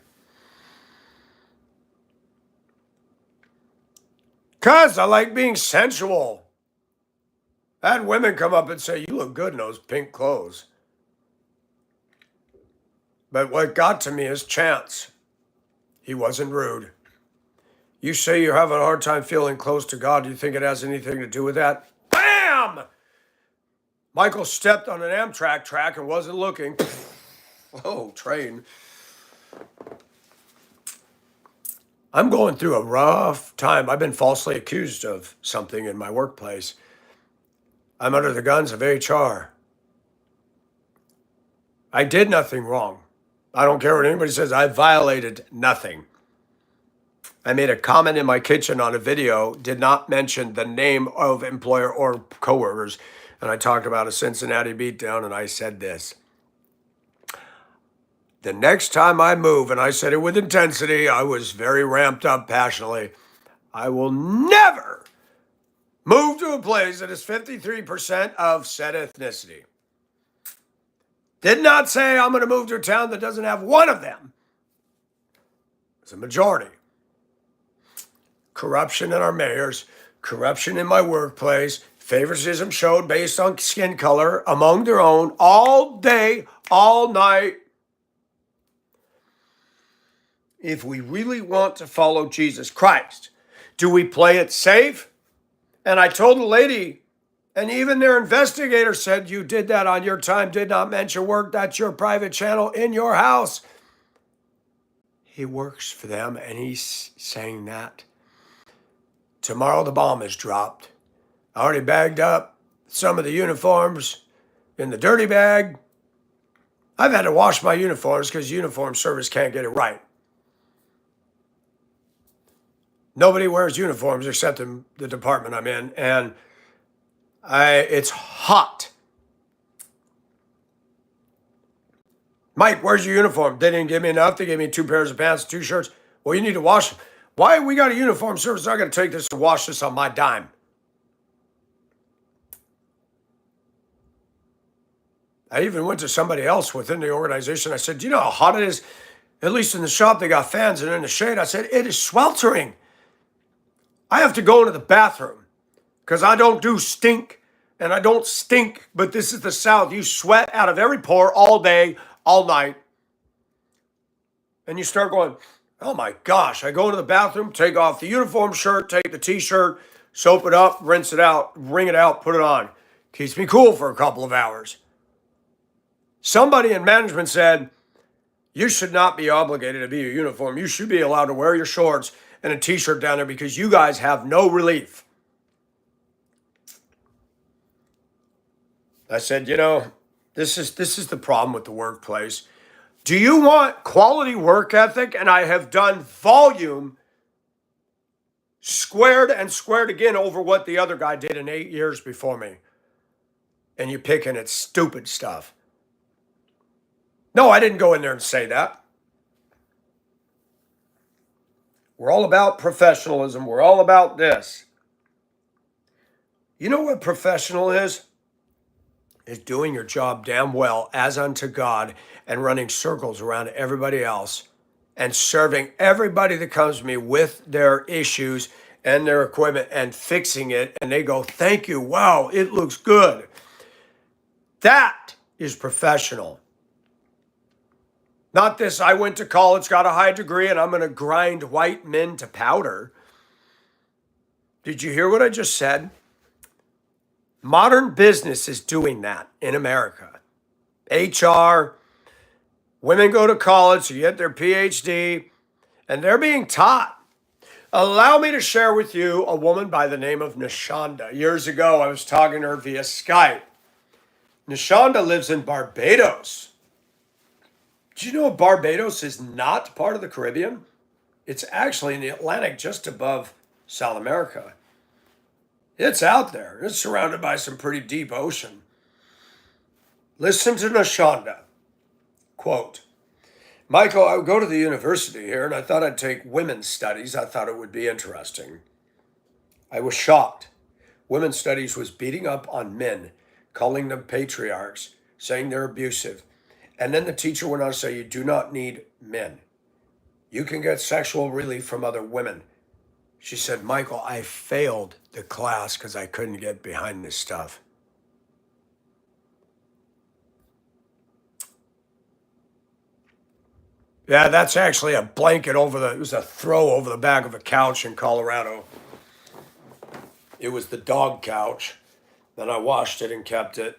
Speaker 1: Cause I like being sensual. I had women come up and say, you look good in those pink clothes. But what got to me is Chance. He wasn't rude. You say you're having a hard time feeling close to God. Do you think it has anything to do with that? Bam! Michael stepped on an Amtrak track and wasn't looking. Oh, train. I'm going through a rough time. I've been falsely accused of something in my workplace. I'm under the guns of HR. I did nothing wrong. I don't care what anybody says. I violated nothing. I made a comment in my kitchen on a video, did not mention the name of employer or coworkers, and I talked about a Cincinnati beatdown, and I said this. The next time I move, and I said it with intensity, I was very ramped up passionately, I will never move to a place that is 53% of said ethnicity. Did not say I'm going to move to a town that doesn't have one of them. It's a majority. Corruption in our mayors, corruption in my workplace, favoritism showed based on skin color among their own all day, all night. If we really want to follow Jesus Christ, do we play it safe? And I told the lady, and even their investigator said, you did that on your time, did not mention work. That's your private channel in your house. He works for them, and he's saying that. Tomorrow the bomb is dropped. I already bagged up some of the uniforms in the dirty bag. I've had to wash my uniforms because uniform service can't get it right. Nobody wears uniforms except in the department I'm in, and it's hot. Mike, where's your uniform? They didn't give me enough. They gave me 2 pairs of pants, 2 shirts. Well, you need to wash them. Why we got a uniform service? I got to take this and wash this on my dime. I even went to somebody else within the organization. I said, do you know how hot it is? At least in the shop, they got fans, and in the shade, I said, it is sweltering. I have to go into the bathroom because I don't do stink, and I don't stink, but this is the South. You sweat out of every pore all day, all night. And you start going, oh my gosh. I go into the bathroom, take off the uniform shirt, take the t-shirt, soap it up, rinse it out, wring it out, put it on. Keeps me cool for a couple of hours. Somebody in management said, you should not be obligated to be a uniform. You should be allowed to wear your shorts and a t-shirt down there because you guys have no relief. I said, you know, this is the problem with the workplace. Do you want quality work ethic? And I have done volume squared and squared again over what the other guy did in 8 years before me. And you picking at stupid stuff. No, I didn't go in there and say that. We're all about professionalism. We're all about this. You know what professional is? Is doing your job damn well as unto God and running circles around everybody else and serving everybody that comes to me with their issues and their equipment and fixing it. And they go, thank you. Wow, it looks good. That is professional. Not this, I went to college, got a high degree, and I'm going to grind white men to powder. Did you hear what I just said? Modern business is doing that in America. HR, women go to college to get their PhD, and they're being taught. Allow me to share with you a woman by the name of Nishanda. Years ago, I was talking to her via Skype. Nishanda lives in Barbados. Do you know Barbados is not part of the Caribbean? It's actually in the Atlantic just above South America. It's out there. It's surrounded by some pretty deep ocean. Listen to Nishanda. Quote, Michael, I would go to the university here and I thought I'd take women's studies. I thought it would be interesting. I was shocked. Women's studies was beating up on men, calling them patriarchs, saying they're abusive. And then the teacher went on to say, you do not need men. You can get sexual relief from other women. She said, Michael, I failed the class because I couldn't get behind this stuff. Yeah, that's actually a blanket it was a throw over the back of a couch in Colorado. It was the dog couch. Then I washed it and kept it.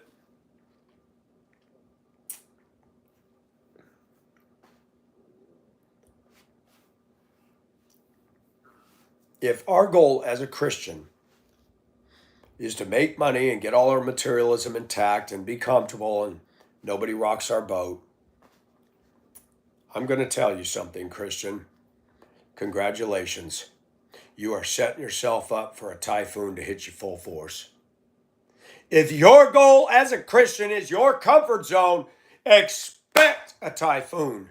Speaker 1: If our goal as a Christian is to make money and get all our materialism intact and be comfortable and nobody rocks our boat, I'm going to tell you something, Christian. Congratulations. You are setting yourself up for a typhoon to hit you full force. If your goal as a Christian is your comfort zone, expect a typhoon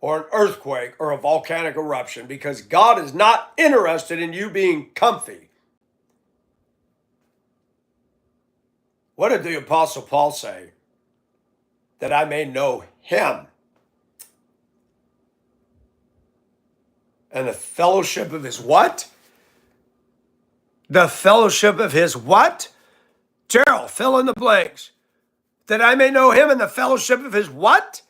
Speaker 1: or an earthquake or a volcanic eruption because God is not interested in you being comfy. What did the Apostle Paul say? That I may know him and the fellowship of his what? The fellowship of his what? Gerald, fill in the blanks. That I may know him in the fellowship of his what?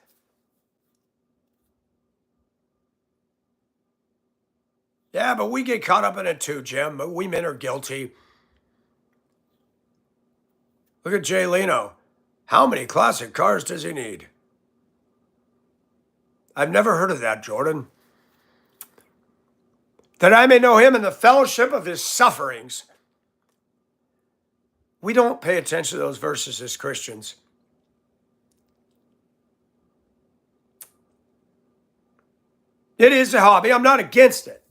Speaker 1: Yeah, but we get caught up in it too, Jim. But we men are guilty. Look at Jay Leno. How many classic cars does he need? I've never heard of that, Jordan. That I may know him in the fellowship of his sufferings. We don't pay attention to those verses as Christians. It is a hobby. I'm not against it.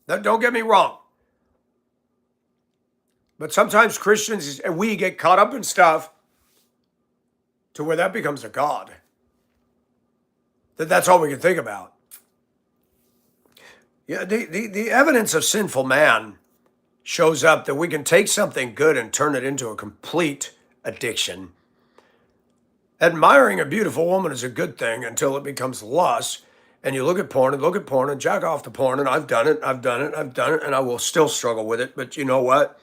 Speaker 1: Don't get me wrong. But sometimes Christians, we get caught up in stuff to where that becomes a god. That's all we can think about. Yeah, the evidence of sinful man shows up that we can take something good and turn it into a complete addiction. Admiring a beautiful woman is a good thing until it becomes lust. And you look at porn and jack off to porn. And I've done it, and I will still struggle with it. But you know what?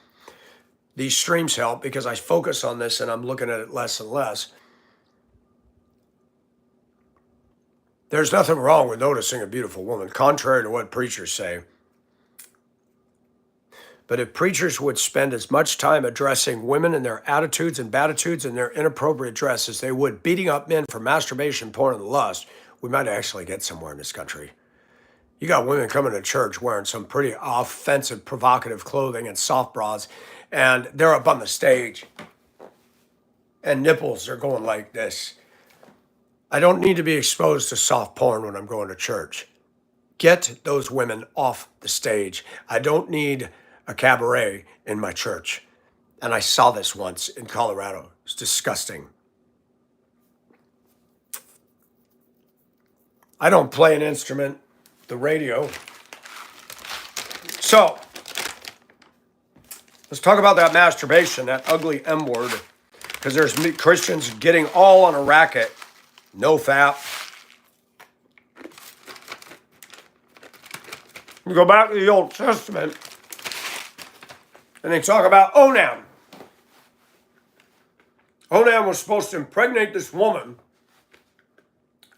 Speaker 1: These streams help because I focus on this and I'm looking at it less and less. There's nothing wrong with noticing a beautiful woman, contrary to what preachers say. But if preachers would spend as much time addressing women and their attitudes and attitudes and their inappropriate dress as they would beating up men for masturbation, porn, and lust, we might actually get somewhere in this country. You got women coming to church wearing some pretty offensive, provocative clothing and soft bras, and they're up on the stage, and nipples are going like this. I don't need to be exposed to soft porn when I'm going to church. Get those women off the stage. I don't need a cabaret in my church. And I saw this once in Colorado. It's disgusting. I don't play an instrument, the radio. So, let's talk about that masturbation, that ugly M word, because there's Christians getting all on a racket. No fap. We go back to the Old Testament, and they talk about Onan. Onan was supposed to impregnate this woman.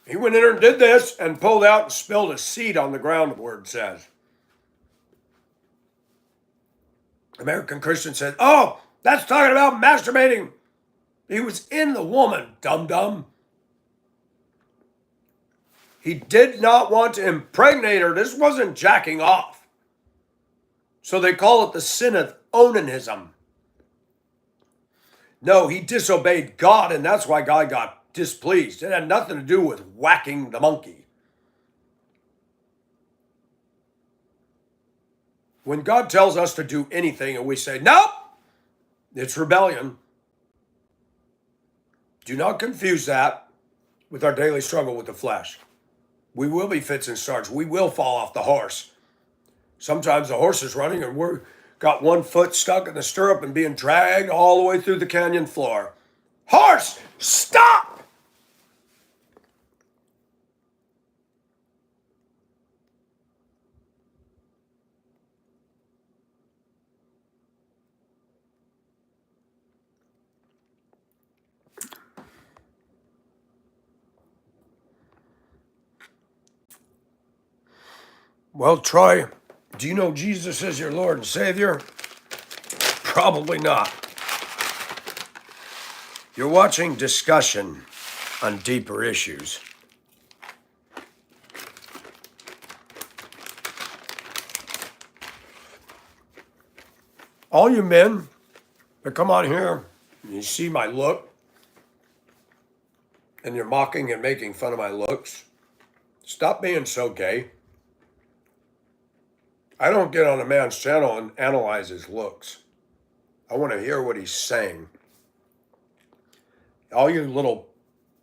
Speaker 1: He went in there and did this and pulled out and spilled a seed on the ground, the word says. American Christians said, oh, that's talking about masturbating. He was in the woman, dum-dum. He did not want to impregnate her. This wasn't jacking off. So they call it the sin of onanism. No, he disobeyed God, and that's why God got displeased. It had nothing to do with whacking the monkey. When God tells us to do anything and we say, nope, it's rebellion. Do not confuse that with our daily struggle with the flesh. We will be fits and starts. We will fall off the horse. Sometimes the horse is running and we're got one foot stuck in the stirrup and being dragged all the way through the canyon floor. Horse, stop! Well, Troy, do you know Jesus is your Lord and Savior? Probably not. You're watching discussion on deeper issues. All you men that come on here, and you see my look, and you're mocking and making fun of my looks, stop being so gay. I don't get on a man's channel and analyze his looks. I want to hear what he's saying. All you little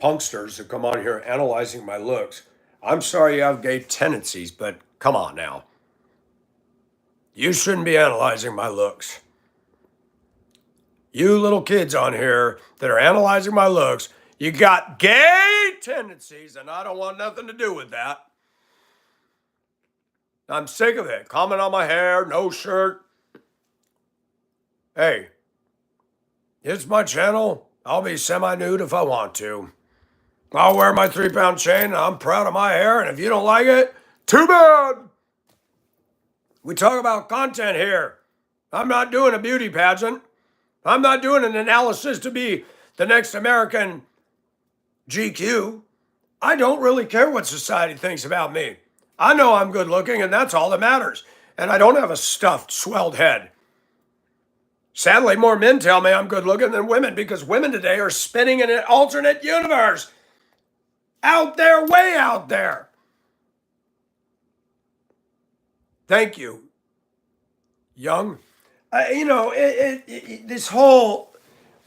Speaker 1: punksters that come on here analyzing my looks, I'm sorry you have gay tendencies, but come on now. You shouldn't be analyzing my looks. You little kids on here that are analyzing my looks, you got gay tendencies, and I don't want nothing to do with that. I'm sick of it. Comment on my hair, no shirt, Hey, it's my channel. I'll be semi-nude if I want to. I'll wear my 3-pound chain. I'm proud of my hair. And if you don't like it, too bad. We talk about content here. I'm not doing a beauty pageant. I'm not doing an analysis to be the next American GQ. I don't really care what society thinks about me. I know I'm good looking, and that's all that matters. And I don't have a stuffed, swelled head. Sadly, more men tell me I'm good looking than women because women today are spinning in an alternate universe. Out there, way out there. Thank you, Young. This whole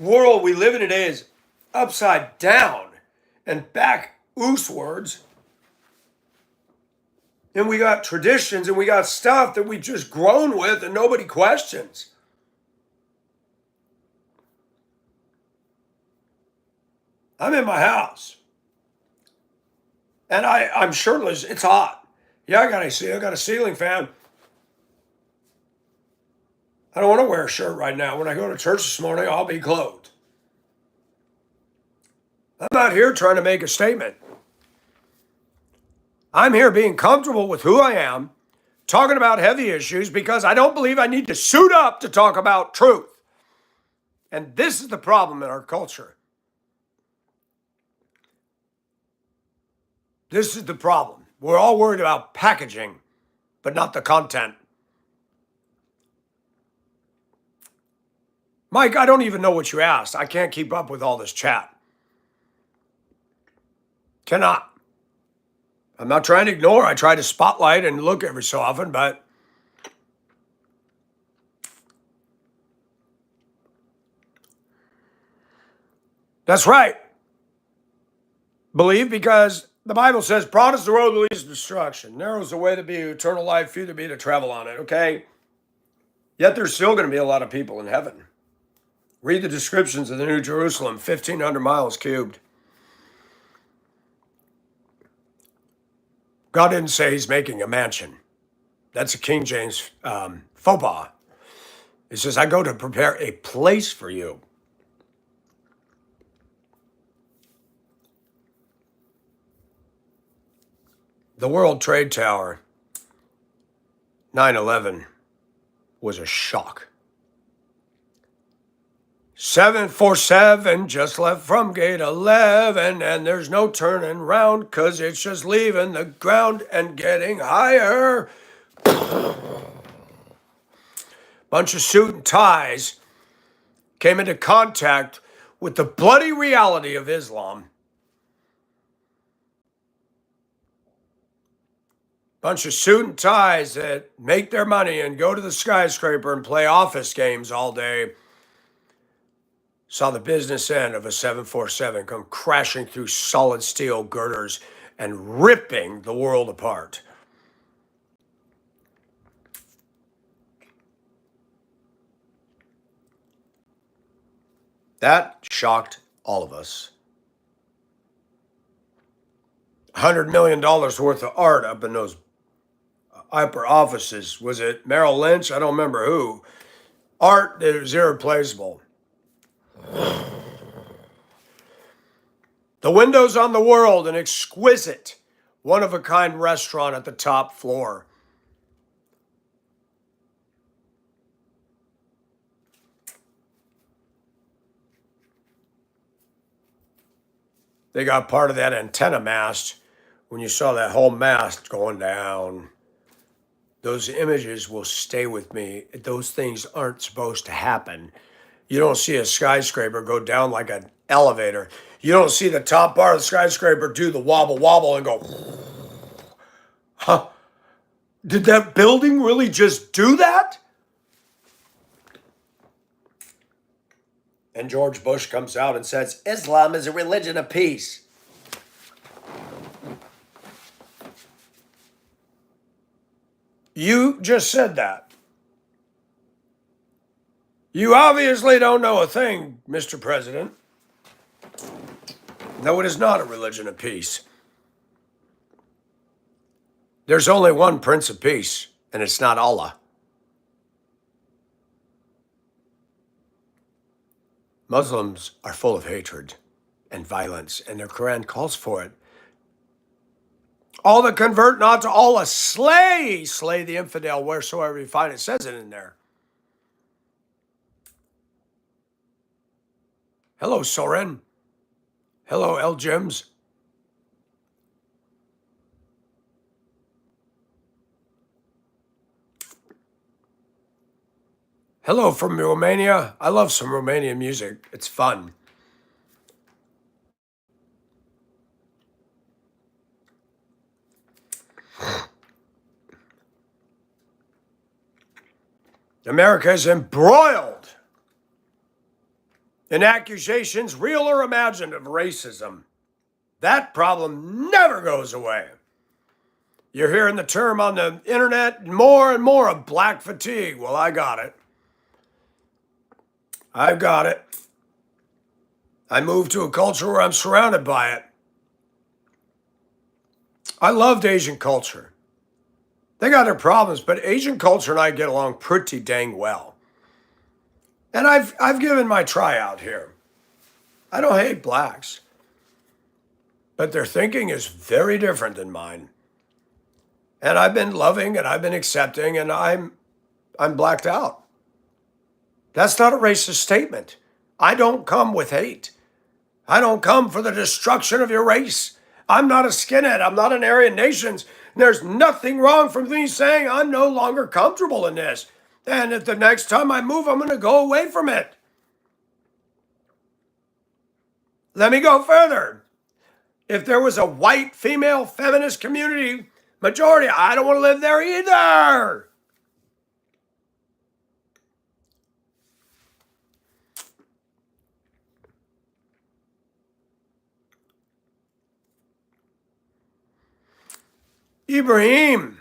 Speaker 1: world we live in today is upside down and back ooswards. And we got traditions and we got stuff that we just grown with and nobody questions. I'm in my house. And I'm shirtless. It's hot. Yeah, I got a ceiling fan. I don't want to wear a shirt right now. When I go to church this morning, I'll be clothed. I'm not here trying to make a statement. I'm here being comfortable with who I am, talking about heavy issues because I don't believe I need to suit up to talk about truth. And this is the problem in our culture. This is the problem. We're all worried about packaging, but not the content. Mike, I don't even know what you asked. I can't keep up with all this chat. Cannot. I'm not trying to ignore. I try to spotlight and look every so often, but that's right. Believe because the Bible says, broad is the road that leads to destruction. Narrow is the way to be eternal life, few there be to travel on it, okay? Yet there's still going to be a lot of people in heaven. Read the descriptions of the New Jerusalem, 1,500 miles cubed. God didn't say he's making a mansion. That's a King James faux pas. He says, I go to prepare a place for you. The World Trade Tower, 9/11, was a shock. 747 just left from gate 11, and there's no turning round because it's just leaving the ground and getting higher. Bunch of suit and ties came into contact with the bloody reality of Islam. Bunch of suit and ties that make their money and go to the skyscraper and play office games all day saw the business end of a 747 come crashing through solid steel girders and ripping the world apart. That shocked all of us. $100 million worth of art up in those upper offices. Was it Merrill Lynch? I don't remember who. Art that is irreplaceable. The windows on the world, an exquisite, one-of-a-kind restaurant at the top floor. They got part of that antenna mast when you saw that whole mast going down. Those images will stay with me. Those things aren't supposed to happen. You don't see a skyscraper go down like an elevator. You don't see the top bar of the skyscraper do the wobble wobble and go, huh? Did that building really just do that? And George Bush comes out and says, Islam is a religion of peace. You just said that. You obviously don't know a thing, Mr. President. No, it is not a religion of peace. There's only one Prince of Peace, and it's not Allah. Muslims are full of hatred and violence, and their Quran calls for it. All that convert not to Allah, slay the infidel wheresoever you find it. It says it in there. Hello, Soren. Hello, El Jims. Hello from Romania. I love some Romanian music. It's fun. America is embroiled in accusations, real or imagined, of racism. That problem never goes away. You're hearing the term on the internet more and more of black fatigue. Well, I got it. I've got it. I moved to a culture where I'm surrounded by it. I loved Asian culture. They got their problems, but Asian culture and I get along pretty dang well. And I've given my try out here. I don't hate blacks, but their thinking is very different than mine. And I've been loving and I've been accepting, and I'm blacked out. That's not a racist statement. I don't come with hate. I don't come for the destruction of your race. I'm not a skinhead. I'm not an Aryan Nations. There's nothing wrong from me saying I'm no longer comfortable in this. And if the next time I move, I'm going to go away from it. Let me go further. If there was a white female feminist community majority, I don't want to live there either. Ibrahim,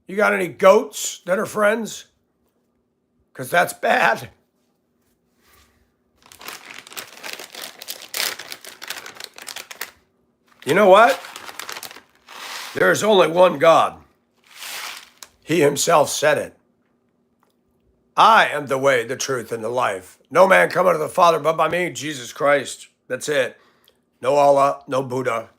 Speaker 1: you got any goats that are friends? Because that's bad. You know what? There is only one God. He himself said it. I am the way, the truth, and the life. No man cometh to the Father but by me, Jesus Christ. That's it. No Allah, no Buddha.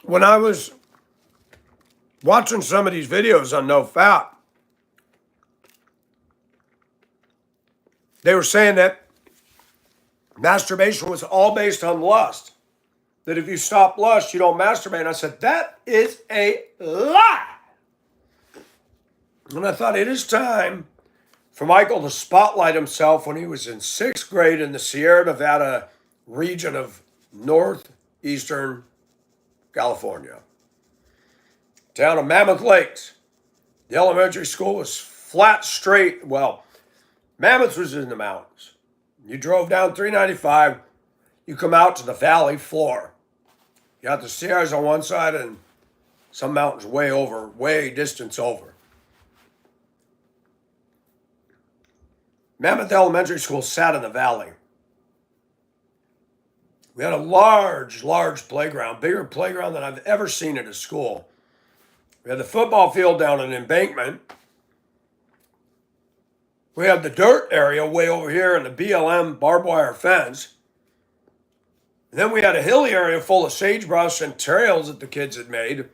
Speaker 1: When I was watching some of these videos on no fat, they were saying that masturbation was all based on lust. That if you stop lust, you don't masturbate. And I said, that is a lie. And I thought it is time for Michael to spotlight himself when he was in 6th grade in the Sierra Nevada region of northeastern California. Town of Mammoth Lakes. The elementary school was flat, straight. Well, Mammoth was in the mountains. You drove down 395, you come out to the valley floor. You got the Sierras on one side and some mountains way distance over. Mammoth Elementary School sat in the valley. We had a large playground, bigger playground than I've ever seen at a school. We had the football field down an embankment. We had the dirt area way over here and the BLM barbed wire fence. And then we had a hilly area full of sagebrush and trails that the kids had made.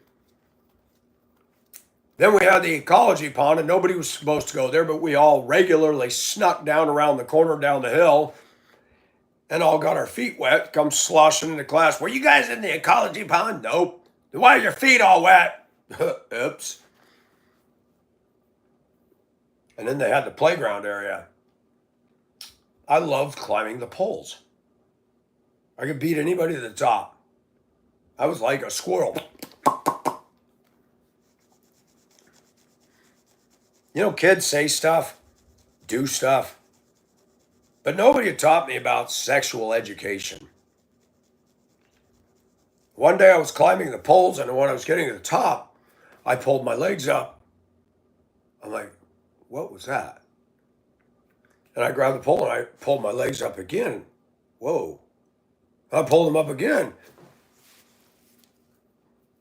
Speaker 1: Then we had the ecology pond, and nobody was supposed to go there, but we all regularly snuck down around the corner down the hill and all got our feet wet, come sloshing into class. Were you guys in the ecology pond? Nope. Why are your feet all wet? Oops. And then they had the playground area. I loved climbing the poles. I could beat anybody to the top. I was like a squirrel. You know, kids say stuff, do stuff, but nobody had taught me about sexual education. One day I was climbing the poles, and when I was getting to the top, I pulled my legs up. I'm like, what was that? And I grabbed the pole and I pulled my legs up again. Whoa, I pulled them up again.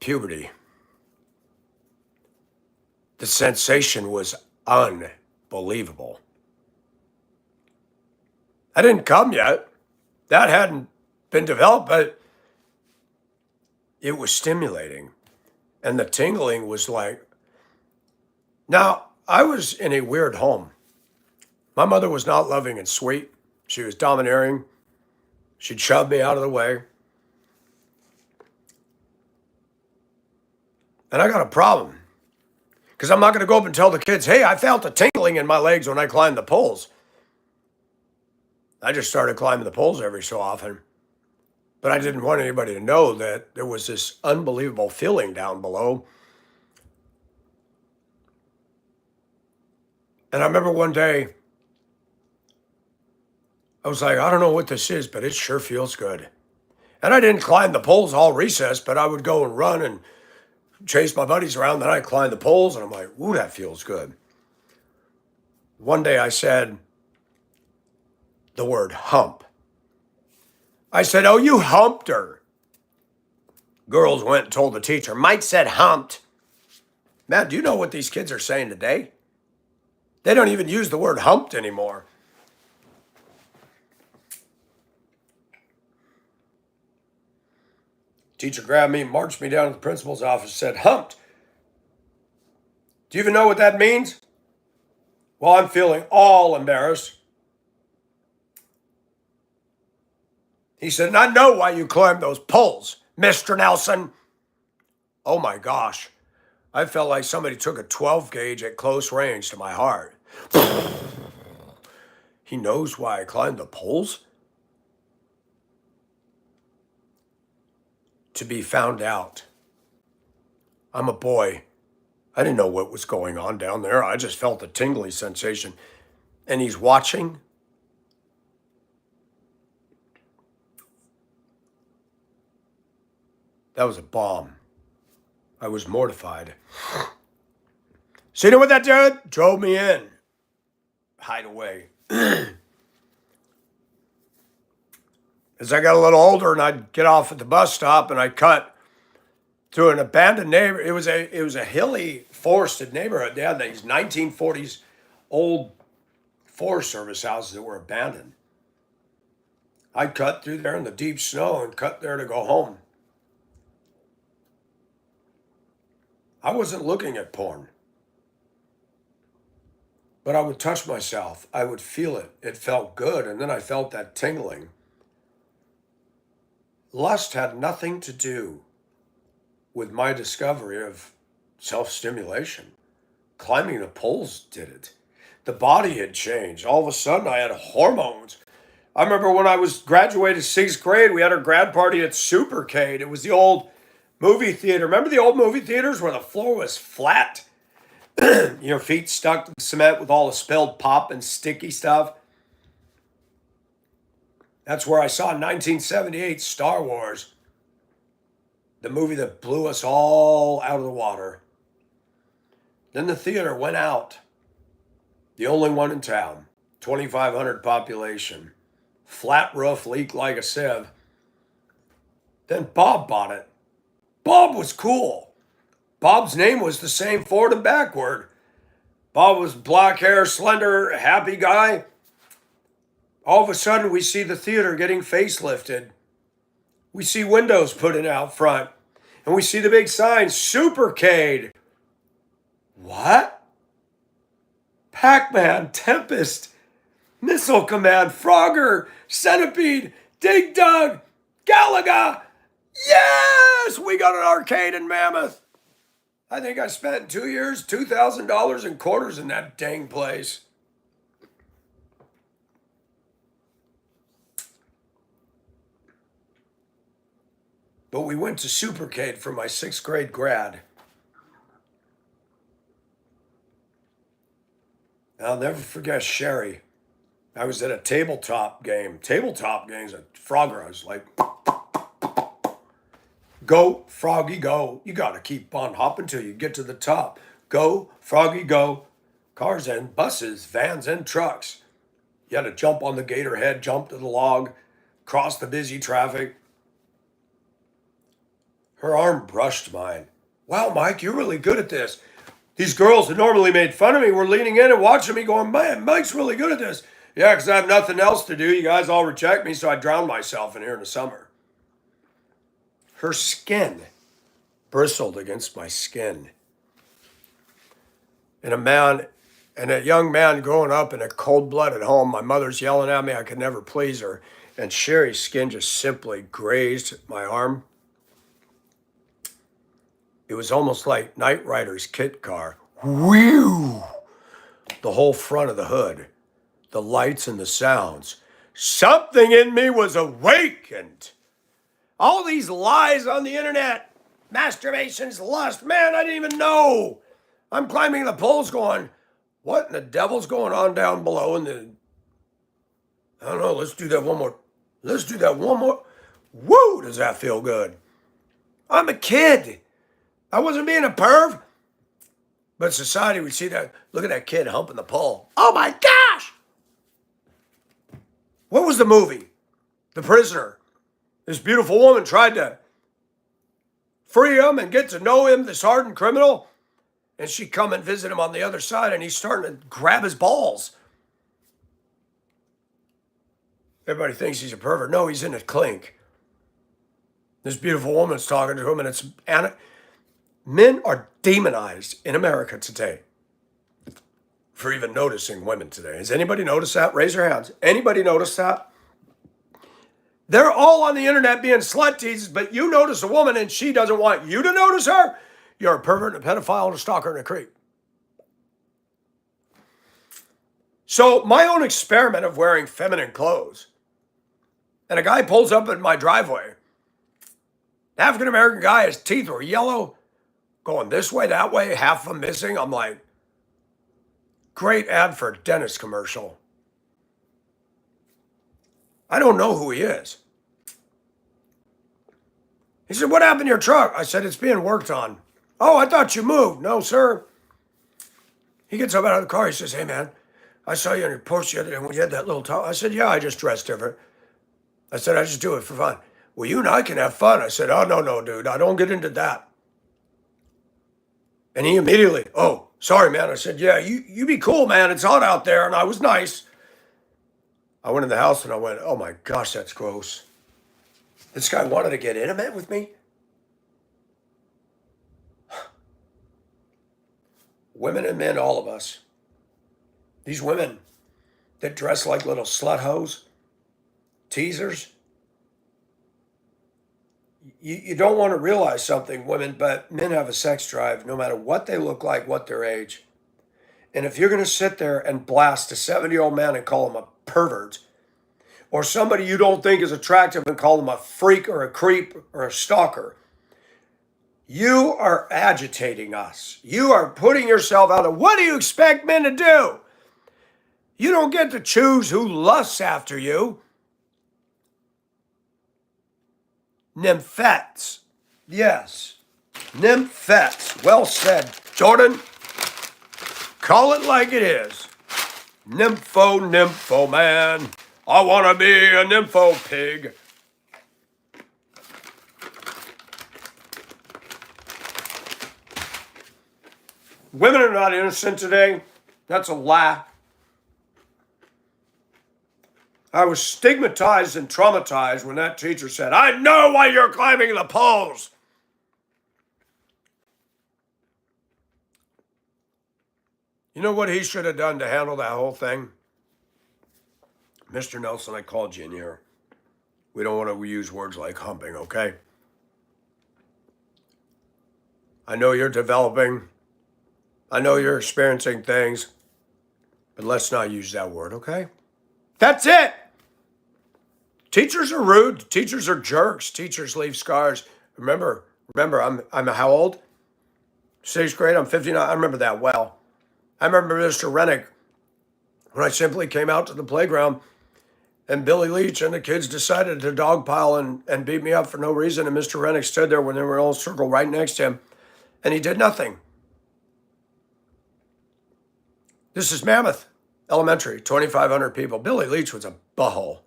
Speaker 1: Puberty. The sensation was unbelievable. I didn't come yet. That hadn't been developed, but it was stimulating. And the tingling was like, now I was in a weird home. My mother was not loving and sweet. She was domineering. She'd shove me out of the way. And I got a problem because I'm not going to go up and tell the kids, hey, I felt a tingling in my legs when I climbed the poles. I just started climbing the poles every so often. But I didn't want anybody to know that there was this unbelievable feeling down below. And I remember one day, I was like, I don't know what this is, but it sure feels good. And I didn't climb the poles all recess, but I would go and run and chase my buddies around. Then I'd climb the poles, and I'm like, ooh, that feels good. One day I said the word hump. I said, oh, you humped her. Girls went and told the teacher, Mike said humped. Man, do you know what these kids are saying today? They don't even use the word humped anymore. Teacher grabbed me, marched me down to the principal's office, said, humped. Do you even know what that means? Well, I'm feeling all embarrassed. He said, and I know why you climbed those poles, Mr. Nelson. Oh my gosh. I felt like somebody took a 12 gauge at close range to my heart. He knows why I climbed the poles? To be found out. I'm a boy. I didn't know what was going on down there. I just felt a tingly sensation. And he's watching. That was a bomb. I was mortified. So you know what that did? Drove me in. Hide away. As I got a little older and I'd get off at the bus stop and I'd cut through an abandoned neighborhood. It was a hilly, forested neighborhood. They had these 1940s old Forest Service houses that were abandoned. I'd cut through there in the deep snow and cut there to go home. I wasn't looking at porn. But I would touch myself. I would feel it. It felt good. And then I felt that tingling. Lust had nothing to do with my discovery of self-stimulation. Climbing the poles did it. The body had changed. All of a sudden, I had hormones. I remember when I was graduated 6th grade, we had our grad party at Supercade. It was the old movie theater. Remember the old movie theaters where the floor was flat? Your feet stuck to the cement with all the spilled pop and sticky stuff. That's where I saw 1978 Star Wars, the movie that blew us all out of the water. Then the theater went out. The only one in town, 2,500 population. Flat roof, leaked like a sieve. Then Bob bought it. Bob was cool. Bob's name was the same forward and backward. Bob was black hair, slender, happy guy. All of a sudden, we see the theater getting facelifted. We see windows put in out front. And we see the big sign, Supercade. What? Pac-Man, Tempest, Missile Command, Frogger, Centipede, Dig Dug, Galaga. Yes! We got an arcade in Mammoth. I think I spent 2 years, $2,000 in quarters in that dang place. But we went to Supercade for my 6th grade grad. I'll never forget Sherry. I was at a tabletop game. Tabletop games at Frogger. I was like, go, Froggy, go. You got to keep on hopping till you get to the top. Go, Froggy, go. Cars and buses, vans and trucks. You had to jump on the gator head, jump to the log, across the busy traffic. Her arm brushed mine. Wow, Mike, you're really good at this. These girls that normally made fun of me were leaning in and watching me going, man, Mike's really good at this. Yeah, because I have nothing else to do. You guys all reject me, so I drown myself in here in the summer. Her skin bristled against my skin. And a young man growing up in a cold-blooded home, my mother's yelling at me, I could never please her. And Sherry's skin just simply grazed my arm. It was almost like Knight Rider's kit car. Whew! The whole front of the hood, the lights and the sounds. Something in me was awakened. All these lies on the internet, masturbation's lust, man, I didn't even know. I'm climbing the poles going, what in the devil's going on down below? And I don't know, let's do that one more. Let's do that one more. Woo, does that feel good? I'm a kid. I wasn't being a perv. But society would see that. Look at that kid humping the pole. Oh my gosh! What was the movie? The Prisoner. This beautiful woman tried to free him and get to know him, this hardened criminal. And she come and visit him on the other side, and he's starting to grab his balls. Everybody thinks he's a pervert. No, he's in a clink. This beautiful woman's talking to him, and it's men are demonized in America today for even noticing women today. Has anybody noticed that? Raise your hands. Anybody notice that? They're all on the internet being slut teasers, but you notice a woman and she doesn't want you to notice her? You're a pervert, and a pedophile, and a stalker, and a creep. So my own experiment of wearing feminine clothes, and a guy pulls up in my driveway. The African-American guy, his teeth were yellow, going this way, that way, half of them missing. I'm like, great ad for a dentist commercial. I don't know who he is. He said, what happened to your truck? I said, it's being worked on. Oh, I thought you moved. No, sir. He gets up out of the car. He says, hey, man, I saw you on your post the other day when you had that little towel. I said, yeah, I just dressed different. I said, I just do it for fun. Well, you and I can have fun. I said, oh, no, dude. I don't get into that. And he immediately, oh, sorry, man. I said, yeah, you be cool, man. It's hot out there. And I was nice. I went in the house and I went, oh, my gosh, that's gross. This guy wanted to get intimate with me? Women and men, all of us. These women that dress like little slut hoes, teasers. You don't want to realize something, women, but men have a sex drive no matter what they look like, what their age. And if you're going to sit there and blast a 70-year-old man and call him a pervert, or somebody you don't think is attractive and call them a freak or a creep or a stalker, you are agitating us. You are putting yourself out of, what do you expect men to do? You don't get to choose who lusts after you. Nymphets. Yes. Nymphets. Well said, Jordan. Call it like it is. Nympho man. I want to be a nympho pig. Women are not innocent today. That's a lie. I was stigmatized and traumatized when that teacher said, I know why you're climbing the poles. You know what he should have done to handle that whole thing? Mr. Nelson, I called you in here. We don't want to use words like humping, okay? I know you're developing. I know you're experiencing things, but let's not use that word, okay? That's it. Teachers are rude. Teachers are jerks. Teachers leave scars. Remember, I'm how old? 6th grade. I'm 59. I remember that well. I remember Mr. Rennick when I simply came out to the playground and Billy Leach and the kids decided to dogpile and beat me up for no reason. And Mr. Rennick stood there when they were all circled right next to him, and he did nothing. This is Mammoth Elementary, 2,500 people. Billy Leach was a butthole.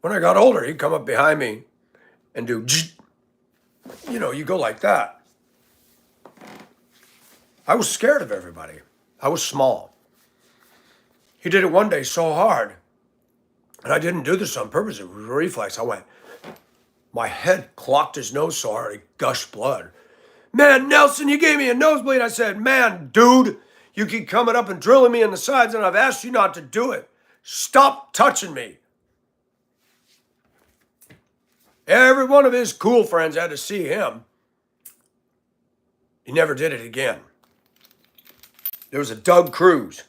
Speaker 1: When I got older, he'd come up behind me and do, you go like that. I was scared of everybody. I was small. He did it one day so hard, and I didn't do this on purpose. It was a reflex. I went, my head clocked his nose so hard it gushed blood. Man, Nelson, you gave me a nosebleed. I said, man, dude, you keep coming up and drilling me in the sides, and I've asked you not to do it. Stop touching me. Every one of his cool friends had to see him. He never did it again. There was a Doug Cruz,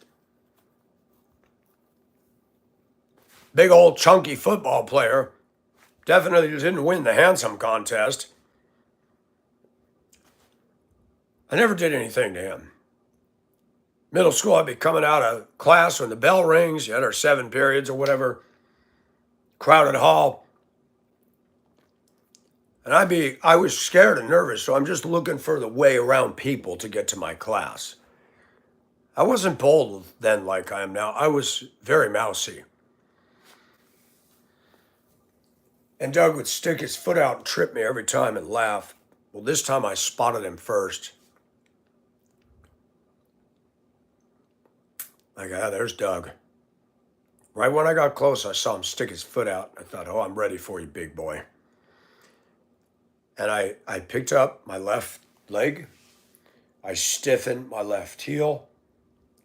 Speaker 1: big old chunky football player, definitely didn't win the handsome contest. I never did anything to him. Middle school, I'd be coming out of class when the bell rings. You had our 7 periods or whatever, crowded hall. And I was scared and nervous, so I'm just looking for the way around people to get to my class. I wasn't bold then like I am now. I was very mousy. And Doug would stick his foot out and trip me every time and laugh. Well, this time I spotted him first. Like, there's Doug. Right when I got close, I saw him stick his foot out. I thought, oh, I'm ready for you, big boy. And I picked up my left leg. I stiffened my left heel.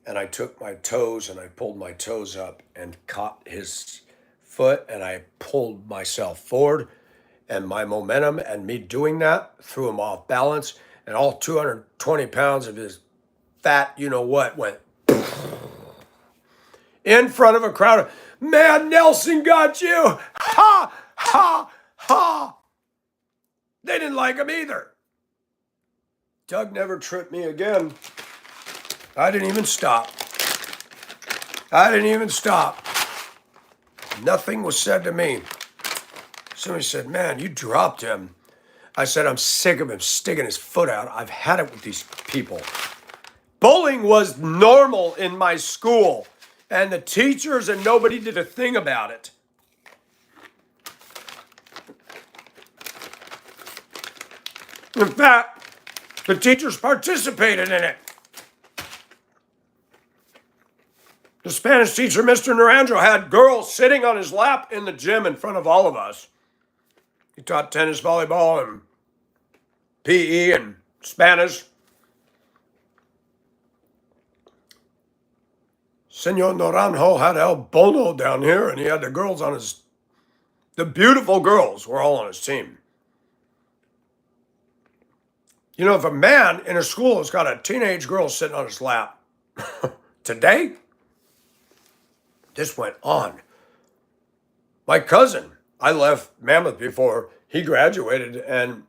Speaker 1: And I took my toes and I pulled my toes up and caught his foot. And I pulled myself forward. And my momentum and me doing that threw him off balance. And all 220 pounds of his fat, went in front of a crowd of, man, Nelson got you. Ha, ha, ha. They didn't like him either. Doug never tripped me again. I didn't even stop. Nothing was said to me. Somebody said, man, you dropped him. I said, I'm sick of him sticking his foot out. I've had it with these people. Bullying was normal in my school, and the teachers and nobody did a thing about it. In fact, the teachers participated in it. The Spanish teacher, Mr. Naranjo, had girls sitting on his lap in the gym in front of all of us. He taught tennis, volleyball, and PE and Spanish. Senor Naranjo had El Bono down here, and he had the beautiful girls were all on his team. If a man in a school has got a teenage girl sitting on his lap, today, this went on. My cousin, I left Mammoth before he graduated, and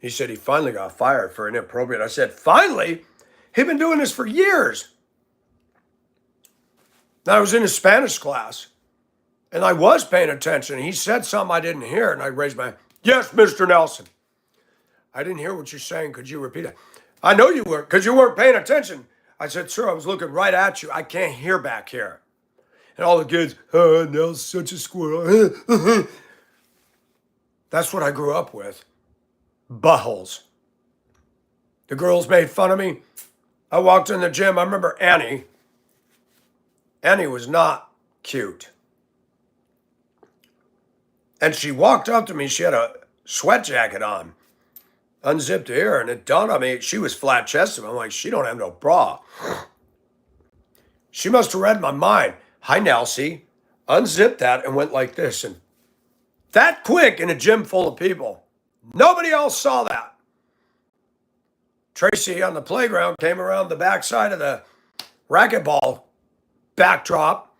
Speaker 1: he said he finally got fired for inappropriate. I said, finally? He'd been doing this for years. And I was in his Spanish class, and I was paying attention. He said something I didn't hear, and I raised my hand. Yes, Mr. Nelson. I didn't hear what you're saying. Could you repeat it? I know you weren't, because you weren't paying attention. I said, sir, I was looking right at you. I can't hear back here. And all the kids, oh, Nell's such a squirrel. That's what I grew up with. Buttholes. The girls made fun of me. I walked in the gym. I remember Annie. Annie was not cute. And she walked up to me. She had a sweat jacket on. Unzipped her hair, and it dawned on me she was flat-chested. I'm like, she don't have no bra. She must have read my mind. Hi, Nelsie. Unzipped that and went like this. And that quick in a gym full of people. Nobody else saw that. Tracy on the playground came around the backside of the racquetball backdrop.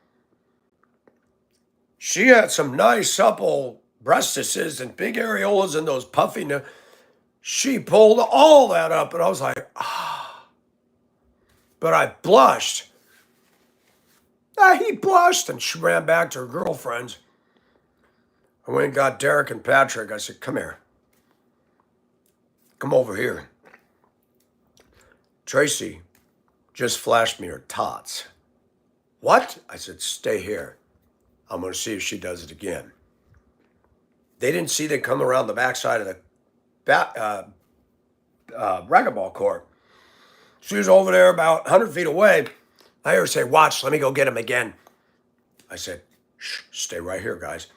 Speaker 1: She had some nice supple breastises and big areolas and those puffy. She pulled all that up, and I was like, ah. But I blushed. He blushed, and she ran back to her girlfriends. I went and got Derek and Patrick. I said, come here. Come over here. Tracy just flashed me her tots. What? I said, stay here. I'm going to see if she does it again. They didn't see they come around the backside of the racquetball court. She was over there about 100 feet away. I heard her say, "Watch, let me go get him again." I said, "Shh, stay right here, guys."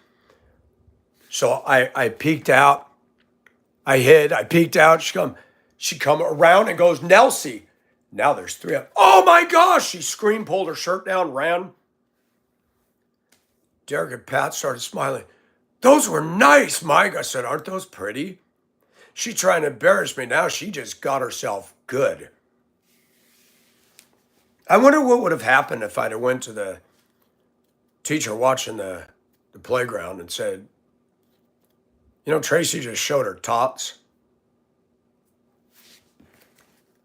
Speaker 1: So I peeked out. I hid. I peeked out. She come around and goes, "Nelsie." Now there's three of them. "Oh my gosh!" She screamed, pulled her shirt down, ran. Derek and Pat started smiling. "Those were nice, Mike." I said, "Aren't those pretty?" She trying to embarrass me now. She just got herself good. I wonder what would have happened if I'd have went to the teacher watching the playground and said, Tracy just showed her tots.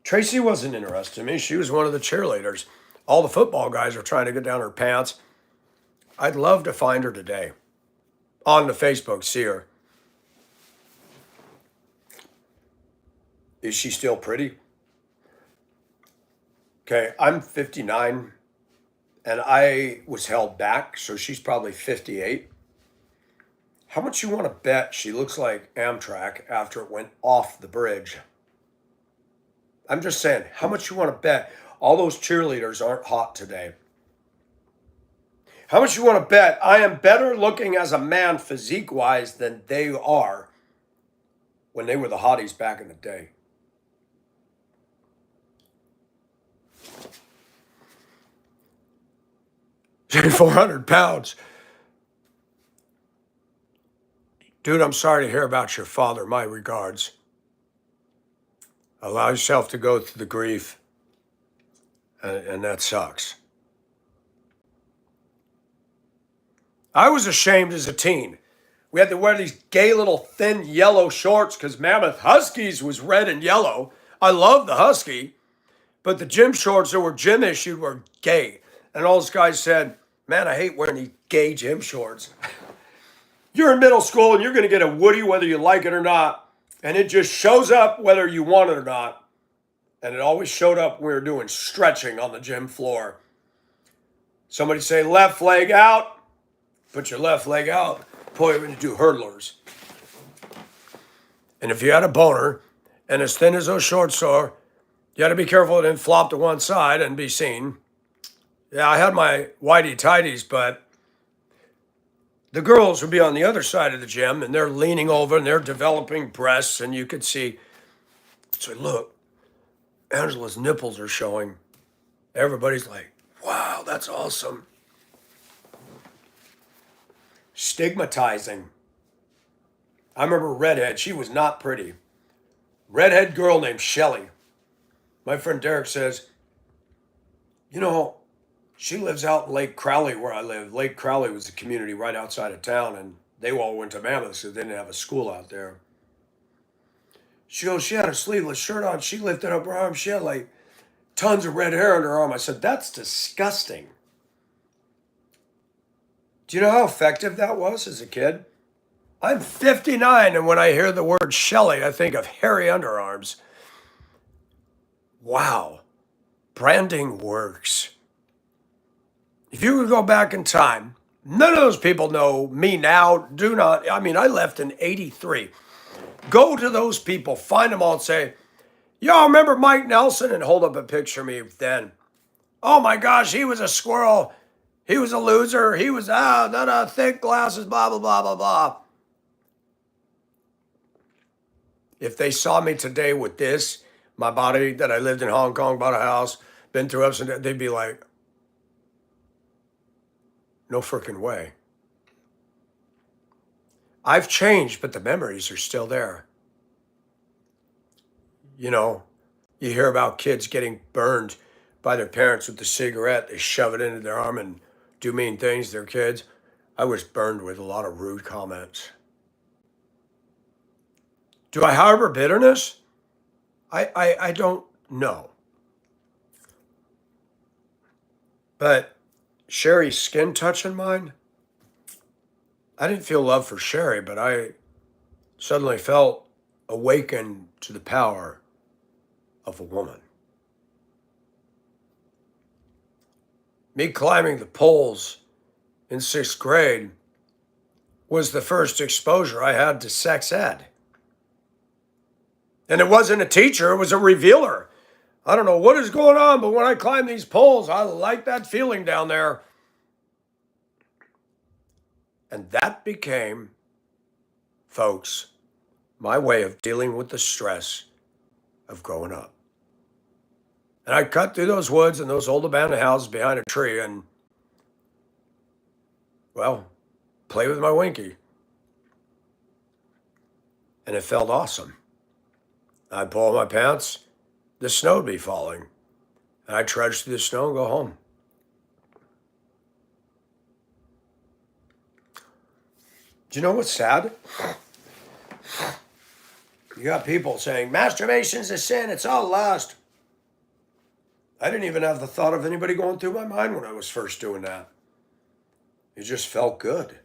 Speaker 1: Tracy wasn't interested in me. She was one of the cheerleaders. All the football guys are trying to get down her pants. I'd love to find her today. On the Facebook, see her. Is she still pretty? Okay, I'm 59 and I was held back, so she's probably 58. How much you want to bet she looks like Amtrak after it went off the bridge? I'm just saying, how much you want to bet all those cheerleaders aren't hot today? How much you want to bet I am better looking as a man physique-wise than they are when they were the hotties back in the day? Say 400 pounds. Dude, I'm sorry to hear about your father. My regards. Allow yourself to go through the grief, and that sucks. I was ashamed as a teen. We had to wear these gay little thin yellow shorts because Mammoth Huskies was red and yellow. I love the Husky, but the gym shorts that were gym issued were gay. And all those guys said, "Man, I hate wearing these gay gym shorts." You're in middle school and you're going to get a Woody whether you like it or not. And it just shows up whether you want it or not. And it always showed up when we were doing stretching on the gym floor. Somebody say left leg out. Put your left leg out. Boy, when you do hurdlers. And if you had a boner and as thin as those shorts are, you had to be careful it didn't flop to one side and be seen. Yeah, I had my whitey tighties, but the girls would be on the other side of the gym and they're leaning over and they're developing breasts, and you could see, so look, Angela's nipples are showing. Everybody's like, wow, that's awesome. Stigmatizing. I remember a redhead. She was not pretty. Redhead girl named Shelly. My friend Derek says, she lives out in Lake Crowley where I live. Lake Crowley was a community right outside of town, and they all went to Mammoth, so they didn't have a school out there. She goes, she had a sleeveless shirt on. She lifted up her arm. She had like tons of red hair on her arm. I said, that's disgusting. Do you know how effective that was as a kid? I'm 59, and when I hear the word Shelly, I think of hairy underarms. Wow. Branding works. If you could go back in time, none of those people know me now. Do not. I mean, I left in 83. Go to those people, find them all and say, y'all remember Mike Nelson? And hold up a picture of me then. Oh my gosh, he was a squirrel. He was a loser. He was, thick glasses, blah, blah, blah, blah, blah. If they saw me today with this, my body that I lived in Hong Kong, bought a house, been through ups and downs, they'd be like, no freaking way. I've changed, but the memories are still there. You hear about kids getting burned by their parents with the cigarette. They shove it into their arm and do mean things to their kids. I was burned with a lot of rude comments. Do I harbor bitterness? I don't know. But Sherry's skin touching mine, I didn't feel love for Sherry, but I suddenly felt awakened to the power of a woman. Me climbing the poles in 6th grade was the first exposure I had to sex ed. And it wasn't a teacher, it was a revealer. I don't know what is going on, but when I climb these poles, I like that feeling down there. And that became, folks, my way of dealing with the stress of growing up. And I cut through those woods and those old abandoned houses behind a tree and, well, play with my Winky. And it felt awesome. I'd pull my pants, the snow would be falling, and I'd trudge through the snow and go home. Do you know what's sad? You got people saying, masturbation's a sin, it's all lust. I didn't even have the thought of anybody going through my mind when I was first doing that. It just felt good.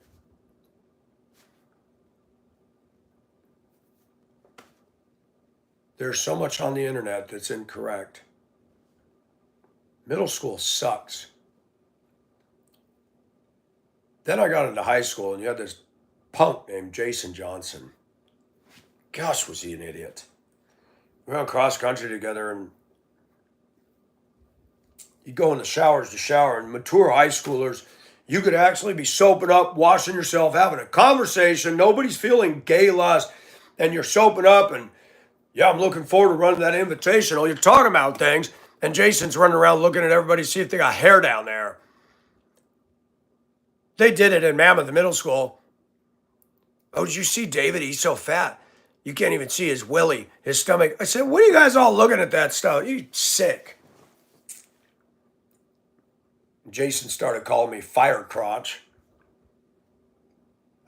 Speaker 1: There's so much on the internet that's incorrect. Middle school sucks. Then I got into high school and you had this punk named Jason Johnson. Gosh, was he an idiot. We went cross country together and you go in the showers to shower, and mature high schoolers, you could actually be soaping up, washing yourself, having a conversation. Nobody's feeling gay lust, and you're soaping up, and yeah, I'm looking forward to running that invitational. You're talking about things, and Jason's running around looking at everybody to see if they got hair down there. They did it in Mammoth Middle School. Oh, did you see David? He's so fat. You can't even see his willy, his stomach. I said, what are you guys all looking at that stuff? You sick. Jason started calling me fire crotch.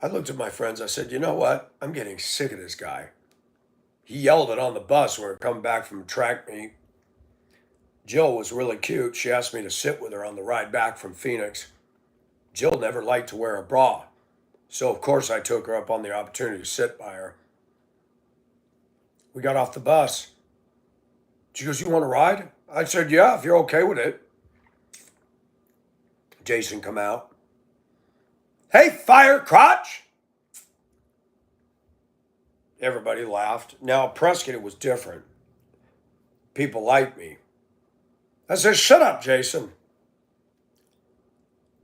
Speaker 1: I looked at my friends. I said, you know what? I'm getting sick of this guy. He yelled it on the bus when we were coming back from a track meet. Jill was really cute. She asked me to sit with her on the ride back from Phoenix. Jill never liked to wear a bra. So, of course, I took her up on the opportunity to sit by her. We got off the bus. She goes, you want to ride? I said, yeah, if you're okay with it. Jason come out. Hey, fire crotch. Everybody laughed. Now, at Prescott, it was different. People liked me. I said, shut up, Jason.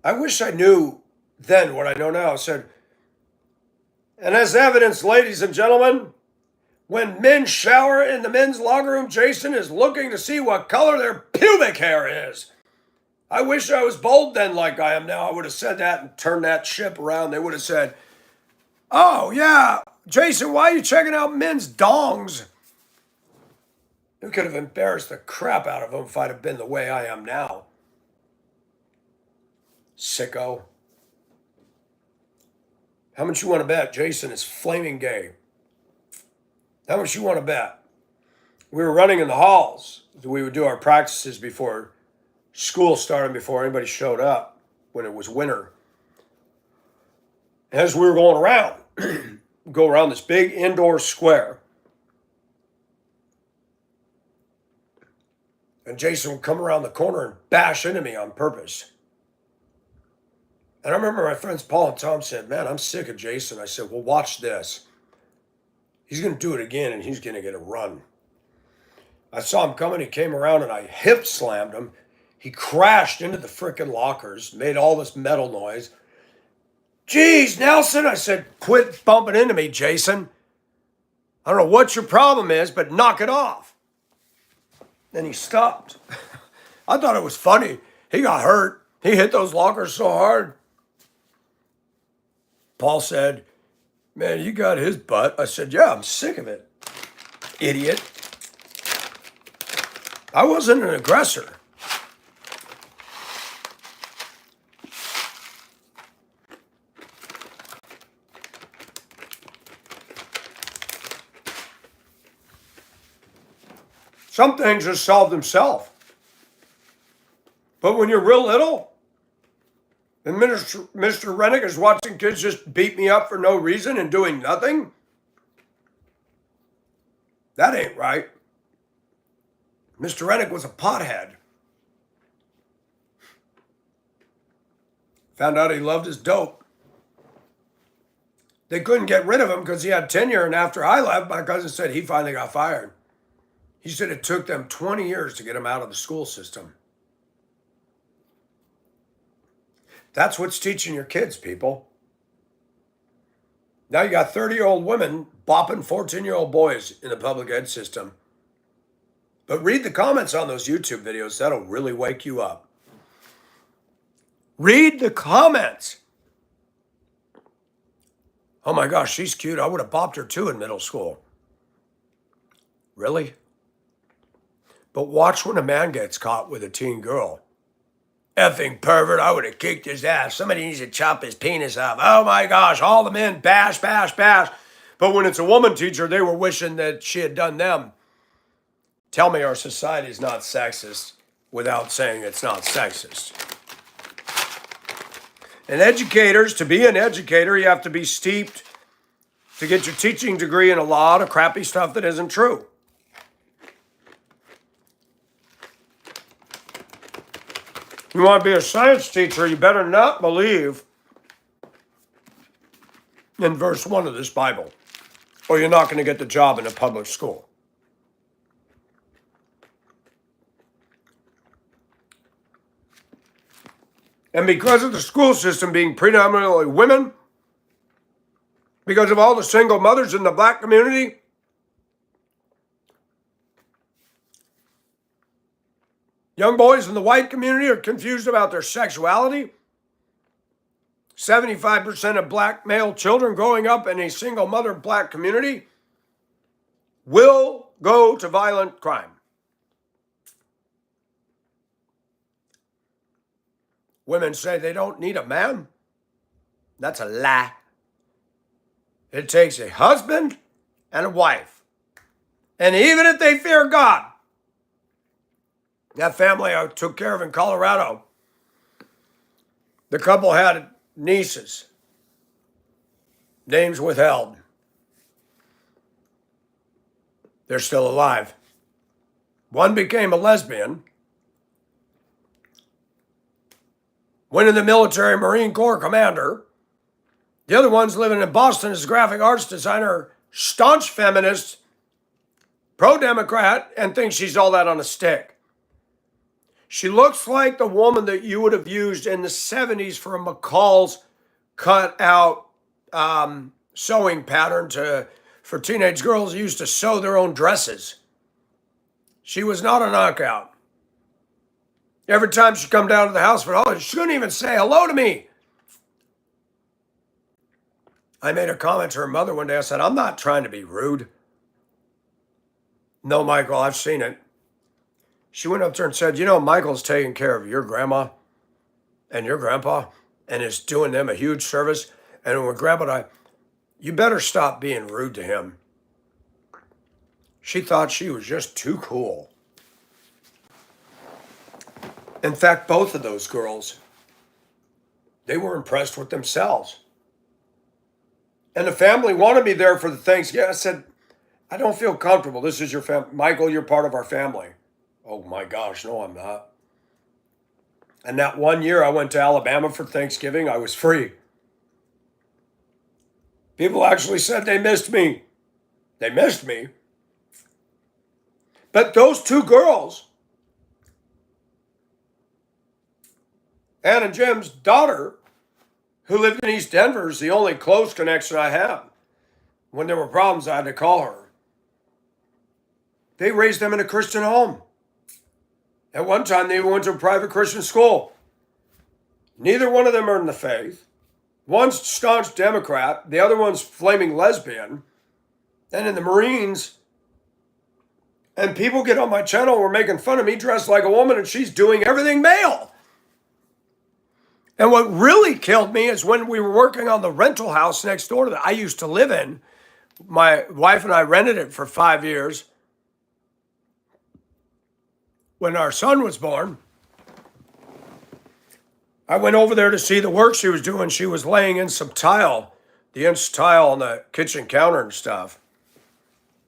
Speaker 1: I wish I knew then what I know now. I said, and as evidence, ladies and gentlemen, when men shower in the men's locker room, Jason is looking to see what color their pubic hair is. I wish I was bold then like I am now. I would have said that and turned that ship around. They would have said, oh, yeah, Jason, why are you checking out men's dongs? It could have embarrassed the crap out of them if I'd have been the way I am now. Sicko. How much you want to bet Jason is flaming gay? How much you want to bet? We were running in the halls. We would do our practices before school started, before anybody showed up, when it was winter. As we were going around, go around this big indoor square. And Jason would come around the corner and bash into me on purpose. And I remember my friends Paul and Tom said, man, I'm sick of Jason. I said, well, watch this. He's going to do it again, and he's going to get a run. I saw him coming. He came around, and I hip slammed him. He crashed into the frickin' lockers, made all this metal noise. Geez, Nelson, I said, quit bumping into me, Jason. I don't know what your problem is, but knock it off. Then he stopped. I thought it was funny. He got hurt. He hit those lockers so hard. Paul said, man, you got his butt. I said, yeah, I'm sick of it, idiot. I wasn't an aggressor. Some things just solve themselves. But when you're real little, and Mr. Rennick is watching kids just beat me up for no reason and doing nothing, that ain't right. Mr. Rennick was a pothead. Found out he loved his dope. They couldn't get rid of him because he had tenure, and after I left, my cousin said he finally got fired. He said it took them 20 years to get him out of the school system. That's what's teaching your kids, people. Now you got 30-year-old women bopping 14-year-old boys in the public ed system. But read the comments on those YouTube videos. That'll really wake you up. Read the comments. Oh my gosh, she's cute. I would have bopped her too in middle school. Really? But watch when a man gets caught with a teen girl. Effing pervert, I would have kicked his ass. Somebody needs to chop his penis off. Oh my gosh, all the men bash, bash, bash. But when it's a woman teacher, they were wishing that she had done them. Tell me our society is not sexist without saying it's not sexist. And educators, to be an educator, you have to be steeped to get your teaching degree in a lot of crappy stuff that isn't true. You want to be a science teacher, you better not believe in verse 1 of this Bible, or you're not going to get the job in a public school. And because of the school system being predominantly women, because of all the single mothers in the black community, young boys in the white community are confused about their sexuality. 75% of black male children growing up in a single mother black community will go to violent crime. Women say they don't need a man. That's a lie. It takes a husband and a wife. And even if they fear God, that family I took care of in Colorado, the couple had nieces, names withheld. They're still alive. One became a lesbian, went in the military, Marine Corps commander. The other one's living in Boston as a graphic arts designer, staunch feminist, pro-Democrat, and thinks she's all that on a stick. She looks like the woman that you would have used in the 70s for a McCall's cut-out sewing pattern for teenage girls who used to sew their own dresses. She was not a knockout. Every time she come down to the house for holidays, she couldn't even say hello to me. I made a comment to her mother one day. I said, I'm not trying to be rude. No, Michael, I've seen it. She went up to her and said, you know, Michael's taking care of your grandma and your grandpa and is doing them a huge service. And when Grandpa died, you better stop being rude to him. She thought she was just too cool. In fact, both of those girls, they were impressed with themselves. And the family wanted me there for the Thanksgiving. I said, I don't feel comfortable. This is your family. Michael, you're part of our family. Oh my gosh, no, I'm not. And that one year I went to Alabama for Thanksgiving, I was free. People actually said they missed me. They missed me. But those two girls, Ann and Jim's daughter, who lived in East Denver, is the only close connection I have. When there were problems, I had to call her. They raised them in a Christian home. At one time, they even went to a private Christian school. Neither one of them are in the faith. One's staunch Democrat, the other one's flaming lesbian. And in the Marines, and people get on my channel and were making fun of me dressed like a woman, and she's doing everything male. And what really killed me is when we were working on the rental house next door that I used to live in. My wife and I rented it for 5 years. When our son was born, I went over there to see the work she was doing. She was laying in some tile, the inch tile on the kitchen counter and stuff,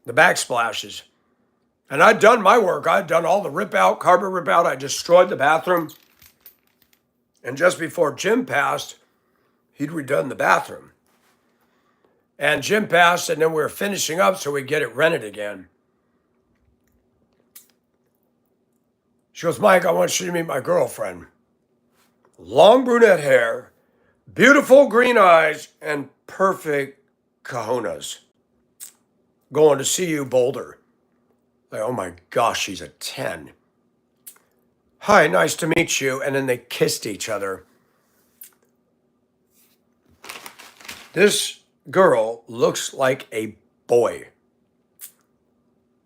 Speaker 1: the backsplashes. And I'd done my work. I'd done all the rip out, carpet rip out. I destroyed the bathroom. And just before Jim passed, he'd redone the bathroom. And Jim passed, and then we were finishing up so we get it rented again. She goes, Mike, I want you to meet my girlfriend. Long brunette hair, beautiful green eyes, and perfect cojones. Going to see you, Boulder. Like, oh my gosh, she's a 10. Hi, nice to meet you. And then they kissed each other. This girl looks like a boy.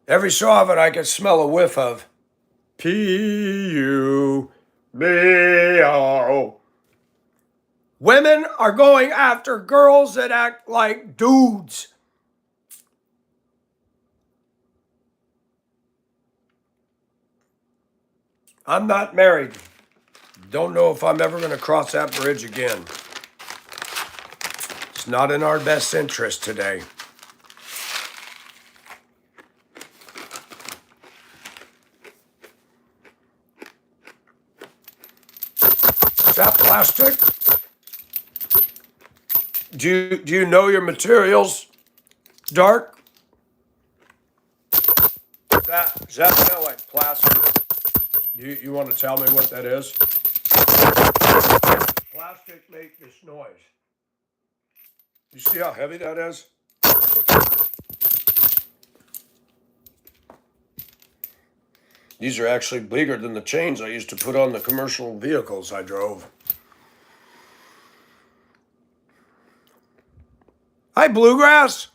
Speaker 1: Every so often I can smell a whiff of P-U-B-O. Women are going after girls that act like dudes. I'm not married. Don't know if I'm ever going to cross that bridge again. It's not in our best interest today. Is that plastic? Do you know your materials, Dark? Does that smell like plastic? You want to tell me what that is? Plastic make this noise. You see how heavy that is? These are actually bigger than the chains I used to put on the commercial vehicles I drove. Hi, Bluegrass.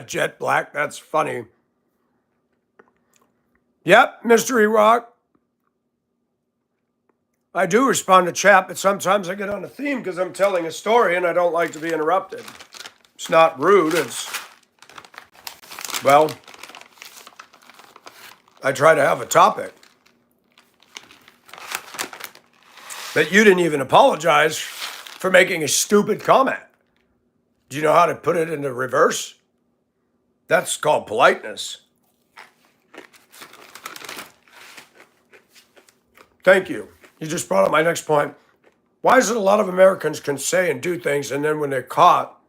Speaker 1: Jet Black, that's funny. Yep, Mystery Rock. I do respond to chat, but sometimes I get on a theme because I'm telling a story and I don't like to be interrupted. It's not rude, well, I try to have a topic. But you didn't even apologize for making a stupid comment. Do you know how to put it into reverse? That's called politeness. Thank you. You just brought up my next point. Why is it a lot of Americans can say and do things, and then when they're caught,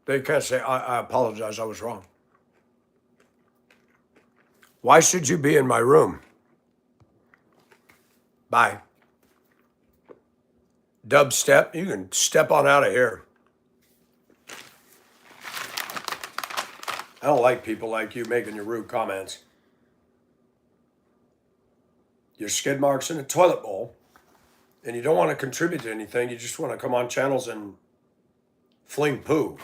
Speaker 1: they can't say, I apologize, I was wrong. Why should you be in my room? Bye. Dubstep, you can step on out of here. I don't like people like you making your rude comments. Your skid marks in a toilet bowl, and you don't want to contribute to anything. You just want to come on channels and fling poo.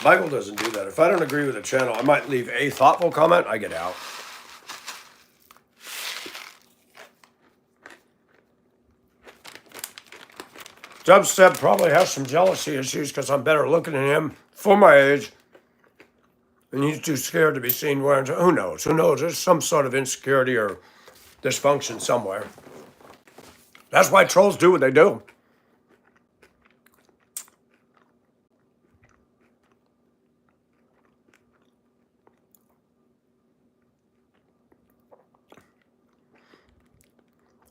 Speaker 1: Michael doesn't do that. If I don't agree with a channel, I might leave a thoughtful comment. I get out. Dubstep probably has some jealousy issues because I'm better looking than him for my age. And he's too scared to be seen wearing. Who knows? Who knows? There's some sort of insecurity or dysfunction somewhere. That's why trolls do what they do.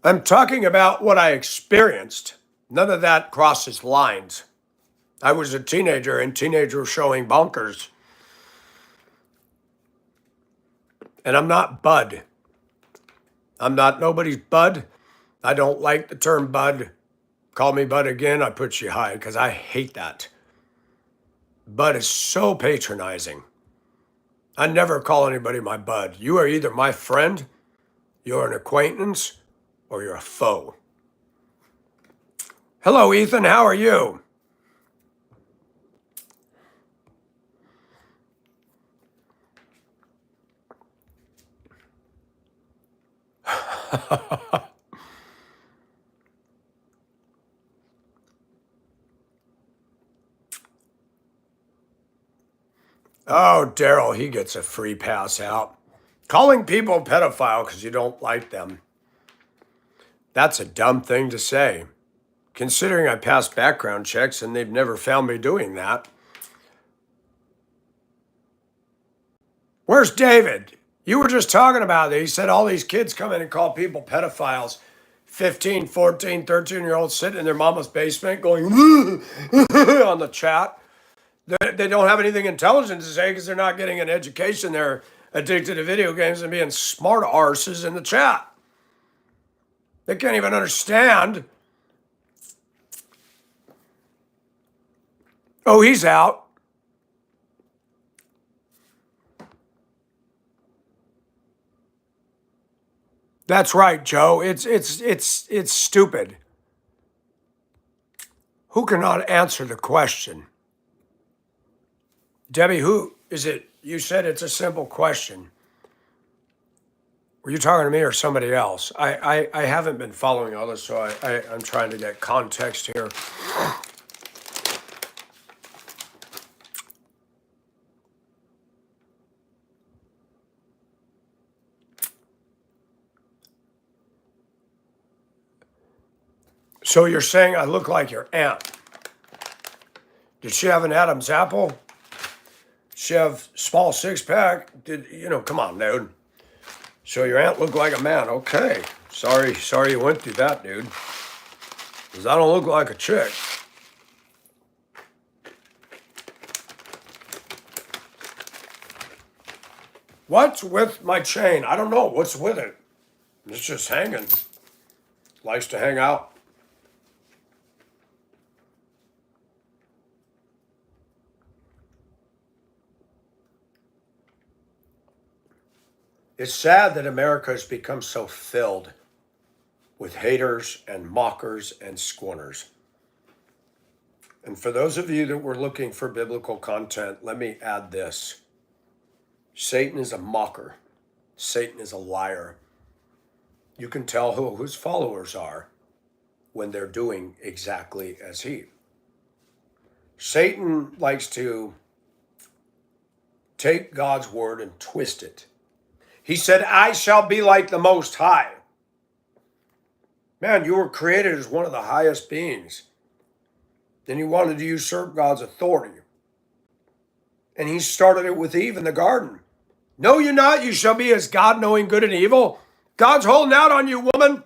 Speaker 1: I'm talking about what I experienced. None of that crosses lines. I was a teenager and teenagers showing bonkers. And I'm not Bud. I'm not nobody's Bud. I don't like the term Bud. Call me Bud again, I put you high, because I hate that. Bud is so patronizing. I never call anybody my Bud. You are either my friend, you're an acquaintance, or you're a foe. Hello, Ethan, how are you? Oh, Daryl, he gets a free pass out. Calling people pedophile because you don't like them. That's a dumb thing to say, considering I passed background checks and they've never found me doing that. Where's David? You were just talking about it. He said all these kids come in and call people pedophiles. 15, 14, 13-year-olds sitting in their mama's basement going on the chat. They don't have anything intelligent to say because they're not getting an education. They're addicted to video games and being smart arses in the chat. They can't even understand. Oh, he's out. That's right, Joe. It's stupid. Who cannot answer the question? Debbie, who is it? You said it's a simple question. Were you talking to me or somebody else? I haven't been following all this, so I'm trying to get context here. So you're saying I look like your aunt. Did she have an Adam's apple? Did she have small six-pack? Come on, dude. So your aunt looked like a man. Okay. Sorry you went through that, dude. Because I don't look like a chick. What's with my chain? I don't know. What's with it? It's just hanging. Likes to hang out. It's sad that America has become so filled with haters and mockers and scorners. And for those of you that were looking for biblical content, let me add this. Satan is a mocker. Satan is a liar. You can tell who his followers are when they're doing exactly as he. Satan likes to take God's word and twist it. He said, I shall be like the Most High. Man, you were created as one of the highest beings. Then you wanted to usurp God's authority. And he started it with Eve in the garden. Know you not, you shall be as God, knowing good and evil. God's holding out on you, woman.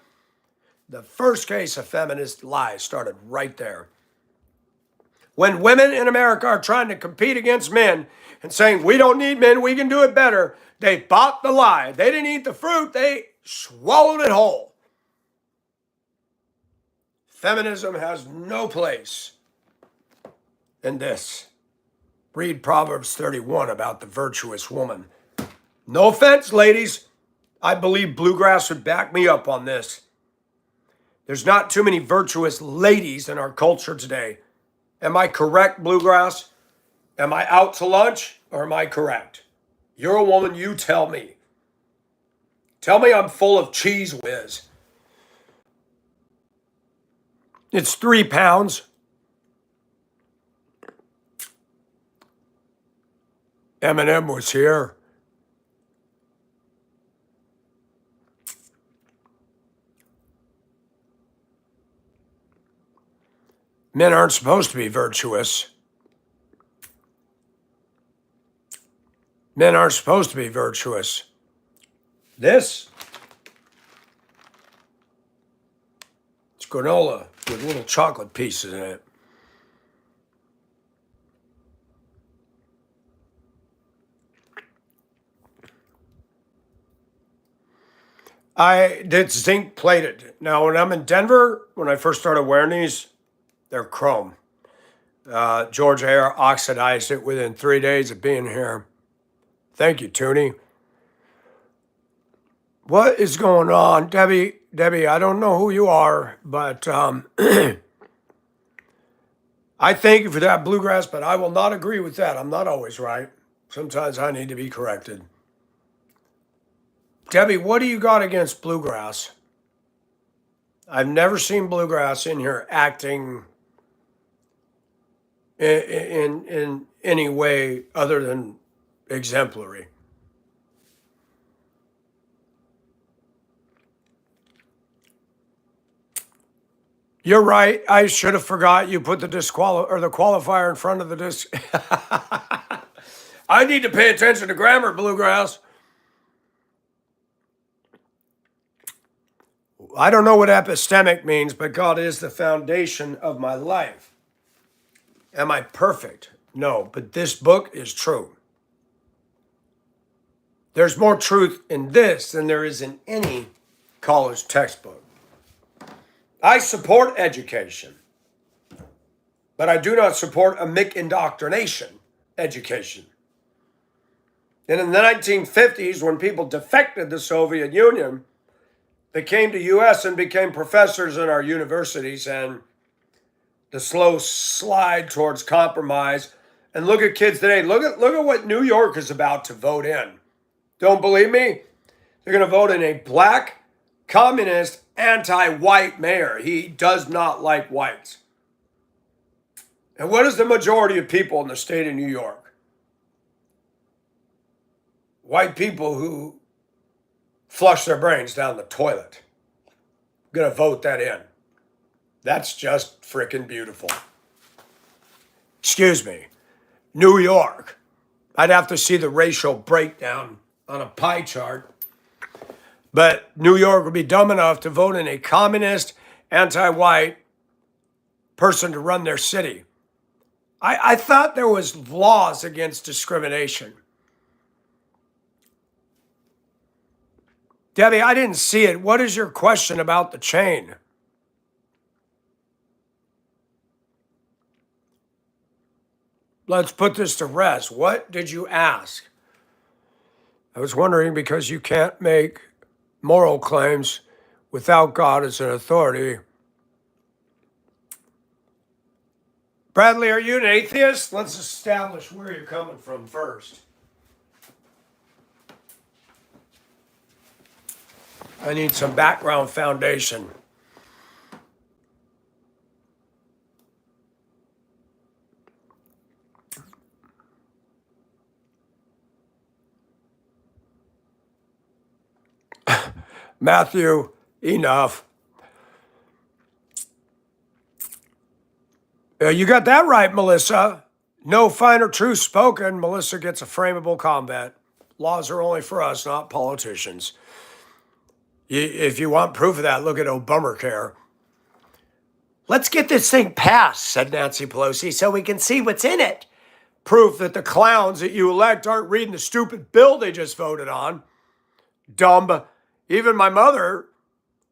Speaker 1: The first case of feminist lies started right there. When women in America are trying to compete against men and saying, we don't need men, we can do it better, they bought the lie. They didn't eat the fruit, they swallowed it whole. Feminism has no place in this. Read Proverbs 31 about the virtuous woman. No offense, ladies. I believe Bluegrass would back me up on this. There's not too many virtuous ladies in our culture today. Am I correct, Bluegrass? Am I out to lunch or am I correct? You're a woman, you tell me. Tell me I'm full of cheese whiz. It's 3 pounds. Eminem was here. Men aren't supposed to be virtuous. Men aren't supposed to be virtuous. This, it's granola with little chocolate pieces in it. It's zinc plated. Now, when I'm in Denver, when I first started wearing these, they're chrome. George Air oxidized it within 3 days of being here. Thank you, Toonie. What is going on? Debbie, I don't know who you are, but I thank you for that, Bluegrass, but I will not agree with that. I'm not always right. Sometimes I need to be corrected. Debbie, what do you got against Bluegrass? I've never seen Bluegrass in here acting in any way other than exemplary. You're right. I should have forgot you put the qualifier in front of the disc. I need to pay attention to grammar, Bluegrass. I don't know what epistemic means, but God is the foundation of my life. Am I perfect? No, but this book is true. There's more truth in this than there is in any college textbook. I support education, but I do not support a McIndoctrination education. And in the 1950s, when people defected the Soviet Union, they came to U.S. and became professors in our universities, and the slow slide towards compromise. And look at kids today. Look at what New York is about to vote in. Don't believe me? They're going to vote in a black, communist, anti-white mayor. He does not like whites. And what is the majority of people in the state of New York? White people who flush their brains down the toilet. I'm going to vote that in. That's just freaking beautiful. Excuse me. New York. I'd have to see the racial breakdown on a pie chart. But New York would be dumb enough to vote in a communist, anti-white person to run their city. I thought there was laws against discrimination. Debbie, I didn't see it. What is your question about the chain? Let's put this to rest. What did you ask? I was wondering because you can't make moral claims without God as an authority. Bradley, are you an atheist? Let's establish where you're coming from first. I need some background foundation. Matthew, enough. You got that right, Melissa. No finer truth spoken. Melissa gets a frameable comment. Laws are only for us, not politicians. If you want proof of that, look at Obamacare. Let's get this thing passed, said Nancy Pelosi, so we can see what's in it. Proof that the clowns that you elect aren't reading the stupid bill they just voted on. Dumb. Even my mother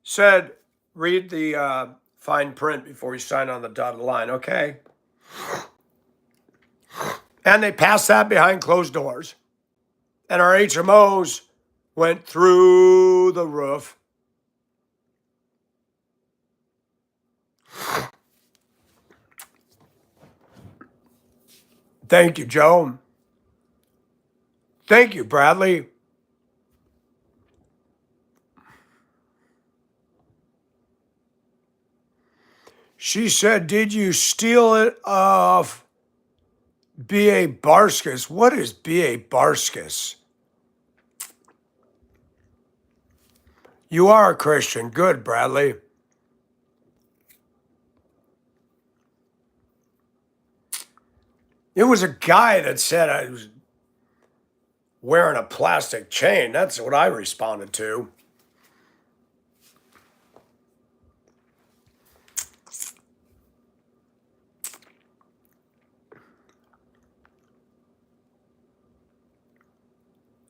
Speaker 1: said, read the fine print before you sign on the dotted line, okay? And they passed that behind closed doors. And our HMOs went through the roof. Thank you, Joe. Thank you, Bradley. She said, did you steal it off B.A. Barskus? What is B.A. Barskus? You are a Christian. Good, Bradley. It was a guy that said I was wearing a plastic chain. That's what I responded to.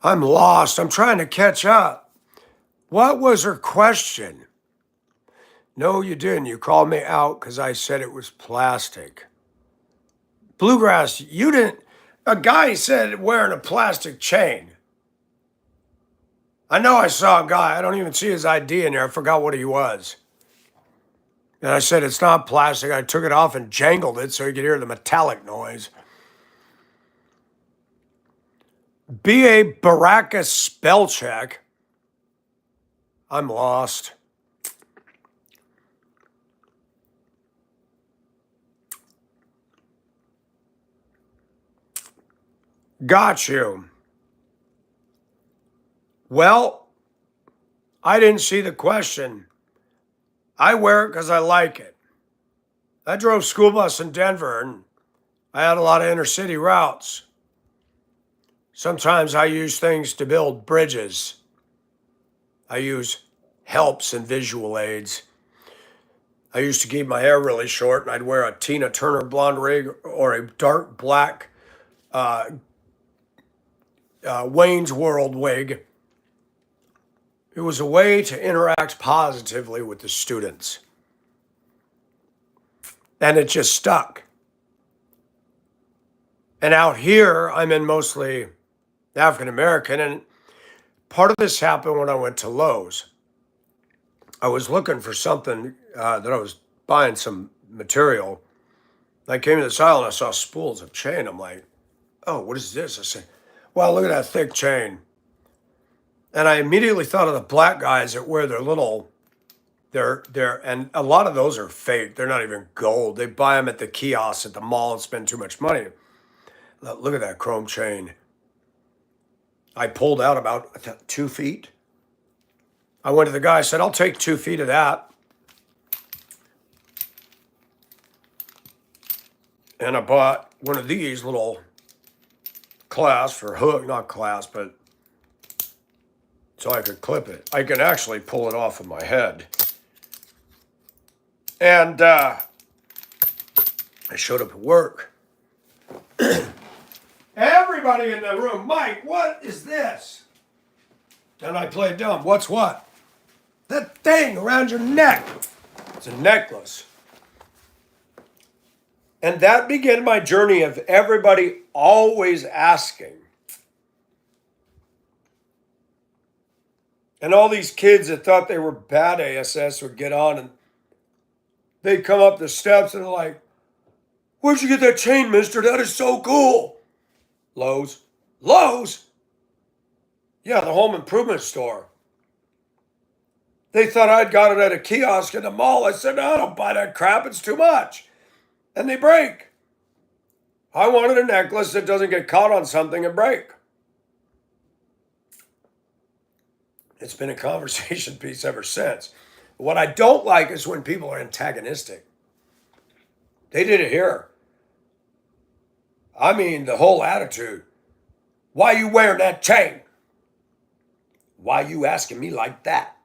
Speaker 1: I'm lost. I'm trying to catch up. What was her question? No, you didn't. You called me out because I said it was plastic. Bluegrass, you didn't. A guy said wearing a plastic chain. I know I saw a guy. I don't even see his ID in there. I forgot what he was. And I said, it's not plastic. I took it off and jangled it so you could hear the metallic noise. B.A. Baracus spell check. I'm lost. Got you. Well, I didn't see the question. I wear it because I like it. I drove school bus in Denver and I had a lot of inner city routes. Sometimes I use things to build bridges. I use helps and visual aids. I used to keep my hair really short, and I'd wear a Tina Turner blonde wig or a dark black uh, Wayne's World wig. It was a way to interact positively with the students. And it just stuck. And out here, I'm in mostly African American. And part of this happened when I went to Lowe's. I was looking for something that I was buying some material. I came to this aisle and I saw spools of chain. I'm like, oh, what is this? I said, wow, look at that thick chain. And I immediately thought of the black guys that wear their little, and a lot of those are fake. They're not even gold. They buy them at the kiosks at the mall and spend too much money. Look at that chrome chain. I pulled out about 2 feet. I went to the guy, I said, I'll take 2 feet of that. And I bought one of these little clasps or hook, not clasp, but so I could clip it. I can actually pull it off of my head. And I showed up at work. Everybody in the room, Mike, what is this? And I played dumb. What's what? That thing around your neck. It's a necklace. And that began my journey of everybody always asking. And all these kids that thought they were bad ASS would get on and they'd come up the steps and they're like, where'd you get that chain, mister? That is so cool. Lowe's. Lowe's? Yeah, the home improvement store. They thought I'd got it at a kiosk in the mall. I said, no, I don't buy that crap. It's too much. And they break. I wanted a necklace that doesn't get caught on something and break. It's been a conversation piece ever since. What I don't like is when people are antagonistic. They did it here. I mean, the whole attitude. Why you wearing that chain? Why you asking me like that?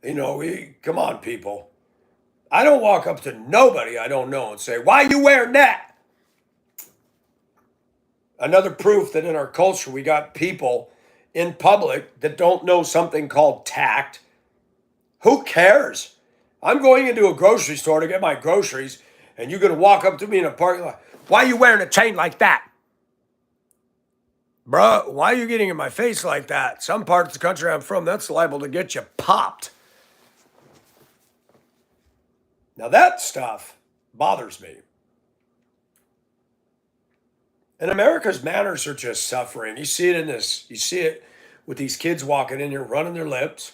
Speaker 1: You know, come on, people. I don't walk up to nobody I don't know and say, why you wearing that? Another proof that in our culture we got people in public that don't know something called tact. Who cares? I'm going into a grocery store to get my groceries, and you're going to walk up to me in a parking lot. Why are you wearing a chain like that? Bruh, why are you getting in my face like that? Some parts of the country I'm from, that's liable to get you popped. Now that stuff bothers me. And America's manners are just suffering. You see it with these kids walking in here running their lips.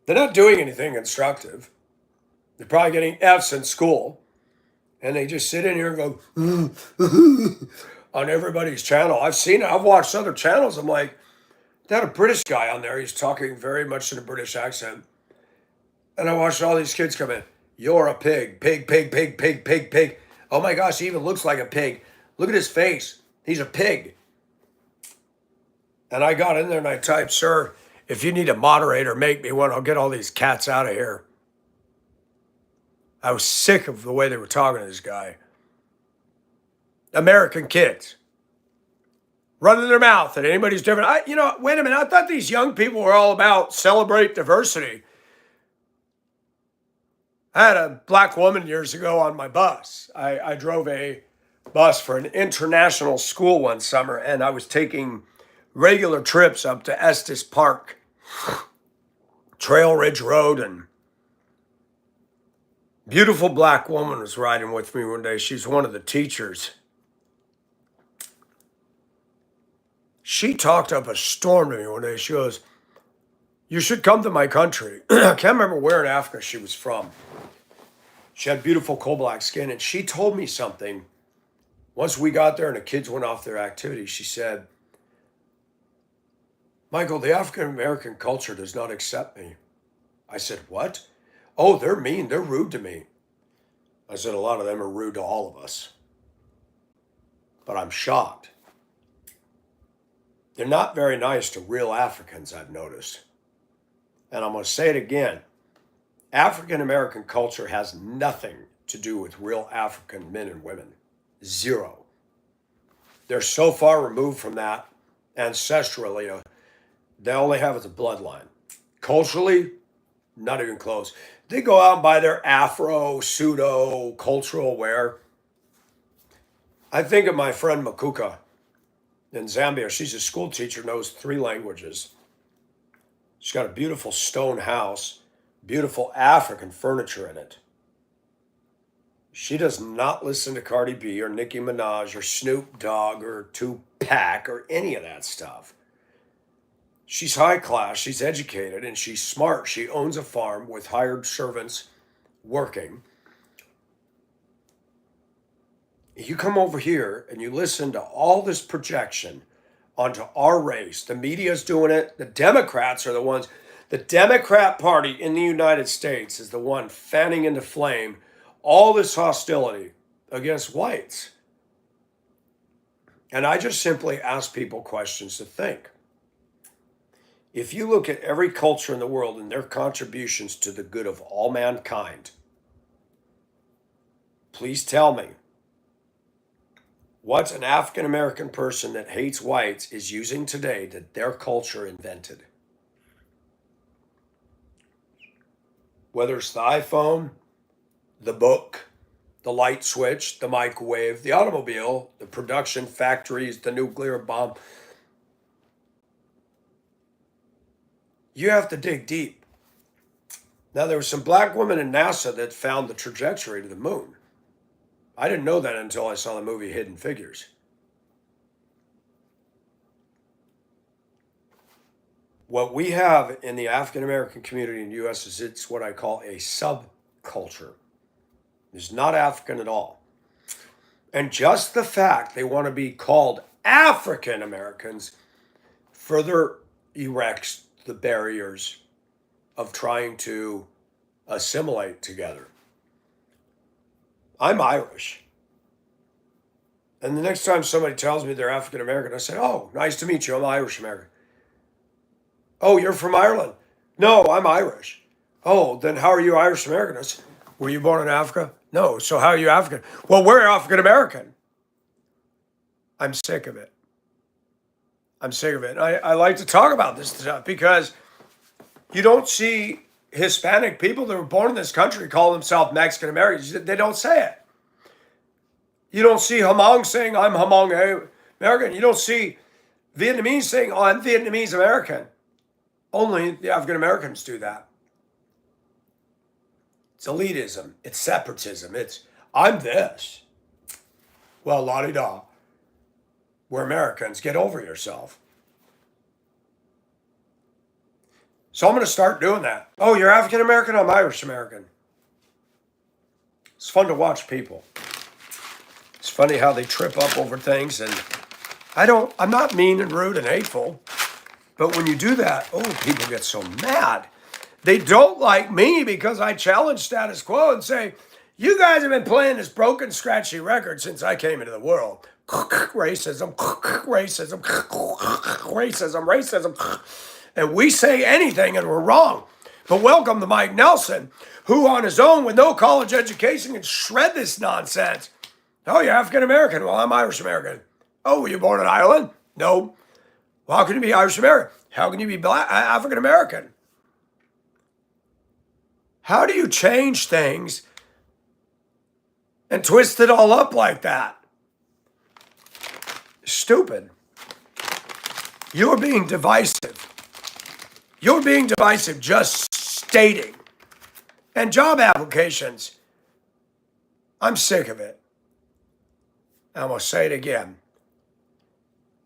Speaker 1: They're not doing anything instructive. They're probably getting F's in school. And they just sit in here and go on everybody's channel. I've seen it. I've watched other channels. I'm like, they had a British guy on there. He's talking very much in a British accent. And I watched all these kids come in. You're a pig. Pig, pig, pig, pig, pig, pig. Oh my gosh, he even looks like a pig. Look at his face. He's a pig. And I got in there and I typed, sir, if you need a moderator, make me one. I'll get all these cats out of here. I was sick of the way they were talking to this guy. American kids. Running their mouth at anybody's different. Wait a minute. I thought these young people were all about celebrate diversity. I had a black woman years ago on my bus. I drove a bus for an international school one summer, and I was taking regular trips up to Estes Park, Trail Ridge Road, and beautiful black woman was riding with me one day. She's one of the teachers. She talked up a storm to me one day. She goes, you should come to my country. I can't remember where in Africa she was from. She had beautiful coal black skin, and she told me something. Once we got there and the kids went off their activities, she said, Michael, the African-American culture does not accept me. I said, what? Oh, they're mean. They're rude to me. I said, a lot of them are rude to all of us. But I'm shocked. They're not very nice to real Africans, I've noticed. And I'm going to say it again. African American culture has nothing to do with real African men and women. Zero. They're so far removed from that ancestrally, they only have it as a bloodline. Culturally, not even close. They go out and buy their Afro, pseudo cultural wear. I think of my friend Makuka in Zambia. She's a school teacher, knows 3 languages. She's got a beautiful stone house, beautiful African furniture in it. She does not listen to Cardi B or Nicki Minaj or Snoop Dogg or Tupac or any of that stuff. She's high class, she's educated, and she's smart. She owns a farm with hired servants working. You come over here and you listen to all this projection onto our race. The media's doing it. The Democrats are the ones. The Democrat Party in the United States is the one fanning into flame all this hostility against whites. And I just simply ask people questions to think. If you look at every culture in the world and their contributions to the good of all mankind, please tell me, what an African American person that hates whites is using today that their culture invented? Whether it's the iPhone, the book, the light switch, the microwave, the automobile, the production factories, the nuclear bomb. You have to dig deep. Now, there were some black women in NASA that found the trajectory to the moon. I didn't know that until I saw the movie Hidden Figures. What we have in the African American community in the U.S. is it's what I call a subculture. It's not African at all. And just the fact they want to be called African Americans further erects the barriers of trying to assimilate together. I'm Irish. And the next time somebody tells me they're African American, I say, oh, nice to meet you. I'm Irish American. Oh, you're from Ireland? No, I'm Irish. Oh, then how are you Irish American? I say, were you born in Africa? No. So how are you African? Well, we're African American. I'm sick of it. I'm sick of it. I like to talk about this stuff because you don't see Hispanic people that were born in this country call themselves Mexican Americans. They don't say it. You don't see Hmong saying, I'm Hmong American. You don't see Vietnamese saying, oh, I'm Vietnamese American. Only the African Americans do that. It's elitism. It's separatism. It's, I'm this. Well, la-di-da. We're Americans. Get over yourself. So I'm going to start doing that. Oh, you're African American? I'm Irish American. It's fun to watch people. It's funny how they trip up over things, and I'm not mean and rude and hateful, but when you do that, oh, people get so mad. They don't like me because I challenge status quo and say, you guys have been playing this broken, scratchy record since I came into the world. Racism, racism, racism, racism. And we say anything and we're wrong. But welcome to Mike Nelson, who on his own with no college education can shred this nonsense. Oh, you're African American. Well, I'm Irish American. Oh, were you born in Ireland? No. Well, how can you be Irish American? How can you be African American? How do you change things and twist it all up like that? Stupid. You're being divisive. You're being divisive just stating. And job applications. I'm sick of it. I'm going to say it again.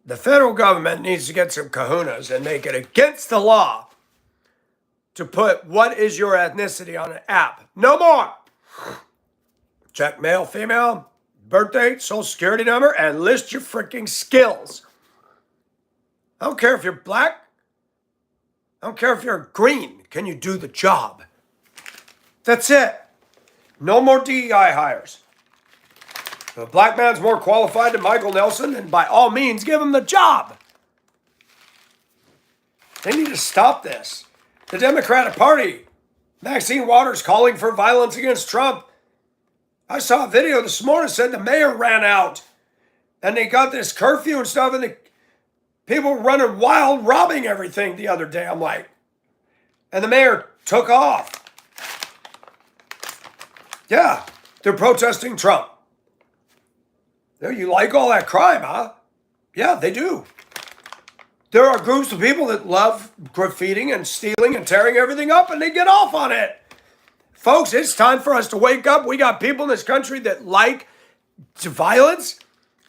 Speaker 1: The federal government needs to get some kahunas and make it against the law to put what is your ethnicity on an app. No more. Check male, female, birth date, social security number, and list your freaking skills. I don't care if you're black. I don't care if you're green. Can you do the job? That's it. No more DEI hires. If a black man's more qualified than Michael Nelson, then by all means, give him the job. They need to stop this. The Democratic Party, Maxine Waters calling for violence against Trump. I saw a video this morning that said the mayor ran out and they got this curfew and stuff and the people were running wild, robbing everything the other day. I'm like, and the mayor took off. Yeah, they're protesting Trump. You like all that crime, huh? Yeah, they do. There are groups of people that love graffitiing and stealing and tearing everything up, and they get off on it. Folks, it's time for us to wake up. We got people in this country that like violence,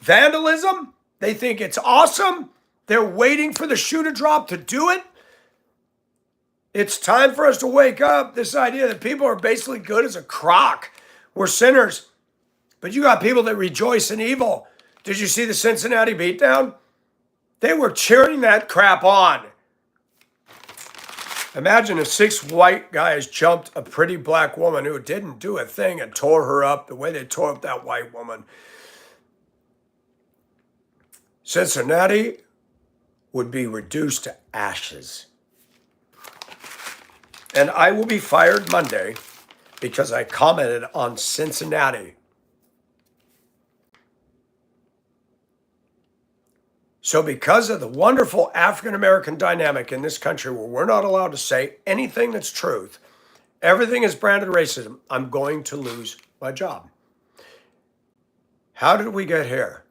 Speaker 1: vandalism. They think it's awesome. They're waiting for the shoe to drop to do it. It's time for us to wake up. This idea that people are basically good as a crock. We're sinners. But you got people that rejoice in evil. Did you see the Cincinnati beatdown? They were cheering that crap on. Imagine if 6 white guys jumped a pretty black woman who didn't do a thing and tore her up the way they tore up that white woman. Cincinnati would be reduced to ashes. And I will be fired Monday because I commented on Cincinnati. So because of the wonderful African-American dynamic in this country where we're not allowed to say anything that's truth, everything is branded racism, I'm going to lose my job. How did we get here?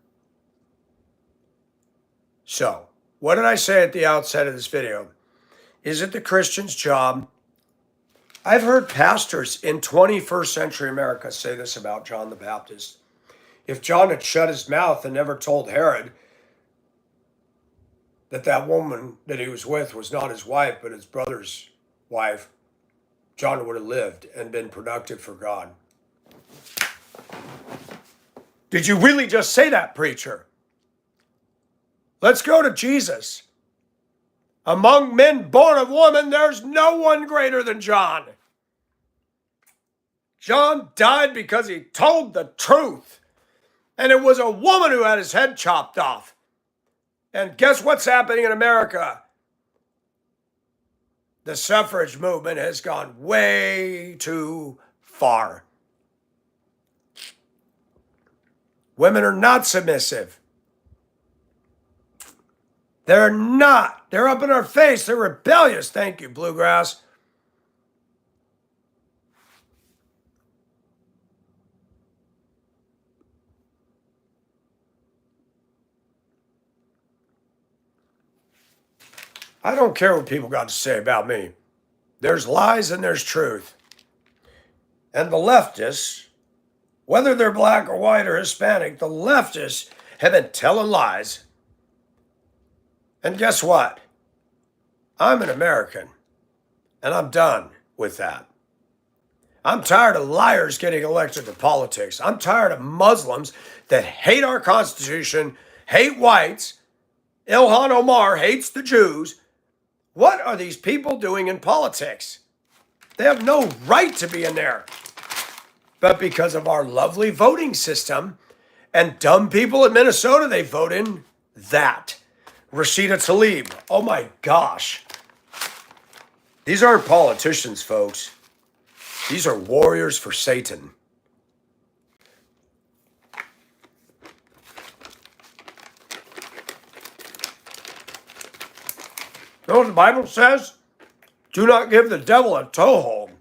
Speaker 1: So, what did I say at the outset of this video? Is it the Christian's job? I've heard pastors in 21st century America say this about John the Baptist. If John had shut his mouth and never told Herod that woman that he was with was not his wife, but his brother's wife, John would have lived and been productive for God. Did you really just say that, preacher? Let's go to Jesus. Among men born of woman, there's no one greater than John. John died because he told the truth. And it was a woman who had his head chopped off. And guess what's happening in America? The suffrage movement has gone way too far. Women are not submissive. They're not. They're up in our face. They're rebellious. Thank you, Bluegrass. I don't care what people got to say about me. There's lies and there's truth. And the leftists, whether they're black or white or Hispanic, the leftists have been telling lies. And guess what? I'm an American, and I'm done with that. I'm tired of liars getting elected to politics. I'm tired of Muslims that hate our Constitution, hate whites. Ilhan Omar hates the Jews. What are these people doing in politics? They have no right to be in there. But because of our lovely voting system and dumb people in Minnesota, they vote in that. Rashida Tlaib. Oh my gosh. These aren't politicians, folks. These are warriors for Satan. You know what the Bible says? Do not give the devil a toehold.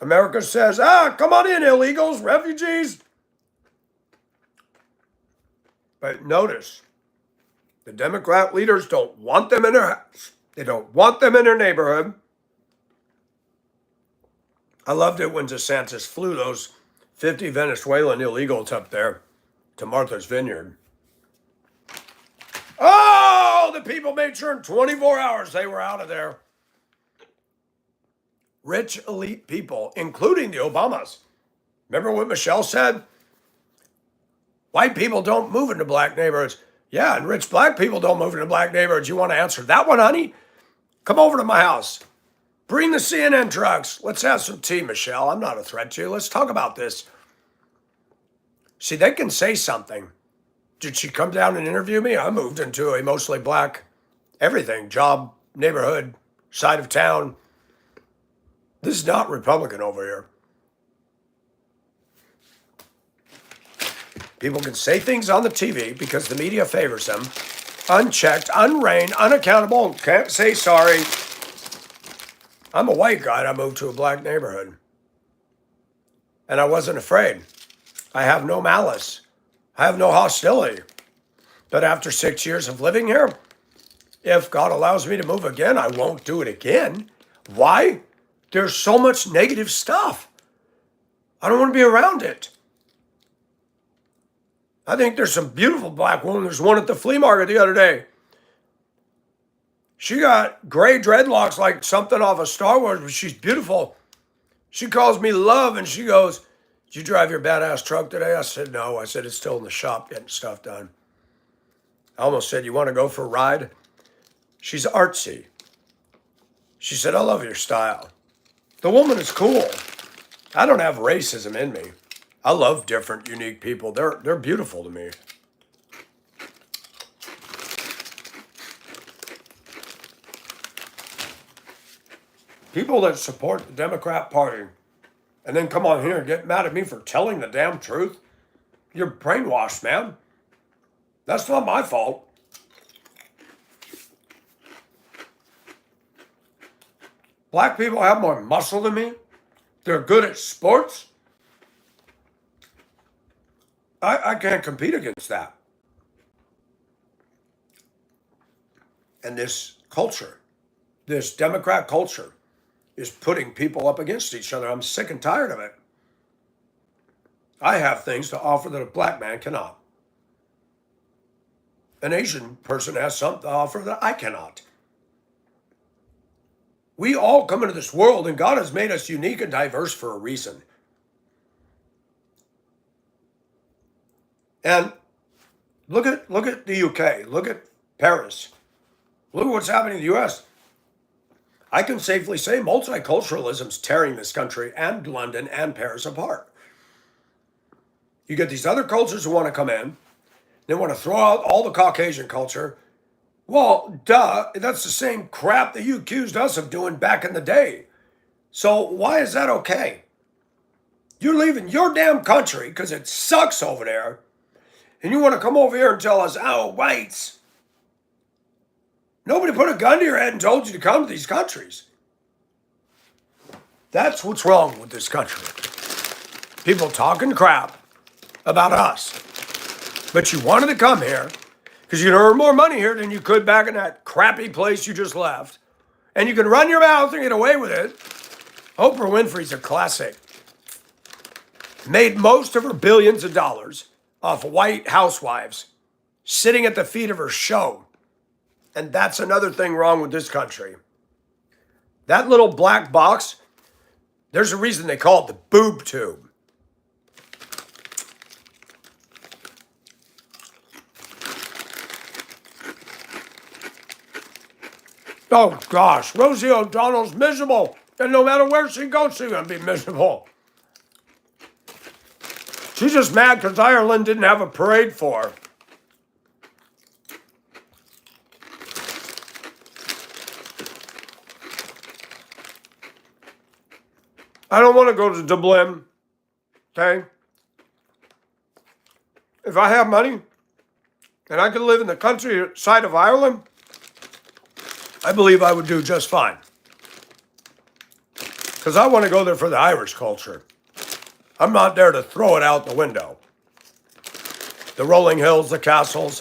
Speaker 1: America says, come on in, illegals, refugees. But notice, the Democrat leaders don't want them in their house. They don't want them in their neighborhood. I loved it when DeSantis flew those 50 Venezuelan illegals up there to Martha's Vineyard. Oh, the people made sure in 24 hours they were out of there. Rich, elite people, including the Obamas. Remember what Michelle said? White people don't move into black neighborhoods. Yeah, and rich black people don't move into black neighborhoods. You want to answer that one, honey? Come over to my house. Bring the CNN trucks. Let's have some tea, Michelle. I'm not a threat to you. Let's talk about this. See, they can say something. Did she come down and interview me? I moved into a mostly black everything, job, neighborhood, side of town. This is not Republican over here. People can say things on the TV because the media favors them, unchecked, unreined, unaccountable, can't say sorry. I'm a white guy and I moved to a black neighborhood. And I wasn't afraid. I have no malice. I have no hostility. But after 6 years of living here, if God allows me to move again, I won't do it again. Why? There's so much negative stuff. I don't want to be around it. I think there's some beautiful black women. There's one at the flea market the other day. She got gray dreadlocks like something off of Star Wars, but she's beautiful. She calls me love and she goes, "Did you drive your badass truck today?" I said, "No." I said, "It's still in the shop getting stuff done." I almost said, "You want to go for a ride?" She's artsy. She said, "I love your style." The woman is cool. I don't have racism in me. I love different, unique people. They're beautiful to me. People that support the Democrat Party and then come on here and get mad at me for telling the damn truth, you're brainwashed, man. That's not my fault. Black people have more muscle than me. They're good at sports. I can't compete against that. And this culture, this Democrat culture, is putting people up against each other. I'm sick and tired of it. I have things to offer that a black man cannot. An Asian person has something to offer that I cannot. We all come into this world, and God has made us unique and diverse for a reason. And look at the UK. Look at Paris. Look at what's happening in the US. I can safely say multiculturalism's tearing this country and London and Paris apart. You get these other cultures who want to come in. They want to throw out all the Caucasian culture. Well, duh, that's the same crap that you accused us of doing back in the day. So why is that okay? You're leaving your damn country because it sucks over there. And you want to come over here and tell us, "Oh, whites." Nobody put a gun to your head and told you to come to these countries. That's what's wrong with this country. People talking crap about us. But you wanted to come here because you can earn more money here than you could back in that crappy place you just left. And you can run your mouth and get away with it. Oprah Winfrey's a classic. Made most of her billions of dollars off white housewives sitting at the feet of her show. And that's another thing wrong with this country. That little black box, there's a reason they call it the boob tube. Oh gosh, Rosie O'Donnell's miserable. And no matter where she goes, she's going to be miserable. She's just mad because Ireland didn't have a parade for her. I don't want to go to Dublin, okay? If I have money and I could live in the countryside of Ireland, I believe I would do just fine. Because I want to go there for the Irish culture. I'm not there to throw it out the window. The rolling hills, the castles,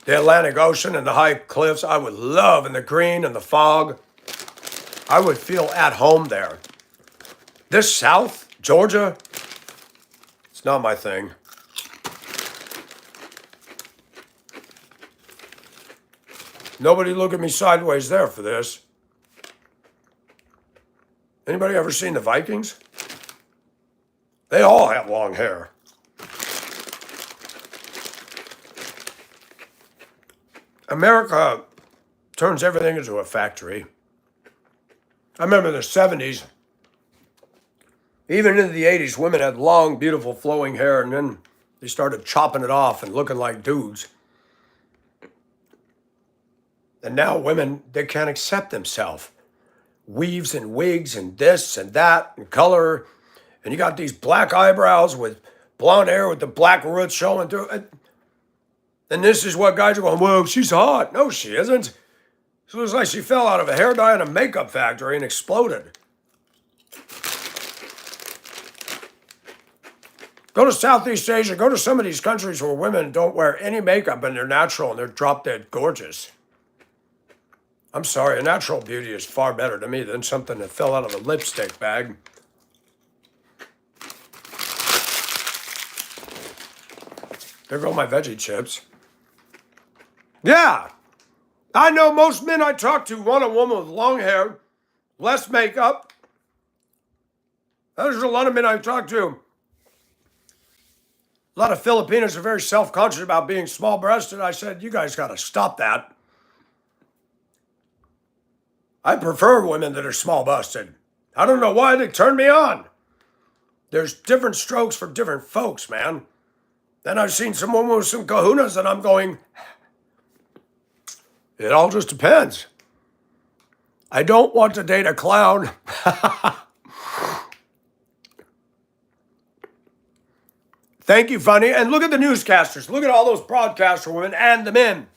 Speaker 1: the Atlantic Ocean and the high cliffs, I would love, and the green and the fog. I would feel at home there. This South, Georgia, it's not my thing. Nobody look at me sideways there for this. Anybody ever seen the Vikings? They all have long hair. America turns everything into a factory. I remember in the 70s, even into the 80s, women had long, beautiful, flowing hair, and then they started chopping it off and looking like dudes. And now women, they can't accept themselves. Weaves and wigs and this and that and color. And you got these black eyebrows with blonde hair with the black roots showing through. And this is what guys are going, well, she's hot. No, she isn't. She looks like she fell out of a hair dye in a makeup factory and exploded. Go to Southeast Asia, go to some of these countries where women don't wear any makeup and they're natural and they're drop dead gorgeous. I'm sorry, a natural beauty is far better to me than something that fell out of a lipstick bag. There go my veggie chips. Yeah, I know most men I talk to want a woman with long hair, less makeup. There's a lot of men I've talked to. A lot of Filipinos are very self-conscious about being small-breasted. I said, you guys got to stop that. I prefer women that are small-busted. I don't know why they turn me on. There's different strokes for different folks, man. Then I've seen some women with some kahunas and I'm going, it all just depends. I don't want to date a clown. Thank you, Funny. And look at the newscasters. Look at all those broadcaster women and the men.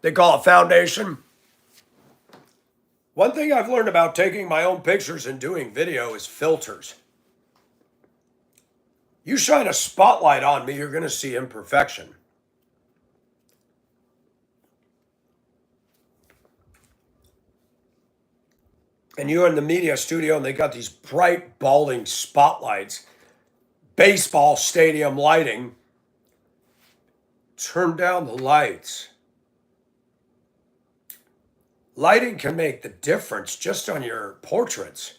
Speaker 1: They call it foundation. One thing I've learned about taking my own pictures and doing video is filters. You shine a spotlight on me, you're going to see imperfection. And you're in the media studio and they got these bright, balding spotlights. Baseball stadium lighting. Turn down the lights. Lighting can make the difference just on your portraits.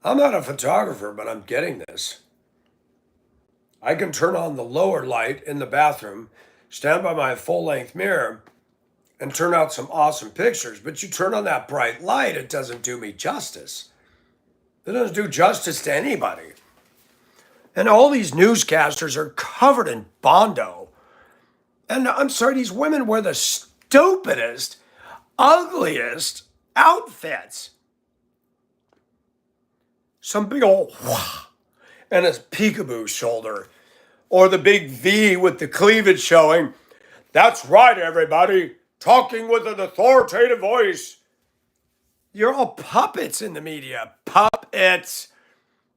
Speaker 1: I'm not a photographer, but I'm getting this. I can turn on the lower light in the bathroom, stand by my full-length mirror, and turn out some awesome pictures. But you turn on that bright light, it doesn't do me justice. It doesn't do justice to anybody. And all these newscasters are covered in Bondo. And I'm sorry, these women wear the stupidest, ugliest outfits. Some big old and a peekaboo shoulder. Or the big V with the cleavage showing. That's right, everybody. Talking with an authoritative voice. You're all puppets in the media. Puppets.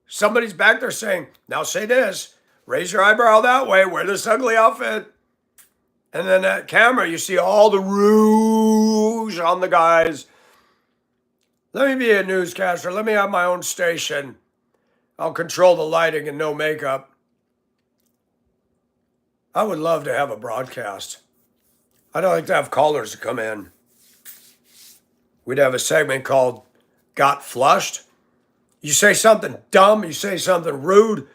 Speaker 1: Somebody's back there saying, now say this, raise your eyebrow that way, wear this ugly outfit. And then that camera, you see all the rouge on the guys. Let me be a newscaster. Let me have my own station. I'll control the lighting and no makeup. I would love to have a broadcast. I'd like to have callers to come in. We'd have a segment called Got Flushed. You say something dumb, you say something rude,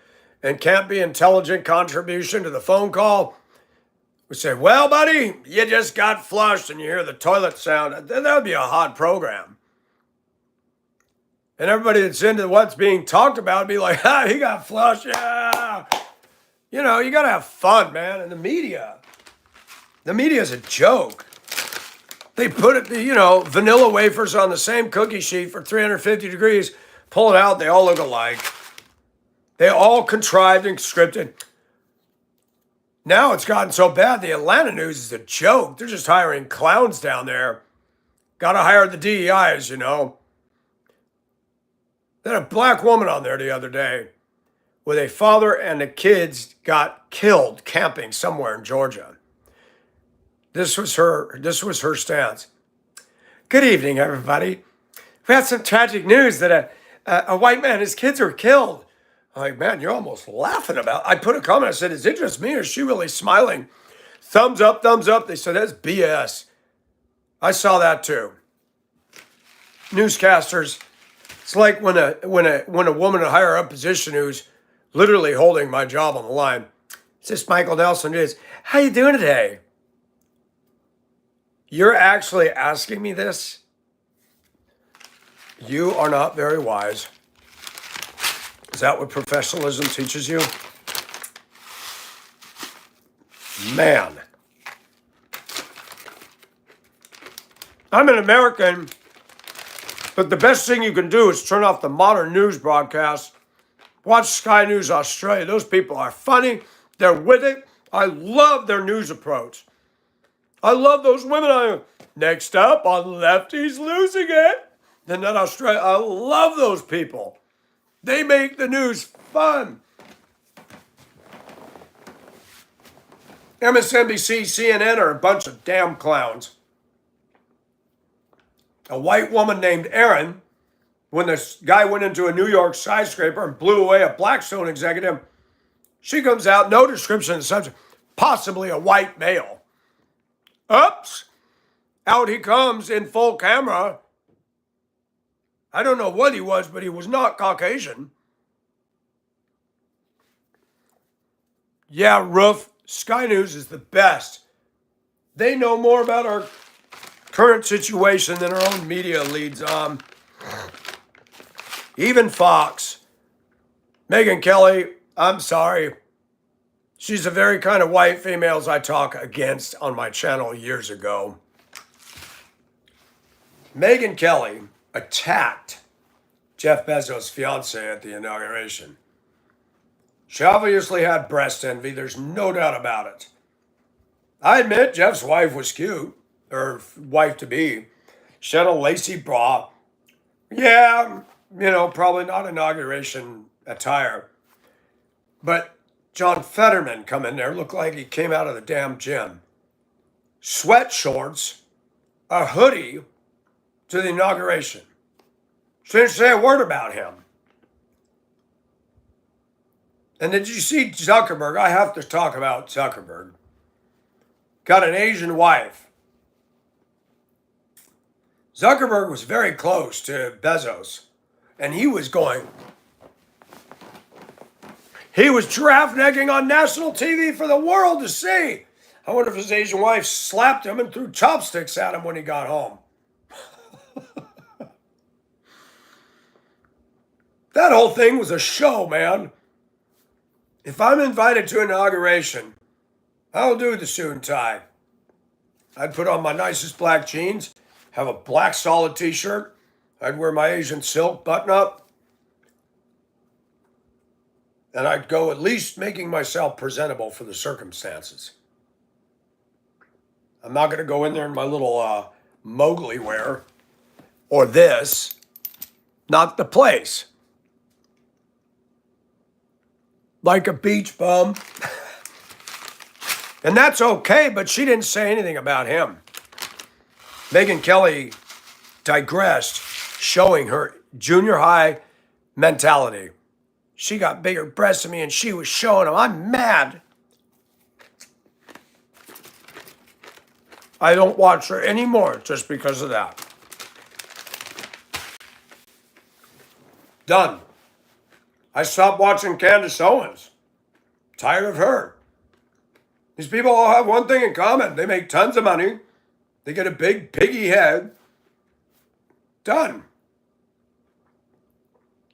Speaker 1: and can't be intelligent contribution to the phone call. We say, well, buddy, you just got flushed, and you hear the toilet sound. That would be a hot program. And everybody that's into what's being talked about would be like, he got flushed, yeah. You know, you got to have fun, man. And the media is a joke. They put it, vanilla wafers on the same cookie sheet for 350 degrees, pull it out, they all look alike. They all contrived and scripted. Now it's gotten so bad, the Atlanta news is a joke. They're just hiring clowns down there. Got to hire the DEIs, They had a black woman on there the other day with a father and the kids got killed camping somewhere in Georgia. This was her stance. Good evening, everybody. We had some tragic news that a white man and his kids were killed. I'm like, man, you're almost laughing about it. I put a comment, I said, is it just me or is she really smiling? Thumbs up, thumbs up. They said, that's BS. I saw that too. Newscasters, it's like when a woman in a higher up position who's literally holding my job on the line. It's this Michael Nelson is, how you doing today? You're actually asking me this? You are not very wise. Is that what professionalism teaches you? Man. I'm an American, but the best thing you can do is turn off the modern news broadcast. Watch Sky News Australia. Those people are funny. They're with it. I love their news approach. I love those women. Next up on Lefties Losing It. And then Australia. I love those people. They make the news fun. MSNBC, CNN are a bunch of damn clowns. A white woman named Erin, when this guy went into a New York skyscraper and blew away a Blackstone executive, she comes out, no description of the subject, possibly a white male. Oops, out he comes in full camera. I don't know what he was, but he was not Caucasian. Yeah, Roof, Sky News is the best. They know more about our current situation than our own media leads on. Even Fox. Megyn Kelly, I'm sorry. She's the very kind of white females I talk against on my channel years ago. Megyn Kelly attacked Jeff Bezos' fiance at the inauguration. She obviously had breast envy. There's no doubt about it. I admit Jeff's wife was cute, or wife-to-be. She had a lacy bra. Yeah, probably not inauguration attire. But John Fetterman come in there, looked like he came out of the damn gym. Sweat shorts, a hoodie to the inauguration. She didn't say a word about him. And did you see Zuckerberg? I have to talk about Zuckerberg. Got an Asian wife. Zuckerberg was very close to Bezos. And he was giraffe necking on national TV for the world to see. I wonder if his Asian wife slapped him and threw chopsticks at him when he got home. That whole thing was a show, man. If I'm invited to an inauguration, I'll do the suit and tie. I'd put on my nicest black jeans, have a black solid t-shirt. I'd wear my Asian silk button-up. And I'd go at least making myself presentable for the circumstances. I'm not going to go in there in my little Mowgli wear or this. Not the place. Like a beach bum. And that's okay, but she didn't say anything about him. Megyn Kelly digressed, showing her junior high mentality. She got bigger breasts than me and she was showing them. I'm mad. I don't watch her anymore just because of that. Done. I stopped watching Candace Owens. Tired of her. These people all have one thing in common. They make tons of money. They get a big piggy head. Done.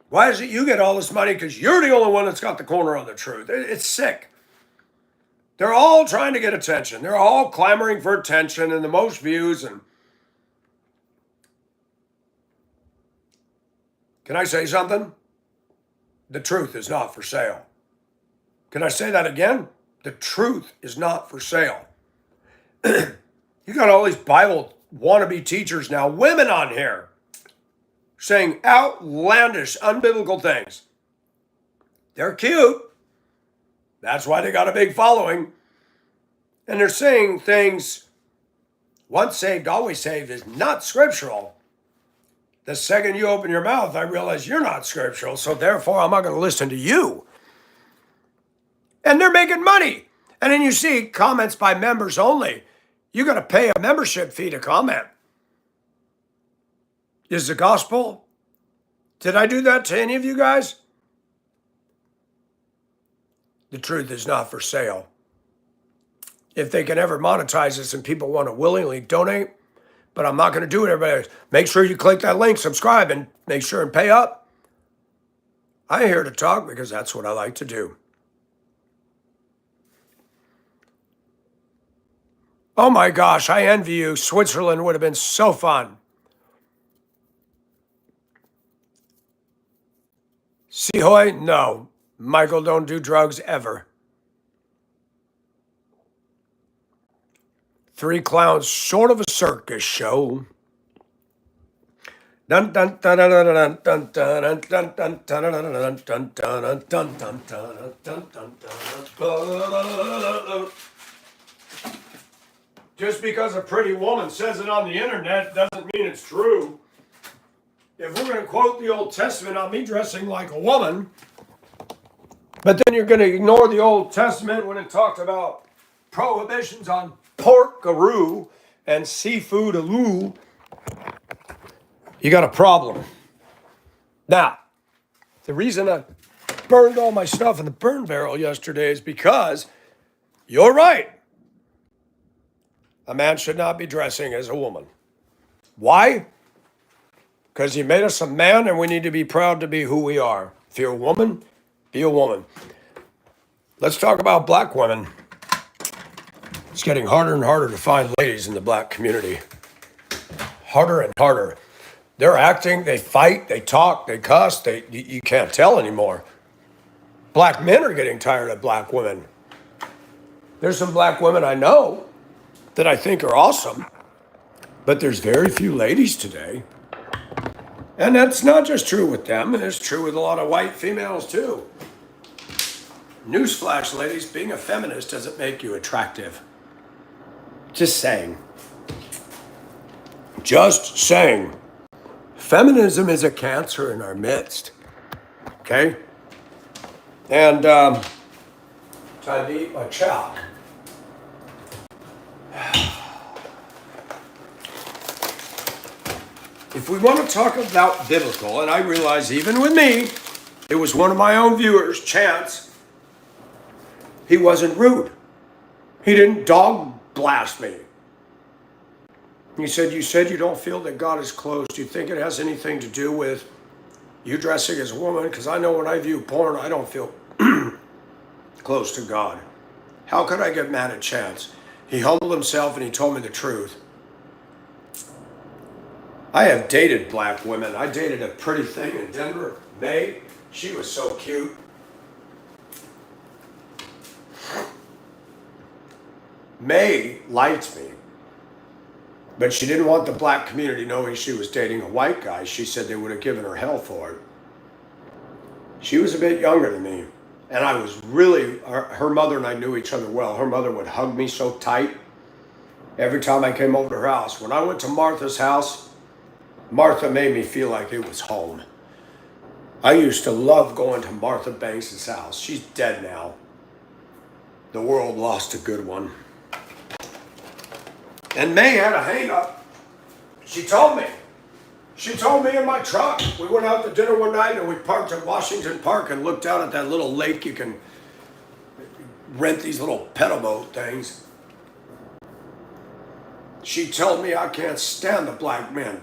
Speaker 1: Why is it you get all this money? Because you're the only one that's got the corner on the truth. It's sick. They're all trying to get attention. They're all clamoring for attention and the most views. And can I say something? The truth is not for sale. Can I say that again? The truth is not for sale. You got all these Bible wannabe teachers now, women on here, saying outlandish, unbiblical things. They're cute. That's why they got a big following. And they're saying things, once saved, always saved, is not scriptural. The second you open your mouth, I realize you're not scriptural, so therefore I'm not going to listen to you. And they're making money. And then you see comments by members only. You got to pay a membership fee to comment. Is the gospel? Did I do that to any of you guys? The truth is not for sale. If they can ever monetize this and people want to willingly donate, but I'm not going to do it, everybody. Make sure you click that link, subscribe, and make sure and pay up. I'm here to talk because that's what I like to do. Oh my gosh, I envy you. Switzerland would have been so fun. Sihoy? No. Michael, don't do drugs ever. Three clowns, sort of a circus show. Dun dun dun dun dun dun dun dun dun dun dun dun dun dun dun. Just because a pretty woman says it on the internet doesn't mean it's true. If we're going to quote the Old Testament on me dressing like a woman, but then you're going to ignore the Old Testament when it talked about prohibitions on pork-a-roo and seafood-a-loo, you got a problem. Now, the reason I burned all my stuff in the burn barrel yesterday is because you're right. A man should not be dressing as a woman. Why? Because he made us a man and we need to be proud to be who we are. If you're a woman, be a woman. Let's talk about black women. It's getting harder and harder to find ladies in the black community. Harder and harder. They're acting, they fight, they talk, they cuss, you can't tell anymore. Black men are getting tired of black women. There's some black women I know that I think are awesome, but there's very few ladies today. And that's not just true with them, it's true with a lot of white females too. Newsflash, ladies, being a feminist doesn't make you attractive. Just saying. Just saying. Feminism is a cancer in our midst. Okay? And time to eat my chow. If we want to talk about biblical, and I realize even with me, it was one of my own viewers, Chance, he wasn't rude. He didn't dog blast me. He said, you don't feel that God is close. Do you think it has anything to do with you dressing as a woman? Because I know when I view porn, I don't feel close to God. How could I get mad at Chance? He humbled himself and he told me the truth. I have dated black women. I dated a pretty thing in Denver, May. She was so cute. May liked me, but she didn't want the black community knowing she was dating a white guy. She said they would have given her hell for it. She was a bit younger than me, and I was really, her mother and I knew each other well. Her mother would hug me so tight every time I came over to her house. When I went to Martha's house, Martha made me feel like it was home. I used to love going to Martha Banks' house. She's dead now. The world lost a good one. And May had a hang up. She told me in my truck. We went out to dinner one night and we parked at Washington Park and looked out at that little lake. You can rent these little pedal boat things. She told me I can't stand the black men.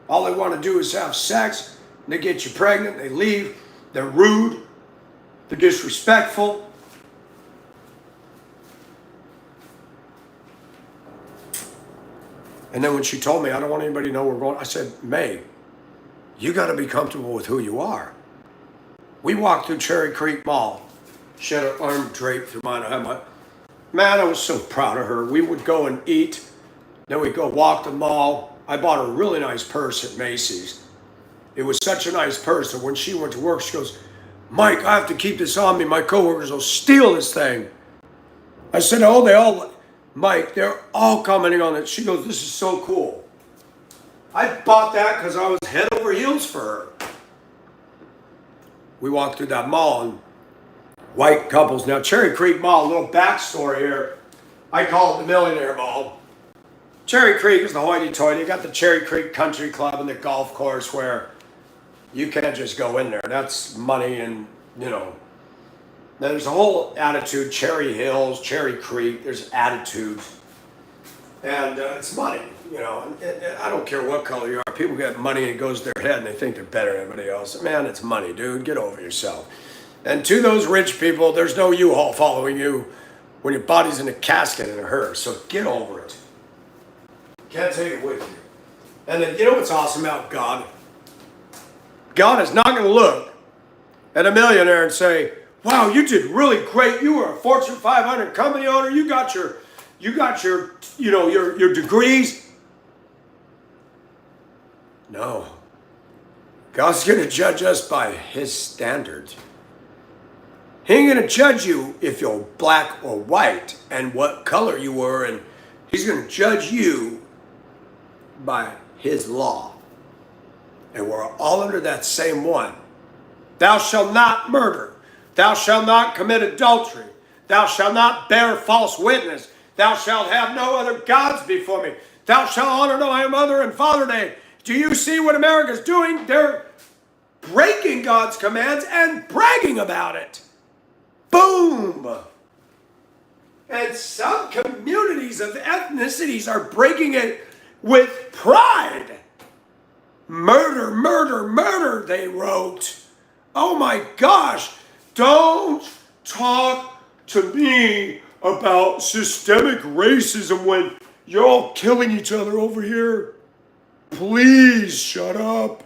Speaker 1: All they want to do is have sex. They get you pregnant. They leave. They're rude. They're disrespectful. And then when she told me, I don't want anybody to know we're going, I said, May, you got to be comfortable with who you are. We walked through Cherry Creek Mall. She had her arm draped through mine. Man, I was so proud of her. We would go and eat. Then we'd go walk the mall. I bought her a really nice purse at Macy's. It was such a nice purse that when she went to work, she goes, Mike, I have to keep this on me. My coworkers will steal this thing. I said, oh, Mike, they're all commenting on it. She goes, this is so cool. I bought that because I was head over heels for her. We walked through that mall and white couples. Now, Cherry Creek Mall, a little backstory here. I call it the Millionaire Mall. Cherry Creek is the hoity-toity. You got the Cherry Creek Country Club and the golf course where you can't just go in there. That's money and, there's a whole attitude, Cherry Hills, Cherry Creek, there's attitudes. And it's money, and I don't care what color you are. People get money and it goes to their head and they think they're better than everybody else. Man, it's money, dude. Get over yourself. And to those rich people, there's no U-Haul following you. when your body's in a casket and it hurts. So get over it. Can't take it with you. And then, you know what's awesome about God? God is not going to look at a millionaire and say, wow, you did really great. You were a Fortune 500 company owner. You got your your degrees. No. God's going to judge us by his standards. He ain't going to judge you if you're black or white and what color you were, and he's going to judge you by his law. And we're all under that same one. Thou shalt not murder. Thou shalt not commit adultery. Thou shalt not bear false witness. Thou shalt have no other gods before me. Thou shalt honor thy mother and father name. Do you see what America's doing? They're breaking God's commands and bragging about it. Boom! And some communities of ethnicities are breaking it with pride. Murder, murder, murder, they wrote. Oh my gosh, don't talk to me about systemic racism when you're all killing each other over here. Please shut up.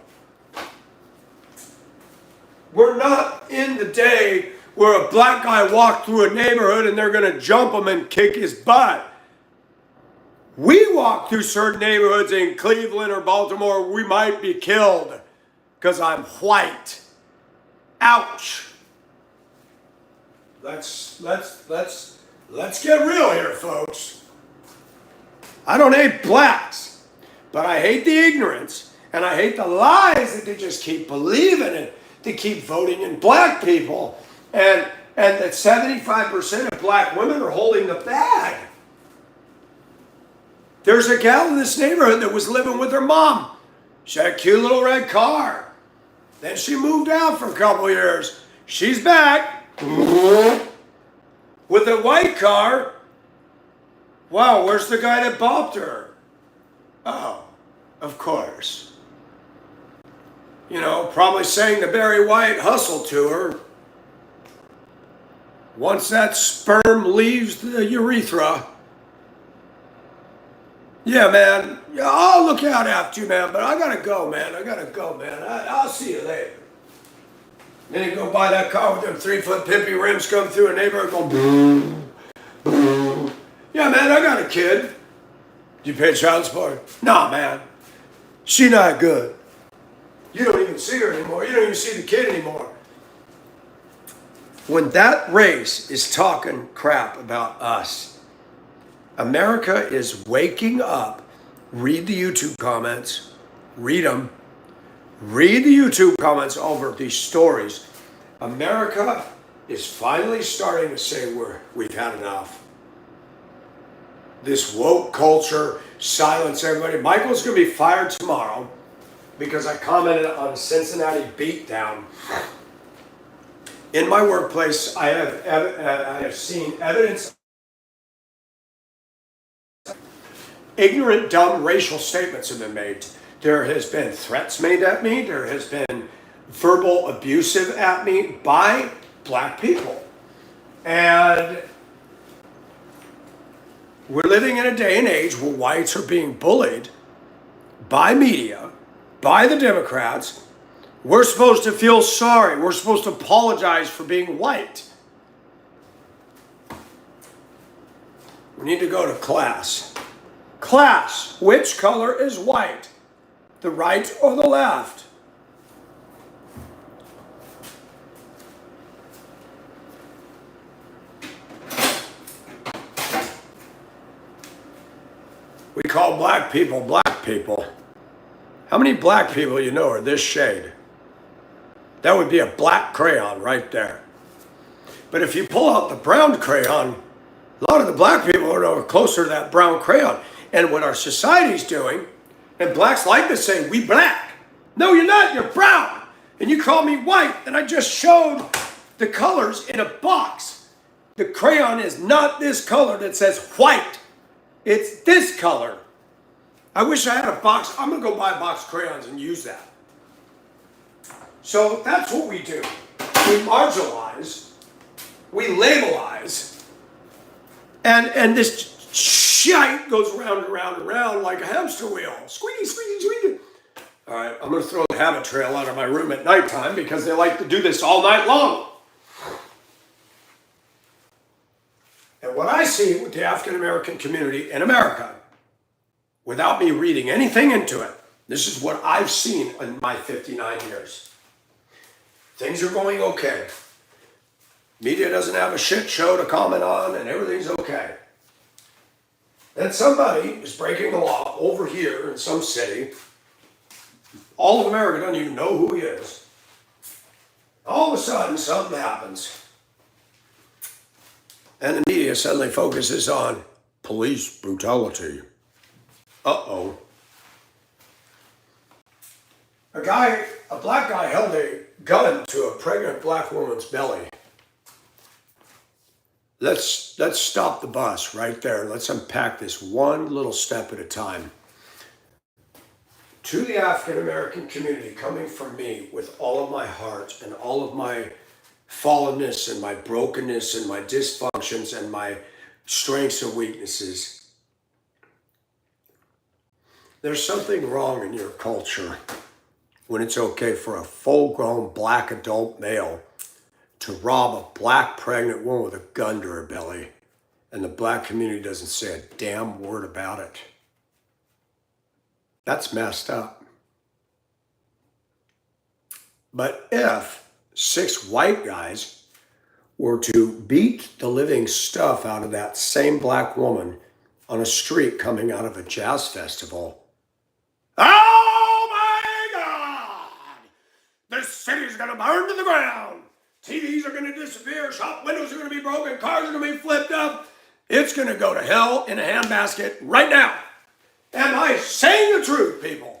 Speaker 1: We're not in the day where a black guy walked through a neighborhood and they're going to jump him and kick his butt. We walk through certain neighborhoods in Cleveland or Baltimore, we might be killed because I'm white. Ouch. Let's get real here, folks. I don't hate blacks, but I hate the ignorance and I hate the lies that they just keep believing in. They keep voting in black people, and that 75% of black women are holding the bag. There's a gal in this neighborhood that was living with her mom. She had a cute little red car. Then she moved out for a couple of years. She's back with a white car. Wow, where's the guy that bopped her? Oh, of course. You know, probably sang the Barry White hustle to her. Once that sperm leaves the urethra. Yeah, man. Yeah, I'll look out after you, man. But I gotta go, man. I'll see you later. Then you go buy that car with them 3-foot pimpy rims come through a neighborhood go boom, boom. Yeah, man, I got a kid. Do you pay child support? Nah, man. She not good. You don't even see her anymore. You don't even see the kid anymore. When that race is talking crap about us, America is waking up. Read the YouTube comments. Read them. Read the YouTube comments over these stories. America is finally starting to say we've had enough. This woke culture, silence everybody. Michael's going to be fired tomorrow because I commented on Cincinnati beatdown. In my workplace, I have seen evidence of ignorant, dumb racial statements have been made. There has been threats made at me. There has been verbal abusive at me by black people. And we're living in a day and age where whites are being bullied by media, by the Democrats. We're supposed to feel sorry. We're supposed to apologize for being white. We need to go to class. Class, which color is white? The right or the left? We call black people black people. How many black people you know are this shade? That would be a black crayon right there. But if you pull out the brown crayon, a lot of the black people are closer to that brown crayon. And what our society's doing, and blacks like to say, we black. No, you're not, you're brown. And you call me white, and I just showed the colors in a box. The crayon is not this color that says white. It's this color. I wish I had a box. I'm going to go buy a box of crayons and use that. So that's what we do. We marginalize. We labelize. And this shite goes round and round and round like a hamster wheel. Squeaky, squeaky, squeaky. All right, I'm going to throw the habit trail out of my room at nighttime because they like to do this all night long. And what I see with the African American community in America, without me reading anything into it, this is what I've seen in my 59 years. Things are going okay. Media doesn't have a shit show to comment on and everything's okay. Then somebody is breaking the law over here in some city. All of America doesn't even know who he is. All of a sudden something happens. And the media suddenly focuses on police brutality. Uh-oh. A black guy held a gun to a pregnant black woman's belly. Let's stop the bus right there. Let's unpack this one little step at a time. To the African American community, coming from me with all of my heart and all of my fallenness and my brokenness and my dysfunctions and my strengths and weaknesses, there's something wrong in your culture when it's okay for a full-grown black adult male to rob a black pregnant woman with a gun to her belly, and the black community doesn't say a damn word about it. That's messed up. But if 6 white guys were to beat the living stuff out of that same black woman on a street coming out of a jazz festival, oh my God! This city's gonna burn to the ground. TVs are going to disappear, shop windows are going to be broken, cars are going to be flipped up. It's going to go to hell in a handbasket right now. Am I saying the truth, people?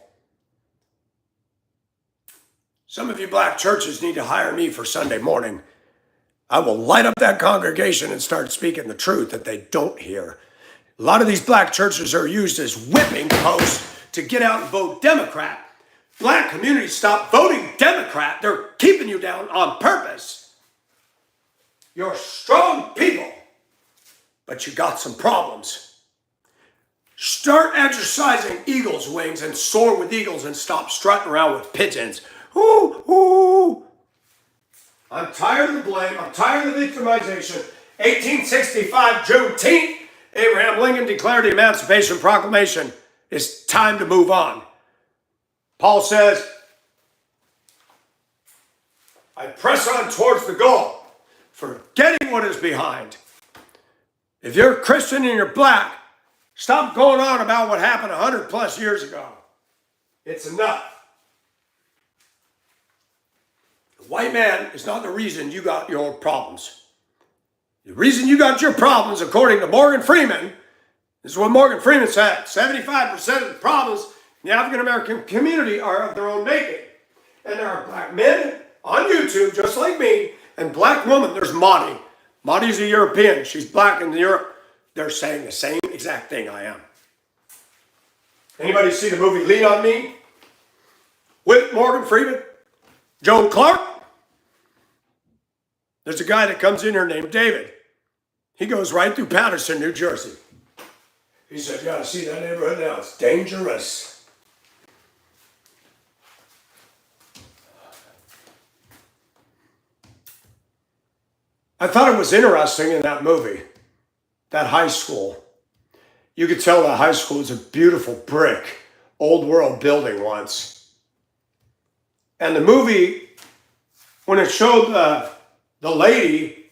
Speaker 1: Some of you black churches need to hire me for Sunday morning. I will light up that congregation and start speaking the truth that they don't hear. A lot of these black churches are used as whipping posts to get out and vote Democrat. Black communities stop voting Democrat. They're keeping you down on purpose. You're strong people, but you got some problems. Start exercising eagle's wings and soar with eagles and stop strutting around with pigeons. Ooh, ooh. I'm tired of the blame. I'm tired of the victimization. 1865, Juneteenth, Abraham Lincoln declared the Emancipation Proclamation. It's time to move on. Paul says, I press on towards the goal, forgetting what is behind. If you're a Christian and you're black, stop going on about what happened 100 plus years ago. It's enough. The white man is not the reason you got your problems. The reason you got your problems, according to Morgan Freeman, this is what Morgan Freeman said, 75% of the problems in the African American community are of their own making. And there are black men on YouTube, just like me, and black women. There's Maudie. Maudie's a European. She's black in Europe. They're saying the same exact thing I am. Anybody see the movie Lean on Me? With Morgan Freeman? Joan Clark? There's a guy that comes in here named David. He goes right through Patterson, New Jersey. He said, you gotta see that neighborhood now. It's dangerous. I thought it was interesting in that movie, that high school. You could tell that high school was a beautiful brick, old world building once. And the movie, when it showed the lady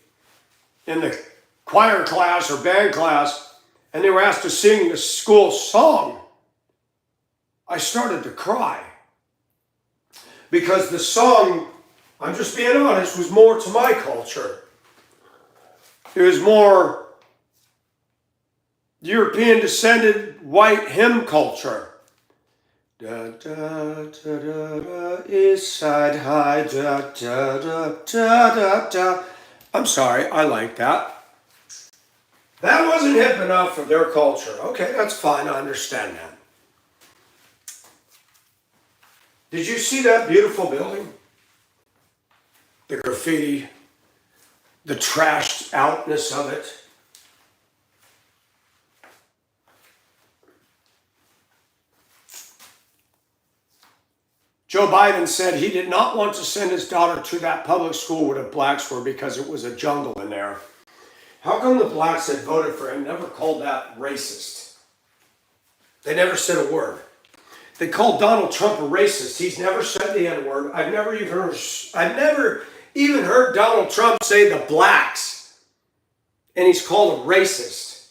Speaker 1: in the choir class or band class, and they were asked to sing the school song, I started to cry. Because the song, I'm just being honest, was more to my culture. It was more European descended white hymn culture. Da da da da da, East Side High, da da da da da da. I'm sorry, I like that. That wasn't hip enough for their culture. Okay, that's fine, I understand that. Did you see that beautiful building? The graffiti, the trashed outness of it. Joe Biden said he did not want to send his daughter to that public school where the blacks were because it was a jungle in there. How come the blacks that voted for him never called that racist? They never said a word. They called Donald Trump a racist. He's never said the N-word. I've never even heard Donald Trump say the blacks. And he's called a racist.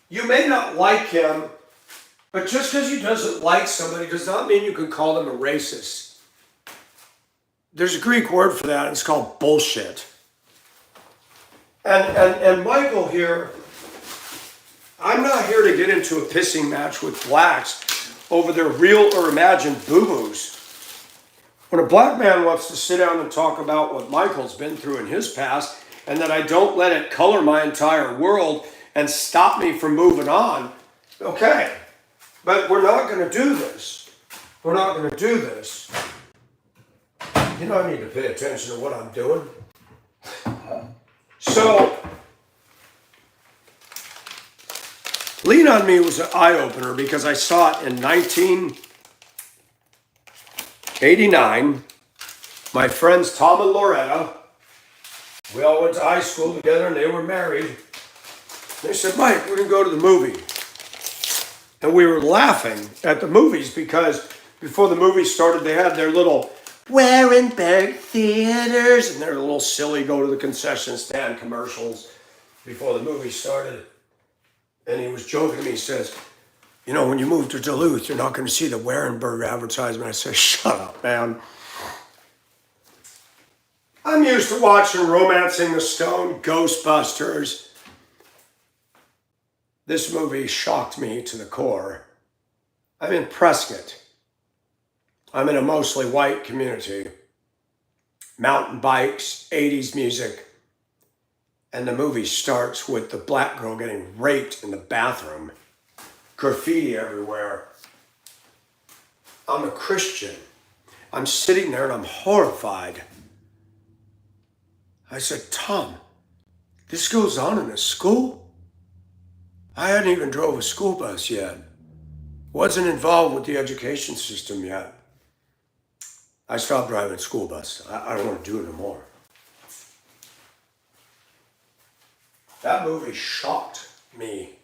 Speaker 1: You may not like him, but just because he doesn't like somebody does not mean you can call them a racist. There's a Greek word for that, and it's called bullshit. And Michael here, I'm not here to get into a pissing match with blacks over their real or imagined boo-boos. When a black man wants to sit down and talk about what Michael's been through in his past, and that I don't let it color my entire world and stop me from moving on, okay. But we're not going to do this. We're not going to do this. You know, I need to pay attention to what I'm doing. So, Lean on Me was an eye-opener because I saw it in 1989. My friends Tom and Loretta, we all went to high school together and they were married. They said, Mike, we're going to go to the movie. And we were laughing at the movies because before the movie started, they had their little Warenberg theaters and their little silly go to the concession stand commercials before the movie started. And he was joking to me. He says, you know, when you move to Duluth, you're not going to see the Warenberg advertisement. I said, shut up, man. I'm used to watching Romancing the Stone, Ghostbusters. This movie shocked me to the core. I'm in Prescott. I'm in a mostly white community. Mountain bikes, 80s music. And the movie starts with the black girl getting raped in the bathroom. Graffiti everywhere. I'm a Christian. I'm sitting there and I'm horrified. I said, Tom, this goes on in a school? I hadn't even drove a school bus yet. Wasn't involved with the education system yet. I stopped driving a school bus. I don't want to do it anymore. That movie shocked me.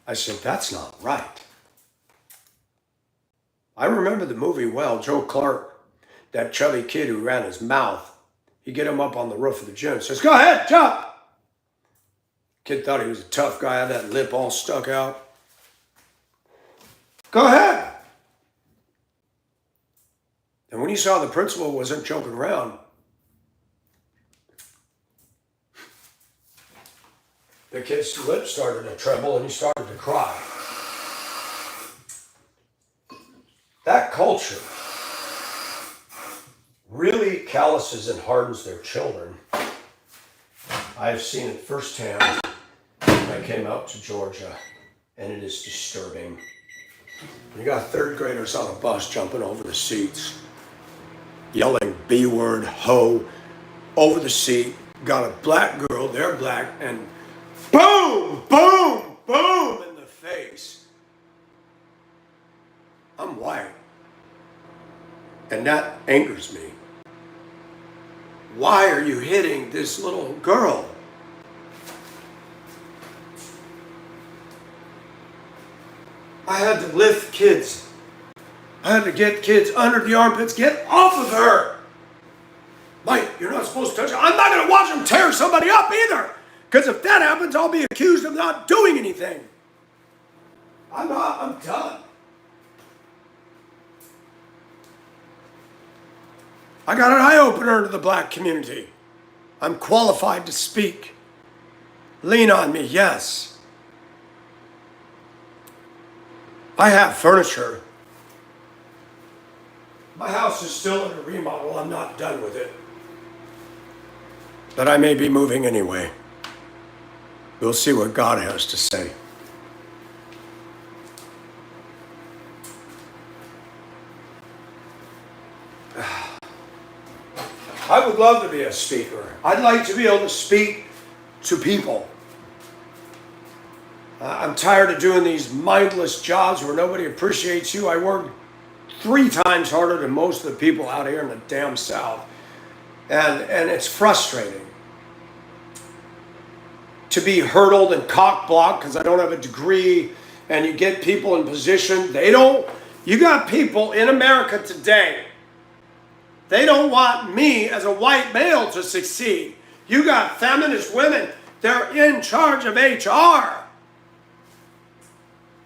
Speaker 1: I said, that's not right. I remember the movie well. Joe Clark, that chubby kid who ran his mouth, he'd get him up on the roof of the gym and says, go ahead, jump. Kid thought he was a tough guy, had that lip all stuck out. Go ahead. And when he saw the principal wasn't joking around, the kid's lips started to tremble and he started to cry. That culture really calluses and hardens their children. I've seen it firsthand when I came out to Georgia, and it is disturbing. You got third graders on a bus jumping over the seats, yelling B word, ho, over the seat. Got a black girl, they're black, and boom, boom, boom in the face. I'm white. And that angers me. Why are you hitting this little girl? I had to lift kids. I had to get kids under the armpits. Get off of her. Mike, you're not supposed to touch her. I'm not going to watch them tear somebody up either. Because if that happens, I'll be accused of not doing anything. I'm done. I got an eye-opener to the black community. I'm qualified to speak. Lean on me, yes. I have furniture. My house is still in a remodel. I'm not done with it. But I may be moving anyway. We'll see what God has to say. I would love to be a speaker. I'd like to be able to speak to people. I'm tired of doing these mindless jobs where nobody appreciates you. I work 3 times harder than most of the people out here in the damn South. And it's frustrating to be hurdled and cock-blocked because I don't have a degree, and you get people in position. You got people in America today, they don't want me as a white male to succeed. You got feminist women, they're in charge of HR.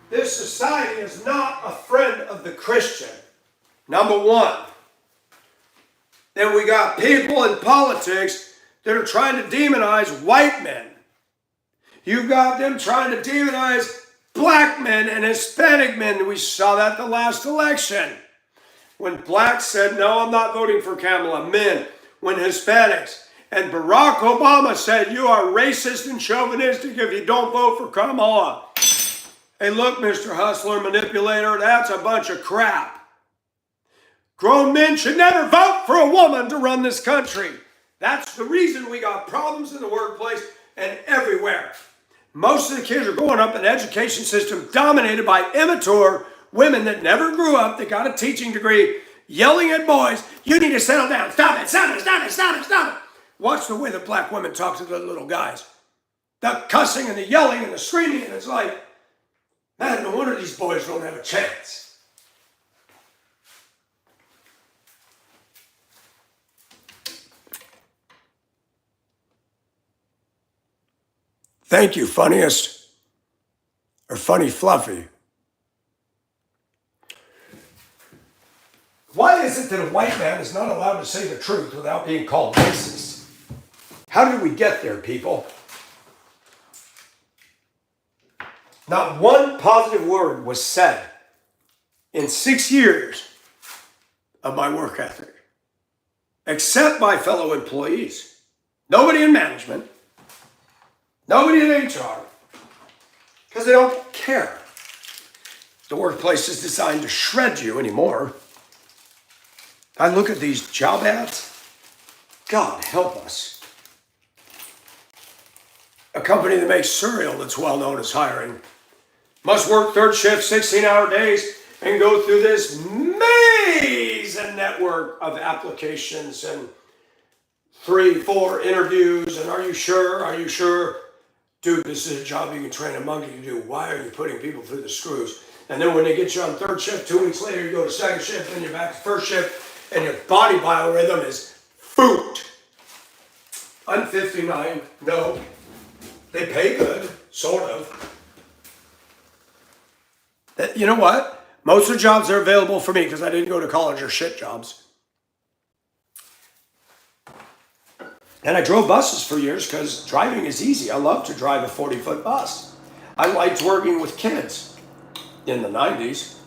Speaker 1: This society is not a friend of the Christian, number one. Then we got people in politics that are trying to demonize white men. You've got them trying to demonize black men and Hispanic men. We saw that the last election. When blacks said, no, I'm not voting for Kamala, men. When Hispanics, and Barack Obama said, you are racist and chauvinistic if you don't vote for Kamala. Hey, look, Mr. Hustler Manipulator, that's a bunch of crap. Grown men should never vote for a woman to run this country. That's the reason we got problems in the workplace and everywhere. Most of the kids are growing up in an education system dominated by immature women that never grew up, that got a teaching degree, yelling at boys, you need to settle down, stop it, stop it, stop it, stop it, stop it. Watch the way the black women talk to the little guys. The cussing and the yelling and the screaming, and it's like, man, no wonder these boys don't have a chance. Thank you, funniest, or funny fluffy. Why is it that a white man is not allowed to say the truth without being called racist? How did we get there, people? Not one positive word was said in 6 years of my work ethic, except by fellow employees. Nobody in management. Nobody in HR, because they don't care. The workplace is designed to shred you anymore. I look at these job ads. God help us. A company that makes cereal that's well known as hiring must work third shift, 16-hour days, and go through this maze and network of applications and 3, 4 interviews. And are you sure? Are you sure? Dude, this is a job you can train a monkey to do. Why are you putting people through the screws? And then when they get you on third shift, 2 weeks later, you go to second shift, then you're back to first shift, and your body biorhythm is food. I'm 59. No. They pay good, sort of. You know what? Most of the jobs are available for me because I didn't go to college or shit jobs. And I drove buses for years because driving is easy. I love to drive a 40-foot bus. I liked working with kids in the 90s.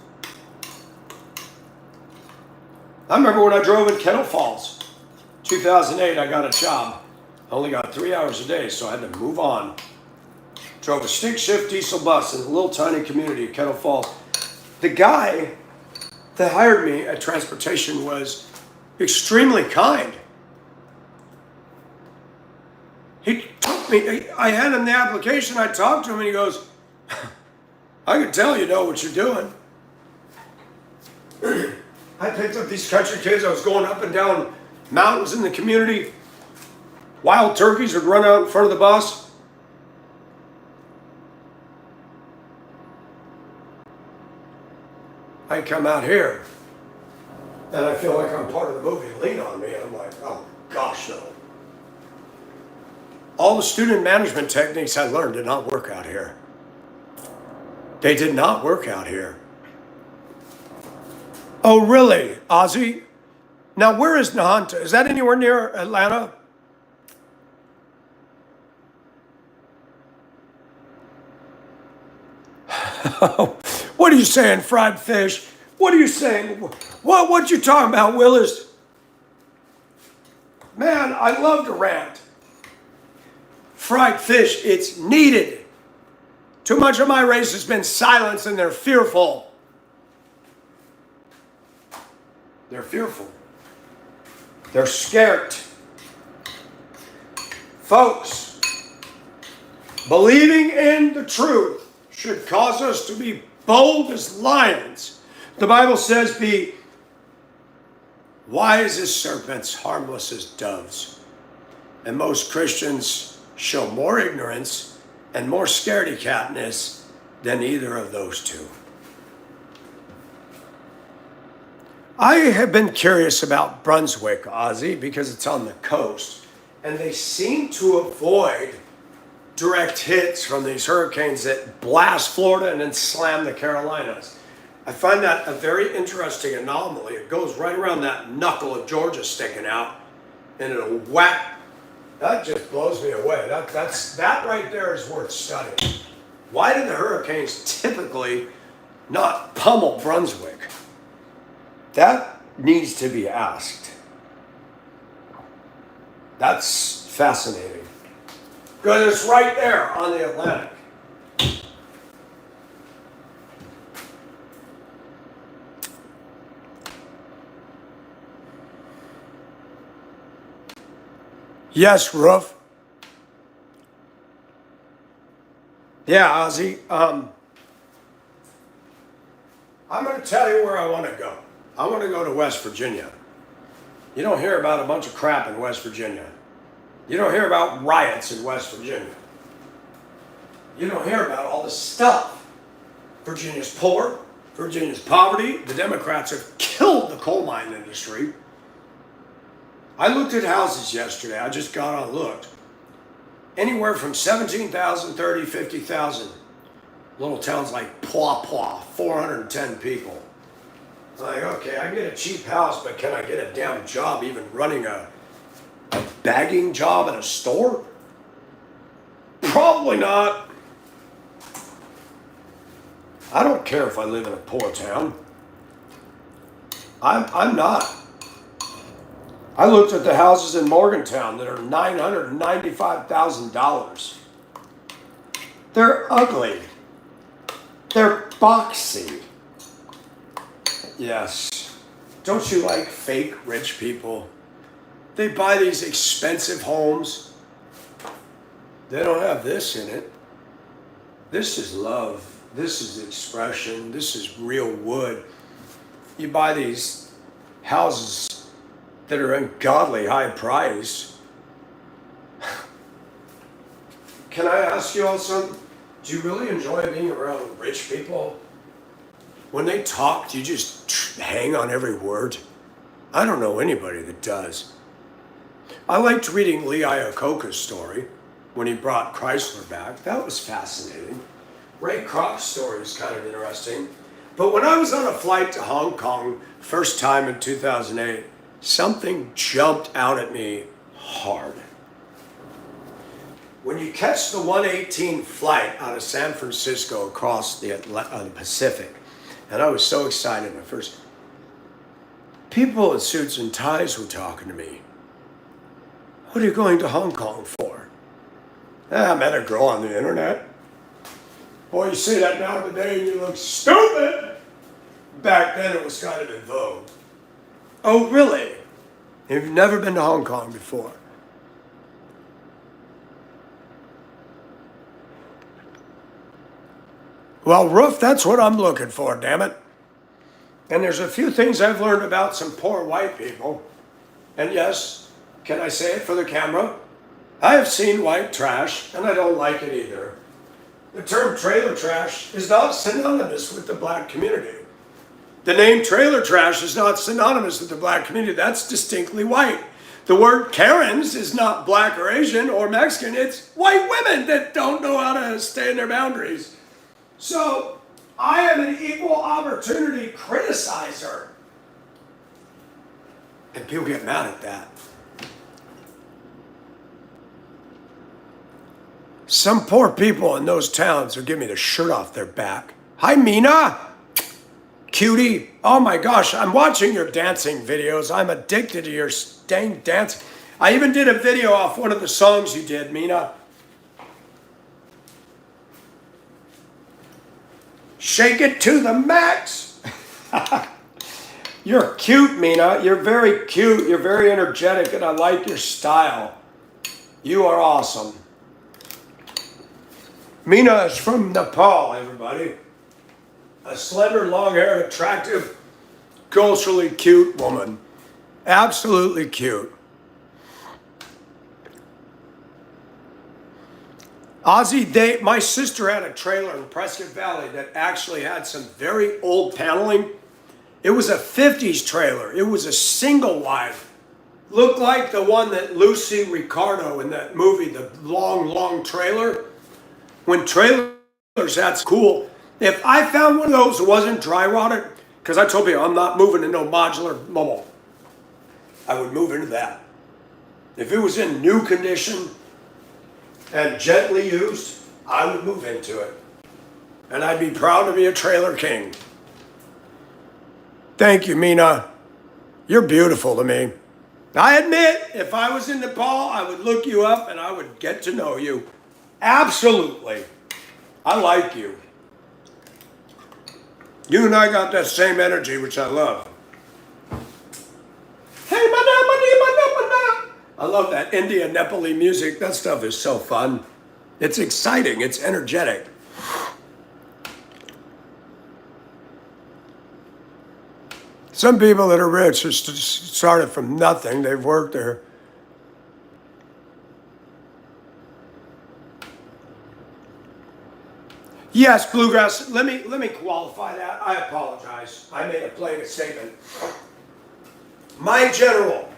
Speaker 1: I remember when I drove in Kettle Falls. 2008, I got a job. I only got 3 hours a day, so I had to move on. Drove a stick shift diesel bus in a little tiny community of Kettle Falls. The guy that hired me at transportation was extremely kind. He took me, I had him the application, I talked to him, and he goes, I can tell you know what you're doing. I picked up these country kids, I was going up and down mountains in the community. Wild turkeys would run out in front of the bus. I come out here, and I feel like I'm part of the movie Lean On Me, and I'm like, oh gosh, no. All the student management techniques I learned did not work out here. They did not work out here. Oh, really, Ozzy? Now, where is Nahanta? Is that anywhere near Atlanta? What are you saying, fried fish? What are you saying? What you talking about, Willis? Man, I love to rant. Fried fish, it's needed. Too much of my race has been silenced and they're fearful. They're fearful. They're scared. Folks, believing in the truth should cause us to be bold as lions. The Bible says, be Wise as serpents, harmless as doves. And most Christians show more ignorance and more scaredy-catness than either of those two. I have been curious about Brunswick, Ozzy, because it's on the coast, and they seem to avoid direct hits from these hurricanes that blast Florida and then slam the Carolinas. I find that a very interesting anomaly. It goes right around that knuckle of Georgia sticking out, and it'll whack. That just blows me away. That right there is worth studying. Why do the hurricanes typically not pummel Brunswick? That needs to be asked. That's fascinating. Because it's right there on the Atlantic. Yes, Roof. Yeah, Ozzy. I'm going to tell you where I want to go. I want to go to West Virginia. You don't hear about a bunch of crap in West Virginia. You don't hear about riots in West Virginia. You don't hear about all this stuff. Virginia's poor. Virginia's poverty. The Democrats have killed the coal mine industry. I looked at houses yesterday. I just got on and looked. Anywhere from 17,000, 30, 50,000. Little towns like Paw Paw, 410 people. Like, okay, I can get a cheap house, but can I get a damn job even running a bagging job at a store? Probably not. I don't care if I live in a poor town. I'm not. I looked at the houses in Morgantown that are $995,000. They're ugly. They're boxy. Yes. Don't you like fake rich people? They buy these expensive homes. They don't have this in it. This is love. This is expression. This is real wood. You buy these houses that are ungodly high price. Can I ask you also, do you really enjoy being around rich people? When they talk, do you just hang on every word? I don't know anybody that does. I liked reading Lee Iacocca's story when he brought Chrysler back. That was fascinating. Ray Kroc's story is kind of interesting. But when I was on a flight to Hong Kong, first time in 2008, something jumped out at me hard. When you catch the 118 flight out of San Francisco across the Pacific, and I was so excited at first, people in suits and ties were talking to me. What are you going to Hong Kong for? I met a girl on the internet. Boy, you say that now today and you look stupid. Back then it was kind of in vogue. Oh, really? You've never been to Hong Kong before? Well, Roof, that's what I'm looking for, damn it. And there's a few things I've learned about some poor white people. And yes, can I say it for the camera? I have seen white trash, and I don't like it either. The term trailer trash is not synonymous with the black community. The name trailer trash is not synonymous with the black community. That's distinctly white. The word Karens is not black or Asian or Mexican. It's white women that don't know how to stay in their boundaries. So I am an equal opportunity criticizer. And people get mad at that. Some poor people in those towns will give me the shirt off their back. Hi, Mina. Cutie. Oh my gosh, I'm watching your dancing videos. I'm addicted to your dang dancing. I even did a video off one of the songs you did, Mina. Shake it to the max. You're cute, Mina. You're very cute. You're very energetic, and I like your style. You are awesome. Mina is from Nepal, everybody. A slender, long-haired, attractive, culturally cute woman. Absolutely cute. Ozzy, my sister had a trailer in Prescott Valley that actually had some very old paneling. It was a 50s trailer. It was a single wide. Looked like the one that Lucy Ricardo in that movie, the long, long trailer. When trailers, that's cool. If I found one of those that wasn't dry rotted, because I told you I'm not moving to no modular mobile, I would move into that. If it was in new condition and gently used, I would move into it. And I'd be proud to be a trailer king. Thank you, Mina. You're beautiful to me. I admit, if I was in Nepal, I would look you up and I would get to know you. Absolutely. I like you. You and I got that same energy, which I love. Hey, mana. I love that Indian Nepali music. That stuff is so fun. It's exciting. It's energetic. Some people that are rich are started from nothing. They've worked there. Yes, bluegrass. Let me qualify that. I apologize. I made a plain statement. My general,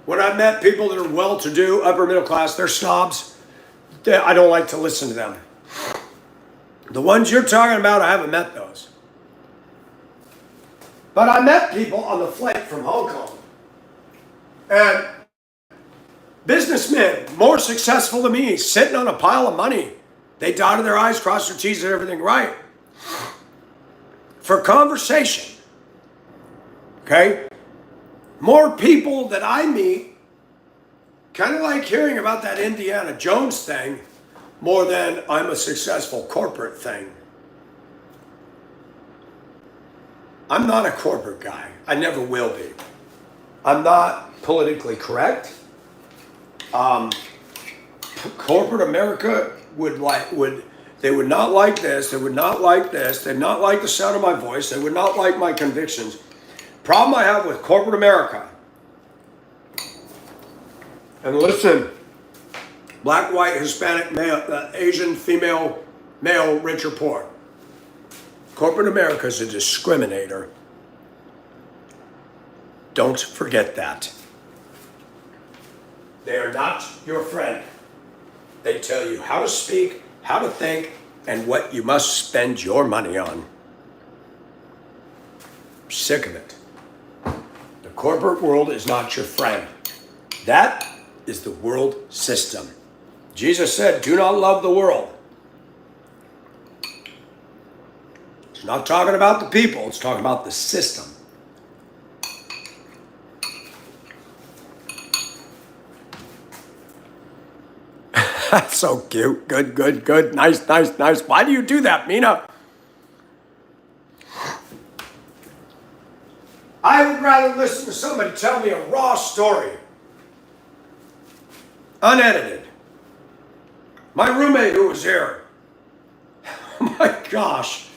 Speaker 1: when I met people that are well-to-do, upper middle class, they're snobs. I don't like to listen to them. The ones you're talking about, I haven't met those. But I met people on the flight from Hong Kong. And businessmen, more successful than me, sitting on a pile of money. They dotted their I's, crossed their T's, and everything right. For conversation. Okay? More people that I meet, kind of like hearing about that Indiana Jones thing, more than I'm a successful corporate thing. I'm not a corporate guy. I never will be. I'm not politically correct. Corporate America would not like this. They would not like this. They'd not like the sound of my voice. They would not like my convictions. Problem I have with corporate America. And listen, black, white, Hispanic, male, Asian, female, male, rich or poor. Corporate America is a discriminator. Don't forget that. They are not your friend. They tell you how to speak, how to think, and what you must spend your money on. I'm sick of it. The corporate world is not your friend. That is the world system. Jesus said, do not love the world. It's not talking about the people, it's talking about the system. That's so cute. Good. Nice. Why do you do that, Mina? I would rather listen to somebody tell me a raw story. Unedited. My roommate who was here. Oh my gosh.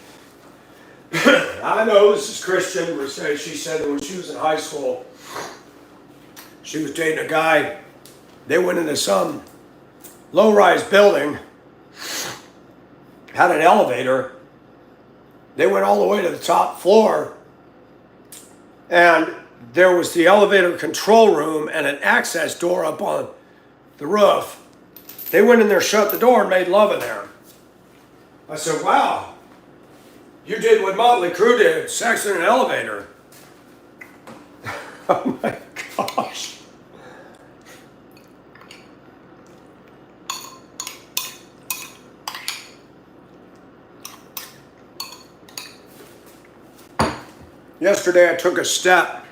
Speaker 1: I know this is Christian. She said that when she was in high school, she was dating a guy. They went into some low-rise building, had an elevator. They went all the way to the top floor, and there was the elevator control room and an access door up on the roof. They went in there, shut the door, and made love in there. I said, wow, you did what Motley Crue did, sex in an elevator. Oh my gosh. Yesterday I took a step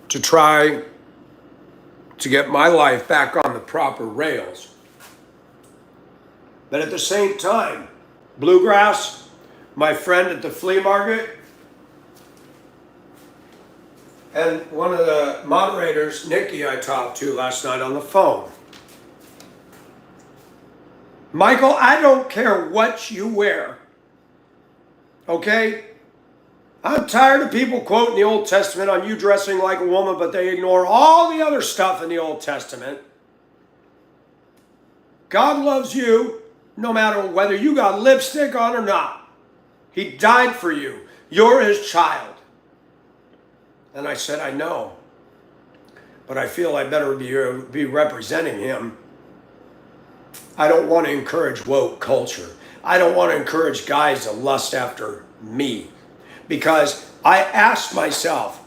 Speaker 1: to try to get my life back on the proper rails. But at the same time, Bluegrass, my friend at the flea market, and one of the moderators, Nikki, I talked to last night on the phone. Michael, I don't care what you wear, okay? I'm tired of people quoting the Old Testament on you dressing like a woman, but they ignore all the other stuff in the Old Testament. God loves you no matter whether you got lipstick on or not. He died for you. You're his child. And I said, I know. But I feel I better be representing him. I don't want to encourage woke culture. I don't want to encourage guys to lust after me. Because I asked myself,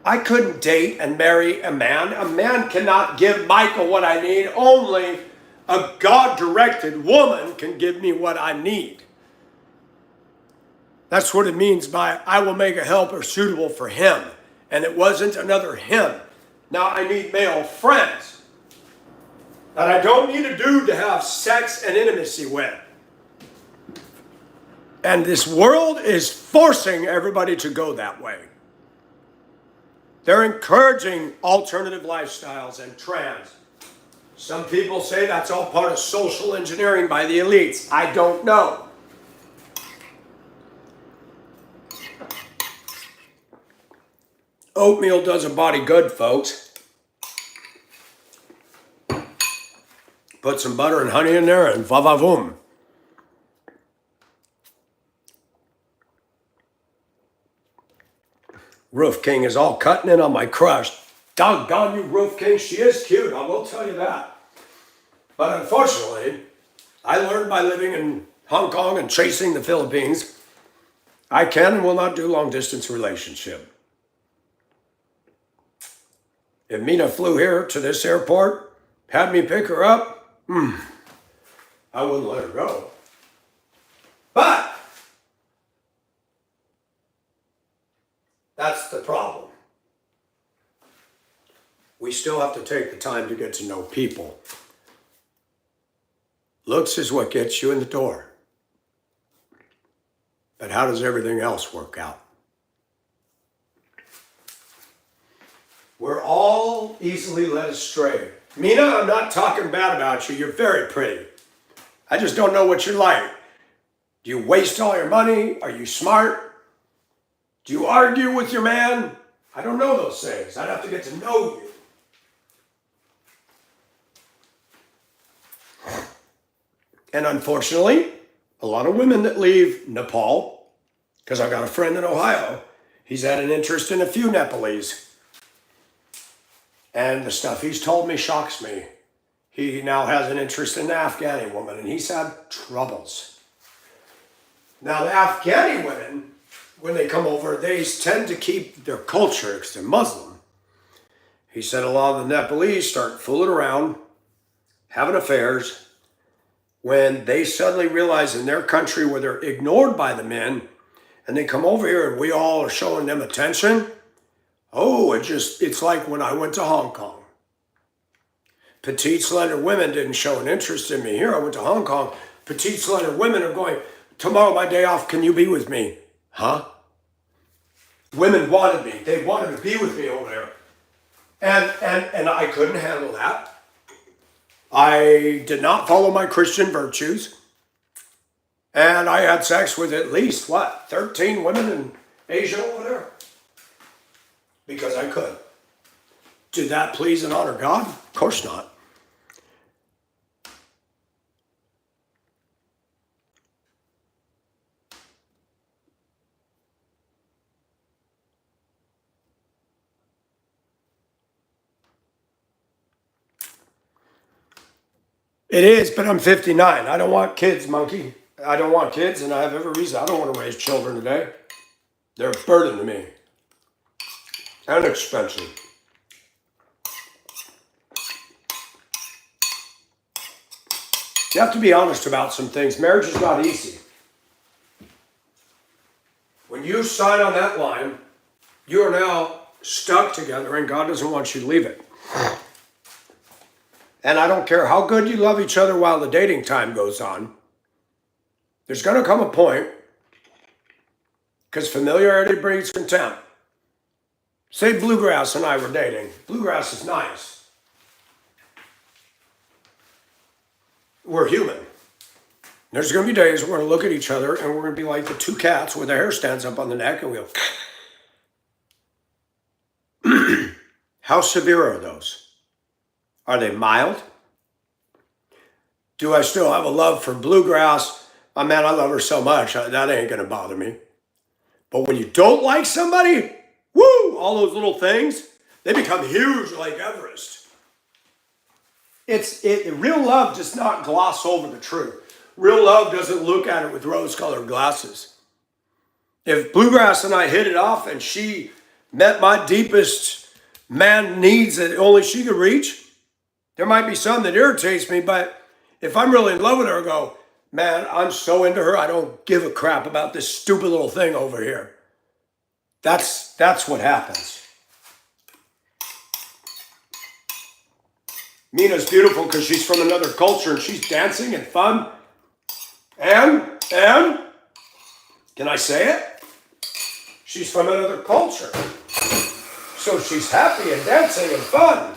Speaker 1: I couldn't date and marry a man. A man cannot give Michael what I need. Only a God-directed woman can give me what I need. That's what it means by I will make a helper suitable for him. And it wasn't another him. Now I need male friends that I don't need a dude to have sex and intimacy with. And this world is forcing everybody to go that way. They're encouraging alternative lifestyles and trans. Some people say that's all part of social engineering by the elites. I don't know. Oatmeal does a body good, folks. Put some butter and honey in there and va-va-voom. Roof King is all cutting in on my crush. Doggone you, Roof King. She is cute, I will tell you that. But unfortunately, I learned by living in Hong Kong and chasing the Philippines, I can and will not do long-distance relationship. If Mina flew here to this airport, had me pick her up, I wouldn't let her go. But that's the problem. We still have to take the time to get to know people. Looks is what gets you in the door. But how does everything else work out? We're all easily led astray. Mina, I'm not talking bad about you. You're very pretty. I just don't know what you're like. Do you waste all your money? Are you smart? Do you argue with your man? I don't know those things. I'd have to get to know you. And unfortunately, a lot of women that leave Nepal, because I've got a friend in Ohio, he's had an interest in a few Nepalese. And the stuff he's told me shocks me. He now has an interest in an Afghani woman, and he's had troubles. Now, the Afghani women, when they come over, they tend to keep their culture because they're Muslim. He said a lot of the Nepalese start fooling around, having affairs, when they suddenly realize in their country where they're ignored by the men, and they come over here and we all are showing them attention. Oh, it's like when I went to Hong Kong. Petite, slender women didn't show an interest in me. Here, I went to Hong Kong. Petite, slender women are going, tomorrow, my day off, can you be with me? Huh? Women wanted me. They wanted to be with me over there. And I couldn't handle that. I did not follow my Christian virtues. And I had sex with at least, 13 women in Asia over there? Because I could. Did that please and honor God? Of course not. It is, but I'm 59. I don't want kids, monkey. I don't want kids, and I have every reason. I don't want to raise children today. They're a burden to me. And expensive. You have to be honest about some things. Marriage is not easy. When you sign on that line, you are now stuck together, and God doesn't want you to leave it. And I don't care how good you love each other while the dating time goes on. There's going to come a point, because familiarity breeds contempt. Say Bluegrass and I were dating. Bluegrass is nice. We're human. There's going to be days we're going to look at each other and we're going to be like the two cats with their hair stands up on the neck and we'll... How severe are those? Are they mild? Do I still have a love for bluegrass? Oh man, I love her so much. That ain't going to bother me. But when you don't like somebody, woo, all those little things, they become huge like Everest. Real love does not gloss over the truth. Real love doesn't look at it with rose-colored glasses. If Bluegrass and I hit it off and she met my deepest man needs that only she could reach, there might be some that irritates me, but if I'm really in love with her, I go, man, I'm so into her, I don't give a crap about this stupid little thing over here. That's what happens. Mina's beautiful because she's from another culture and she's dancing and fun. And, can I say it? She's from another culture. So she's happy and dancing and fun.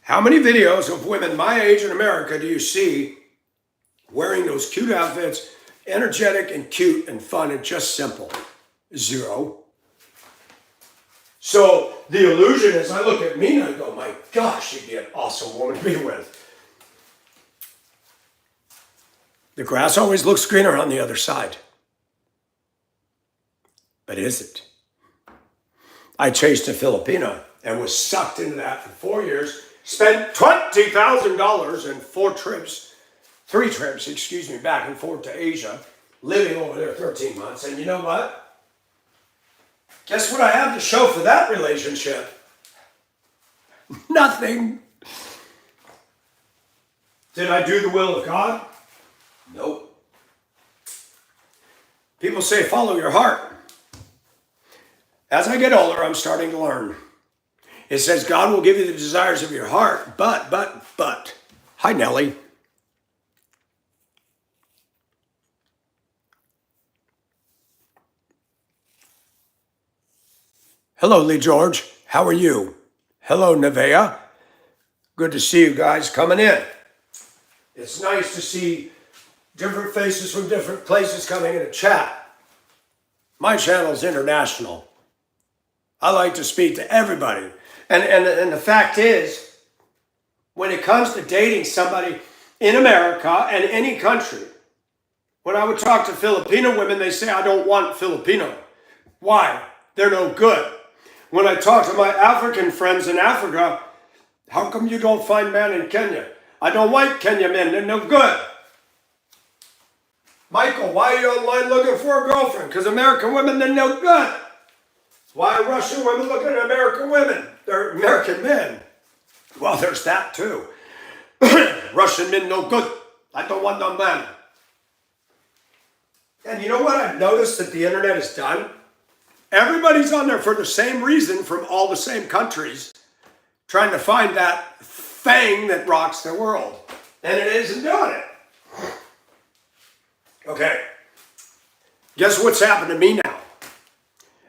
Speaker 1: How many videos of women my age in America do you see wearing those cute outfits, energetic and cute and fun and just simple? Zero. So the illusion is I look at Mina and go, my gosh, she'd be an awesome woman to be with. The grass always looks greener on the other side. But is it? I chased a Filipina and was sucked into that for 4 years, spent $20,000 in three trips, back and forth to Asia, living over there 13 months. And you know what? Guess what I have to show for that relationship? Nothing. Did I do the will of God? Nope. People say follow your heart. As I get older, I'm starting to learn. It says God will give you the desires of your heart, but. Hi, Nellie. Hello, Lee George. How are you? Hello, Nevea. Good to see you guys coming in. It's nice to see different faces from different places coming in a chat. My channel's international. I like to speak to everybody. And the fact is, when it comes to dating somebody in America and any country, when I would talk to Filipino women, they say, I don't want Filipino. Why? They're no good. When I talk to my African friends in Africa, how come you don't find men in Kenya? I don't like Kenya men, they're no good. Michael, why are you online looking for a girlfriend? Because American women, they're no good. Why are Russian women looking at American women? They're American men. Well, there's that too. Russian men, no good. I don't want no men. And you know what I've noticed that the internet has done? Everybody's on there for the same reason from all the same countries, trying to find that thing that rocks the world. And it isn't doing it. Okay. Guess what's happened to me now?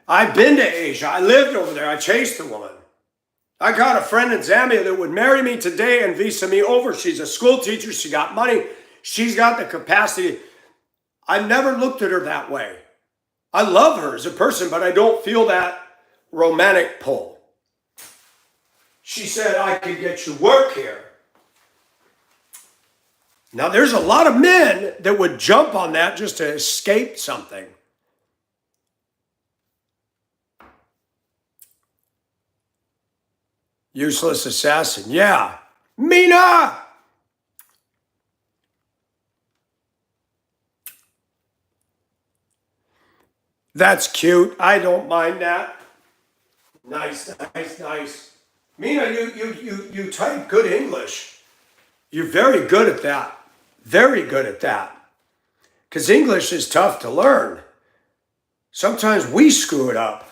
Speaker 1: I've been to Asia. I lived over there. I chased a woman. I got a friend in Zambia that would marry me today and visa me over. She's a school teacher. She got money. She's got the capacity. I never looked at her that way. I love her as a person, but I don't feel that romantic pull. She said, I could get you work here. Now, there's a lot of men that would jump on that just to escape something. Useless assassin. Yeah. Mina! That's cute. I don't mind that. Nice, nice, nice. Mina, you type good English. You're very good at that. Very good at that. Because English is tough to learn. Sometimes we screw it up.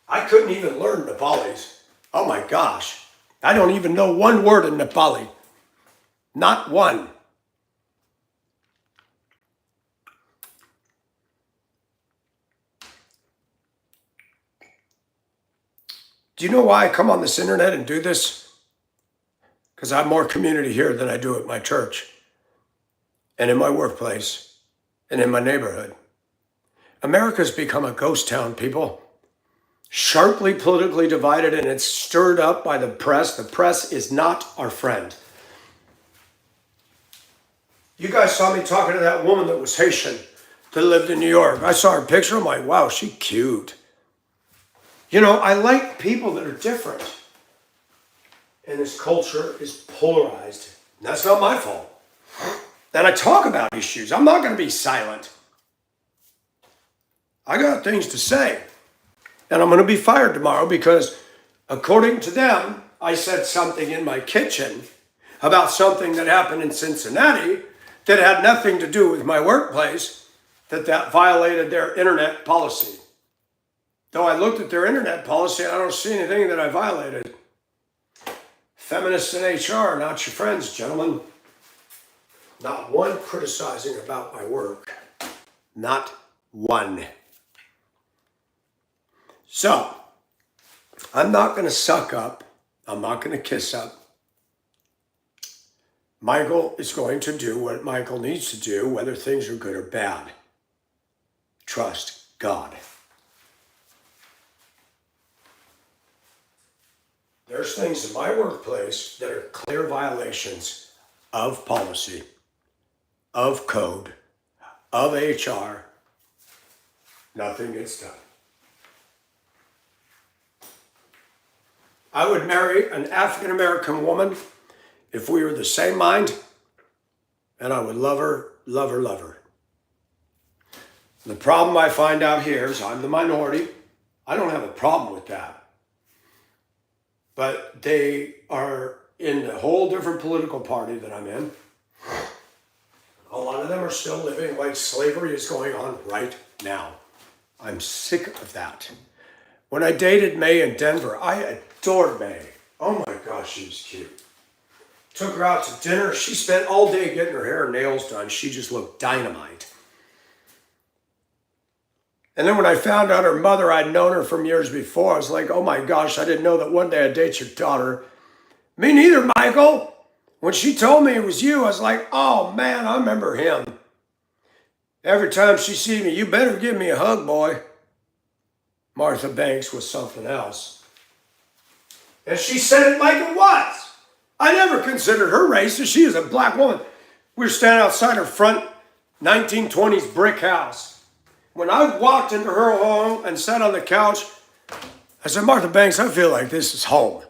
Speaker 1: I couldn't even learn Nepalese. Oh my gosh. I don't even know one word in Nepali. Not one. Do you know why I come on this internet and do this? because I have more community here than I do at my church and in my workplace and in my neighborhood. America's become a ghost town, people. Sharply politically divided, and it's stirred up by the press. The press is not our friend. You guys saw me talking to that woman that was Haitian that lived in New York. I saw her picture. I'm like, wow, she's cute. You know, I like people that are different. And this culture is polarized. And that's not my fault. And I talk about issues. I'm not going to be silent. I got things to say. And I'm going to be fired tomorrow because, according to them, I said something in my kitchen about something that happened in Cincinnati that had nothing to do with my workplace, that violated their internet policy. Though I looked at their internet policy, I don't see anything that I violated. Feminists in HR, not your friends, gentlemen. Not one criticizing about my work. Not one. So, I'm not going to suck up. I'm not going to kiss up. Michael is going to do what Michael needs to do, whether things are good or bad. Trust God. There's things in my workplace that are clear violations of policy, of code, of HR. Nothing gets done. I would marry an African-American woman if we were the same mind, and I would love her, love her, love her. The problem I find out here is I'm the minority. I don't have a problem with that. But they are in a whole different political party that I'm in. A lot of them are still living like slavery is going on right now. I'm sick of that. When I dated May in Denver, I adored May. Oh my gosh, she was cute. Took her out to dinner. She spent all day getting her hair and nails done. She just looked dynamite. And then when I found out her mother, I'd known her from years before, I was like, oh my gosh, I didn't know that one day I'd date your daughter. Me neither, Michael. When she told me it was you, I was like, oh man, I remember him. Every time she sees me, you better give me a hug, boy. Martha Banks was something else. And she said it like it was. I never considered her racist. She is a black woman. We were standing outside her front 1920s brick house. When I walked into her home and sat on the couch, I said, Martha Banks, I feel like this is home.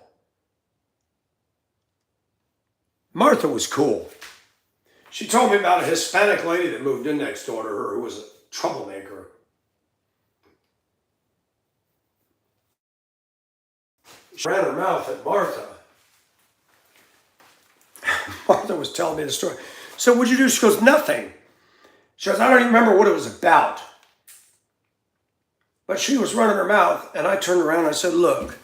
Speaker 1: Martha was cool. She told me about a Hispanic lady that moved in next door to her who was a troublemaker. She ran her mouth at Martha. Martha was telling me the story. So what'd you do? She goes, nothing. She goes, I don't even remember what it was about. But she was running her mouth, and I turned around and I said, look,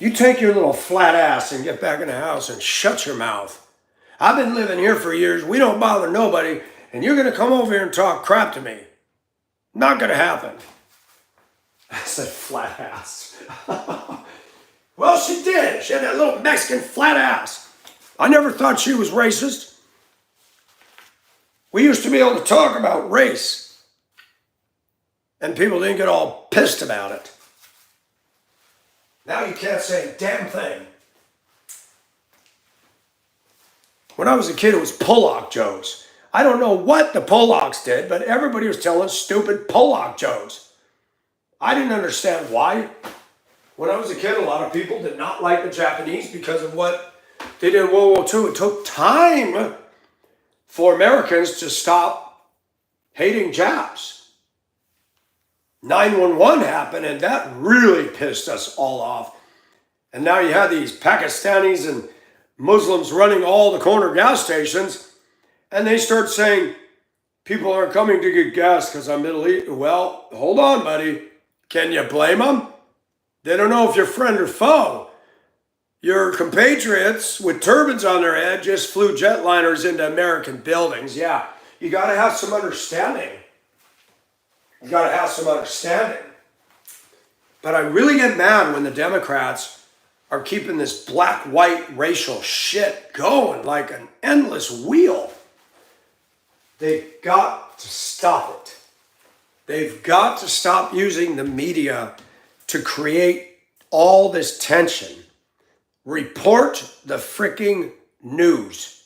Speaker 1: you take your little flat ass and get back in the house and shut your mouth. I've been living here for years. We don't bother nobody, and you're going to come over here and talk crap to me. Not going to happen. I said, flat ass. Well, she did. She had that little Mexican flat ass. I never thought she was racist. We used to be able to talk about race, and people didn't get all pissed about it. Now you can't say a damn thing. When I was a kid, it was Pollock jokes. I don't know what the Pollocks did, but everybody was telling stupid Pollock jokes. I didn't understand why. When I was a kid, a lot of people did not like the Japanese because of what they did in World War II. It took time for Americans to stop hating Japs. 9/11 happened, and that really pissed us all off. And now you have these Pakistanis and Muslims running all the corner gas stations, and they start saying, people aren't coming to get gas because I'm Middle East. Well, hold on, buddy. Can you blame them? They don't know if you're friend or foe. Your compatriots with turbans on their head just flew jetliners into American buildings. Yeah, you got to have some understanding. You got to have some understanding. But I really get mad when the Democrats are keeping this black-white racial shit going like an endless wheel. They've got to stop it. They've got to stop using the media to create all this tension. Report the freaking news.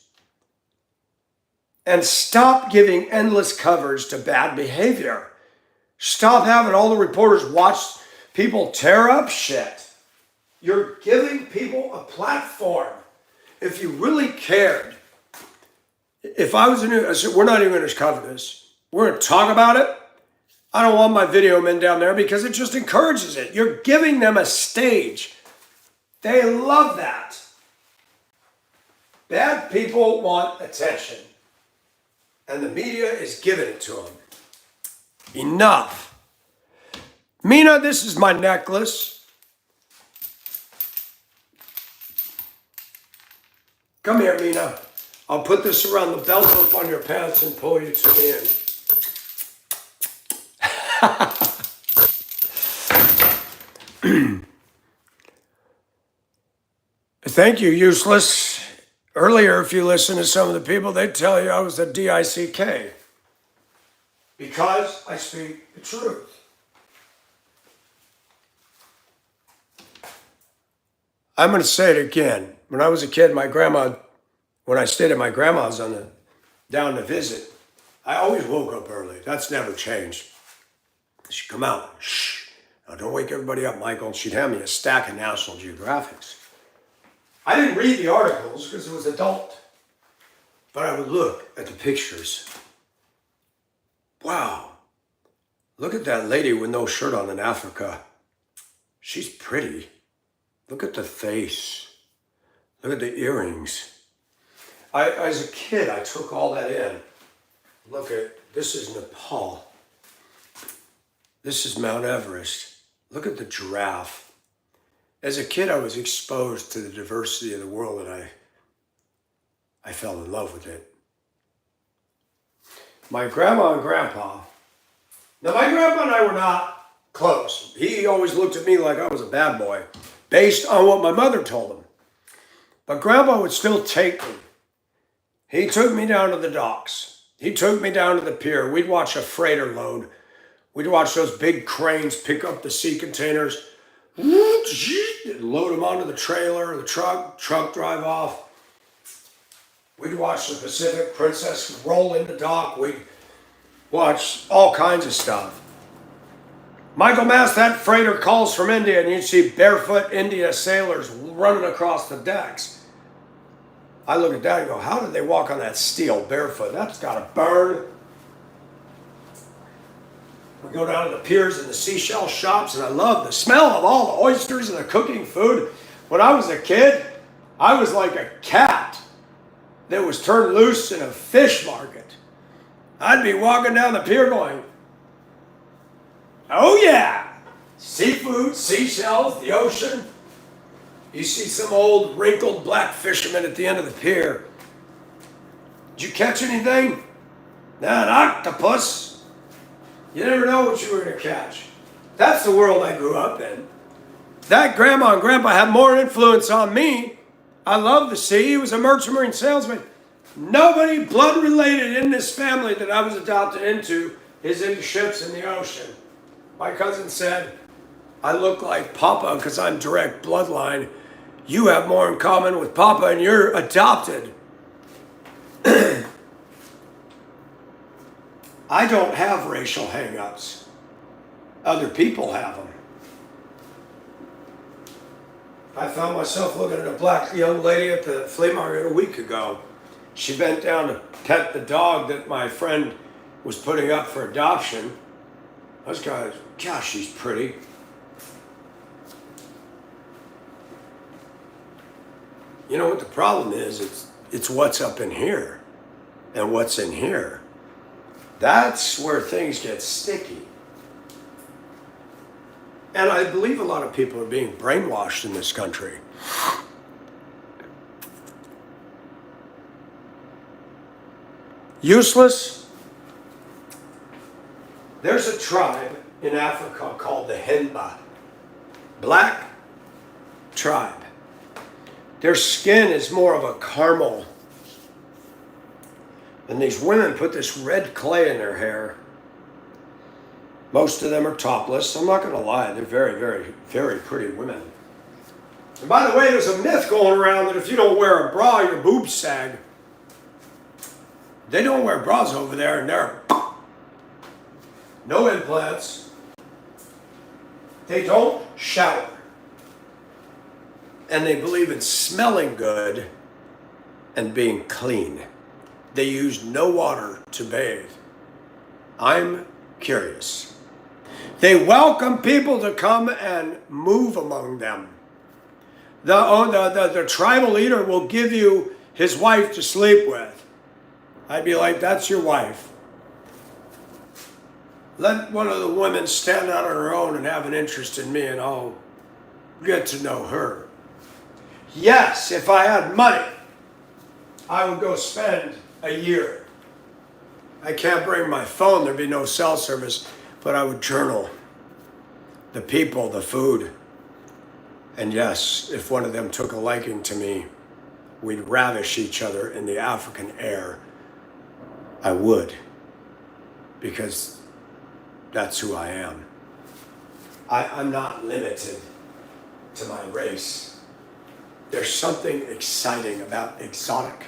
Speaker 1: And stop giving endless coverage to bad behavior. Stop having all the reporters watch people tear up shit. You're giving people a platform. If you really cared, if I was I said, we're not even going to cover this. We're going to talk about it. I don't want my video men down there because it just encourages it. You're giving them a stage. They love that. Bad people want attention. And the media is giving it to them. Enough. Mina, this is my necklace. Come here, Mina. I'll put this around the belt loop on your pants and pull you to the end. Thank you, useless. Earlier, if you listen to some of the people, they'd tell you I was a DICK. Because I speak the truth. I'm going to say it again. When I was a kid, when I stayed at my grandma's down to visit, I always woke up early. That's never changed. She'd come out, shh. Now don't wake everybody up, Michael. She'd hand me a stack of National Geographics. I didn't read the articles because it was adult. But I would look at the pictures. Wow. Look at that lady with no shirt on in Africa. She's pretty. Look at the face. Look at the earrings. As a kid, I took all that in. Look at, this is Nepal. This is Mount Everest. Look at the giraffe. As a kid, I was exposed to the diversity of the world, and I fell in love with it. My grandma and grandpa, now my grandpa and I were not close. He always looked at me like I was a bad boy, based on what my mother told him. But grandpa would still take me. He took me down to the docks. He took me down to the pier. We'd watch a freighter load. We'd watch those big cranes pick up the sea containers, load them onto the trailer, the truck drive off. We'd watch the Pacific Princess roll into dock. We'd watch all kinds of stuff. Michael Mass, that freighter calls from India, and you'd see barefoot India sailors running across the decks. I look at that and go, how did they walk on that steel barefoot? That's got to burn. We go down to the piers and the seashell shops, and I love the smell of all the oysters and the cooking food. When I was a kid, I was like a cat that was turned loose in a fish market. I'd be walking down the pier going, oh yeah, seafood, seashells, the ocean. You see some old wrinkled black fisherman at the end of the pier. Did you catch anything? Nah, an octopus. You never know what you were going to catch. That's the world I grew up in. That grandma and grandpa had more influence on me. I love the sea. He was a merchant marine salesman. Nobody blood related in this family that I was adopted into is into ships in the ocean. My cousin said, I look like Papa because I'm direct bloodline. You have more in common with Papa and you're adopted. I don't have racial hang-ups. Other people have them. I found myself looking at a black young lady at the flea market a week ago. She bent down to pet the dog that my friend was putting up for adoption. I was going, gosh, she's pretty. You know what the problem is? It's what's up in here and what's in here. That's where things get sticky. And I believe a lot of people are being brainwashed in this country. Useless. There's a tribe in Africa called the Himba. Black tribe. Their skin is more of a caramel. And these women put this red clay in their hair. Most of them are topless. I'm not going to lie. They're very, very, very pretty women. And by the way, there's a myth going around that if you don't wear a bra, your boobs sag. They don't wear bras over there, and they're no implants. They don't shower. And they believe in smelling good and being clean. They use no water to bathe. I'm curious. They welcome people to come and move among them. The tribal leader will give you his wife to sleep with. I'd be like, that's your wife. Let one of the women stand out on her own and have an interest in me, and I'll get to know her. Yes, if I had money, I would go spend a year. I can't bring my phone, there'd be no cell service, but I would journal the people, the food. And yes, if one of them took a liking to me, we'd ravish each other in the African air. I would, because that's who I am. I'm not limited to my race. There's something exciting about exotic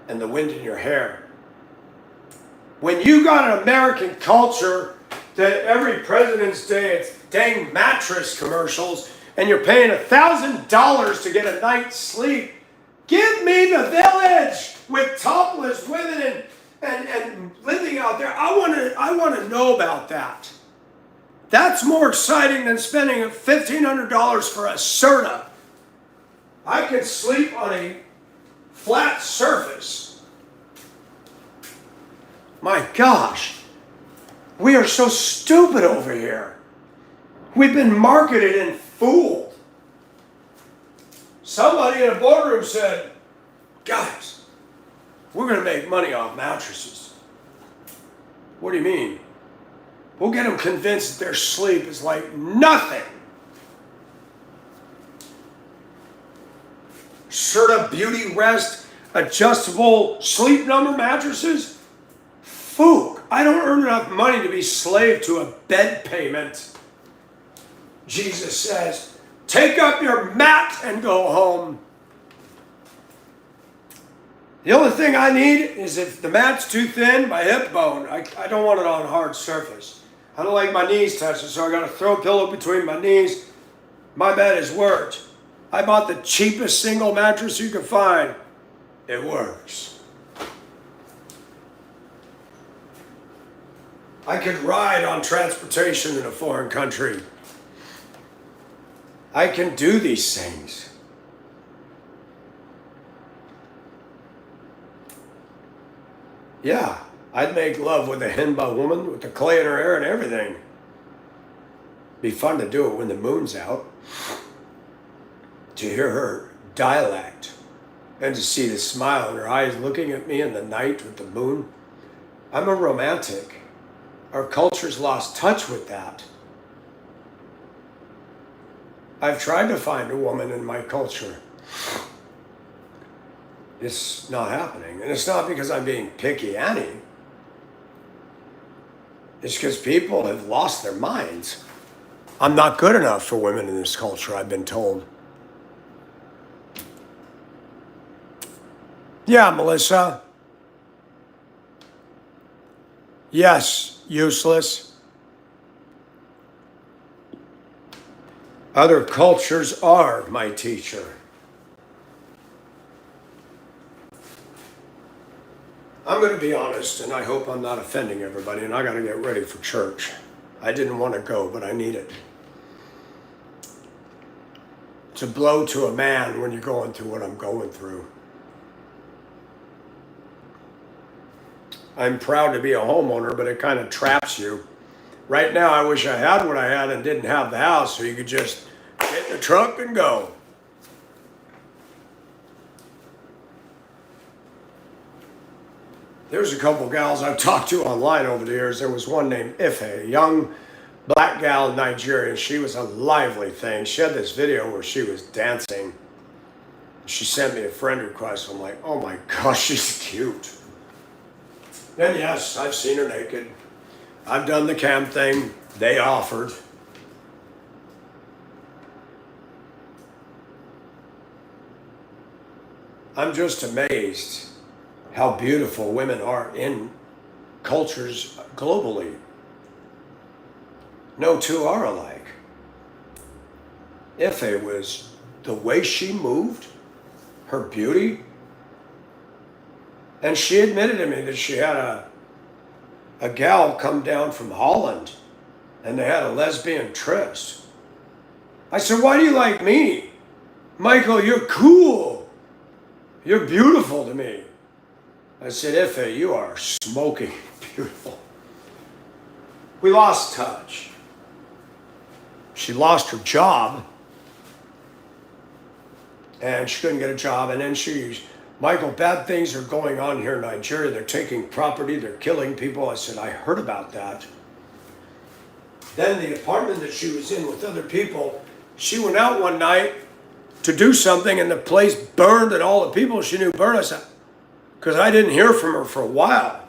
Speaker 1: and the wind in your hair. When you got an American culture that every President's Day it's dang mattress commercials and you're paying $1,000 to get a night's sleep, give me the village with topless women and living out there. I want to know about that. That's more exciting than spending $1,500 for a Serta. I can sleep on a flat surface. My gosh, we are so stupid over here. We've been marketed and fooled. Somebody in a boardroom said, guys, we're going to make money off mattresses. What do you mean? We'll get them convinced that their sleep is like nothing. Serta Beauty Rest, adjustable sleep number mattresses? Fook. I don't earn enough money to be slave to a bed payment. Jesus says, take up your mat and go home. The only thing I need is if the mat's too thin, my hip bone. I don't want it on a hard surface. I don't like my knees touching, so I got to throw a pillow between my knees. My bed has worked. I bought the cheapest single mattress you could find. It works. I could ride on transportation in a foreign country. I can do these things. Yeah, I'd make love with a Hinba woman with the clay in her hair and everything. Be fun to do it when the moon's out. To hear her dialect and to see the smile in her eyes looking at me in the night with the moon. I'm a romantic. Our culture's lost touch with that. I've tried to find a woman in my culture. It's not happening. And it's not because I'm being picky, Annie. It's because people have lost their minds. I'm not good enough for women in this culture, I've been told. Yeah, Melissa. Yes, useless. Other cultures are my teacher. I'm going to be honest, and I hope I'm not offending everybody, and I got to get ready for church. I didn't want to go, but I need it. To blow to a man when you're going through what I'm going through. I'm proud to be a homeowner, but it kind of traps you. Right now, I wish I had what I had and didn't have the house, so you could just get in the truck and go. There's a couple gals I've talked to online over the years. There was one named Ife, a young black gal in Nigeria. She was a lively thing. She had this video where she was dancing. She sent me a friend request. I'm like, oh my gosh, she's cute. And yes, I've seen her naked. I've done the cam thing they offered. I'm just amazed how beautiful women are in cultures globally. No two are alike. If it was the way she moved, her beauty, and she admitted to me that she had a gal come down from Holland and they had a lesbian tryst. I said, why do you like me? Michael, you're cool. You're beautiful to me. I said, Ife, you are smoking beautiful. We lost touch. She lost her job and she couldn't get a job. And then Michael, bad things are going on here in Nigeria. They're taking property, they're killing people. I said, I heard about that. Then the apartment that she was in with other people, she went out one night to do something and the place burned and all the people she knew burned. I said, because I didn't hear from her for a while.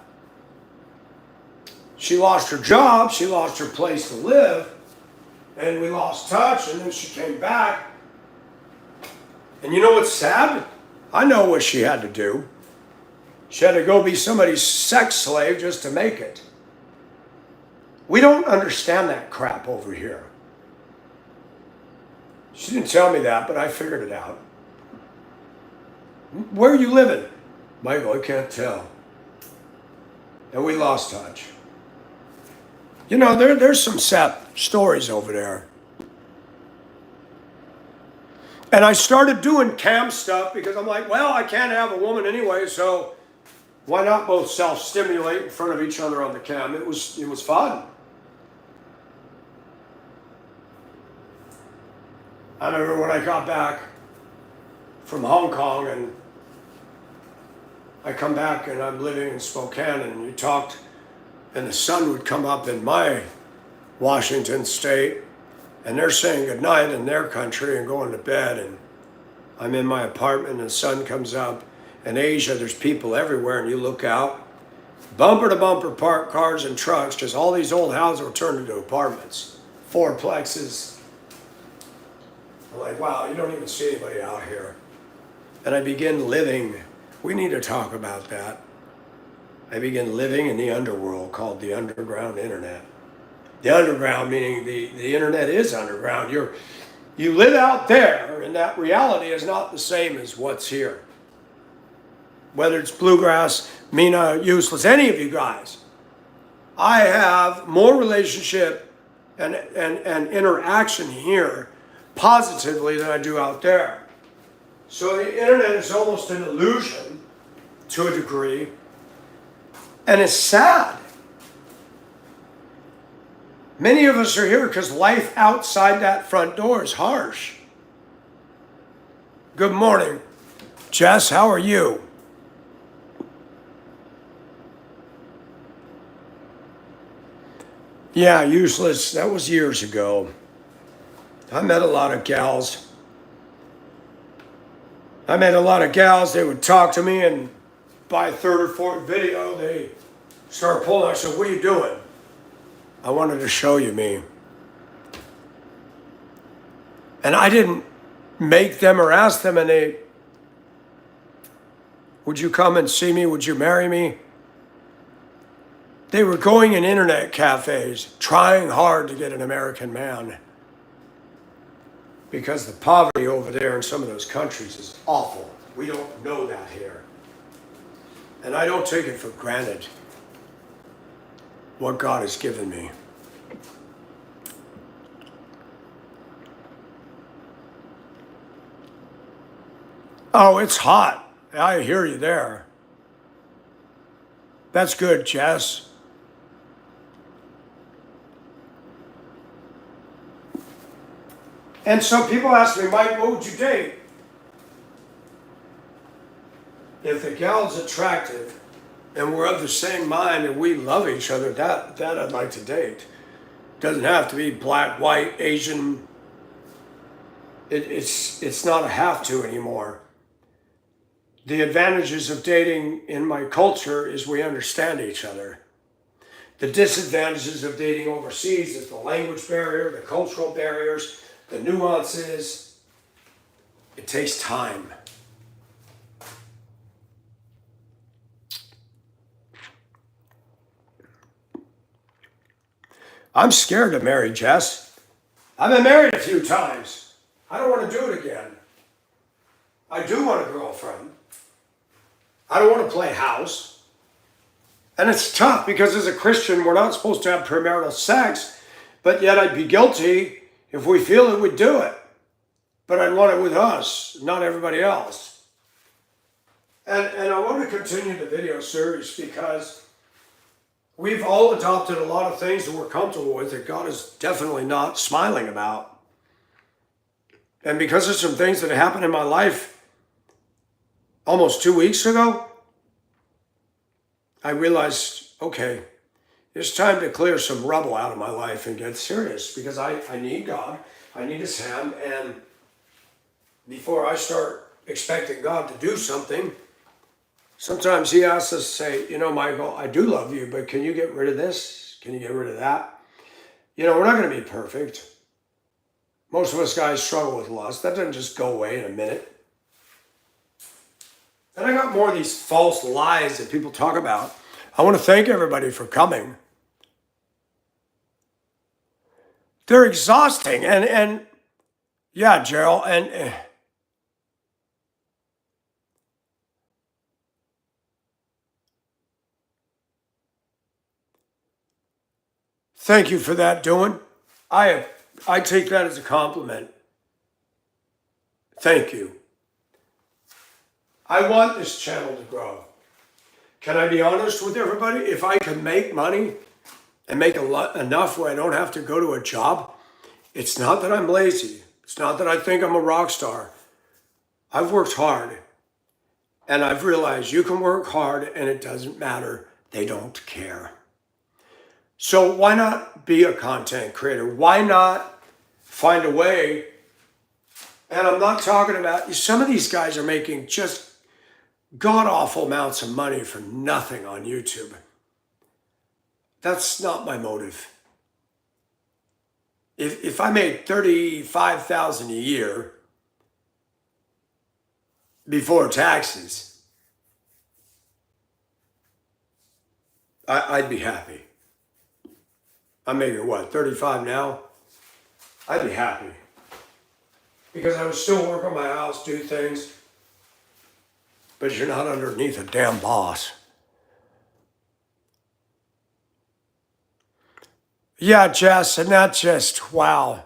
Speaker 1: She lost her job, she lost her place to live, and we lost touch, and then she came back. And you know what's sad? I know what she had to do. She had to go be somebody's sex slave just to make it. We don't understand that crap over here. She didn't tell me that, but I figured it out. Where are you living? Michael, I can't tell. And we lost touch. You know, there's some sad stories over there. And I started doing cam stuff because I'm like, well, I can't have a woman anyway, so why not both self-stimulate in front of each other on the cam? It was fun. I remember when I got back from Hong Kong and I come back and I'm living in Spokane and you talked and the sun would come up in my Washington state and they're saying goodnight in their country and going to bed, and I'm in my apartment and the sun comes up. In Asia, there's people everywhere and you look out, bumper to bumper parked cars and trucks, just all these old houses were turned into apartments, fourplexes. I'm like, wow, you don't even see anybody out here. And I begin living, we need to talk about that. I began living in the underworld called the underground internet. The underground meaning the internet is underground. You live out there and that reality is not the same as what's here. Whether it's bluegrass, Mina, useless, any of you guys. I have more relationship and interaction here positively than I do out there. So the internet is almost an illusion to a degree. And it's sad. Many of us are here because life outside that front door is harsh. Good morning. Jess, how are you? Yeah, useless. That was years ago. I met a lot of gals. They would talk to me and by third or fourth video, they start pulling. I said, what are you doing? I wanted to show you me. And I didn't make them or ask them, and would you come and see me? Would you marry me? They were going in internet cafes, trying hard to get an American man. Because the poverty over there in some of those countries is awful. We don't know that here. And I don't take it for granted what God has given me. Oh, it's hot. I hear you there. That's good, Jess. And so people ask me, Mike, what would you date? If the gal's attractive and we're of the same mind and we love each other, that I'd like to date. Doesn't have to be black, white, Asian. It's not a have to anymore. The advantages of dating in my culture is we understand each other. The disadvantages of dating overseas is the language barrier, the cultural barriers, the nuances. It takes time. I'm scared to marry, Jess. I've been married a few times. I don't want to do it again. I do want a girlfriend. I don't want to play house. And it's tough because as a Christian, we're not supposed to have premarital sex, but yet I'd be guilty if we feel it, we'd do it. But I'd want it with us, not everybody else. And I want to continue the video series because we've all adopted a lot of things that we're comfortable with that God is definitely not smiling about. And because of some things that happened in my life almost 2 weeks ago, I realized, okay, it's time to clear some rubble out of my life and get serious because I need God. I need His hand. And before I start expecting God to do something, sometimes He asks us to say, you know, Michael, I do love you, but can you get rid of this? Can you get rid of that? You know, we're not going to be perfect. Most of us guys struggle with lust. That doesn't just go away in a minute. And I got more of these false lies that people talk about. I want to thank everybody for coming. They're exhausting. And yeah, Gerald, and thank you for that, Dylan. I take that as a compliment. Thank you. I want this channel to grow. Can I be honest with everybody? If I can make money and make enough where I don't have to go to a job, it's not that I'm lazy. It's not that I think I'm a rock star. I've worked hard. And I've realized you can work hard and it doesn't matter. They don't care. So why not be a content creator? Why not find a way? And I'm not talking about, some of these guys are making just god-awful amounts of money for nothing on YouTube. That's not my motive. If I made $35,000 a year before taxes, I'd be happy. I'm making what, 35 now? I'd be happy. Because I would still work on my house, do things. But you're not underneath a damn boss. Yeah, Jess, and not just, wow.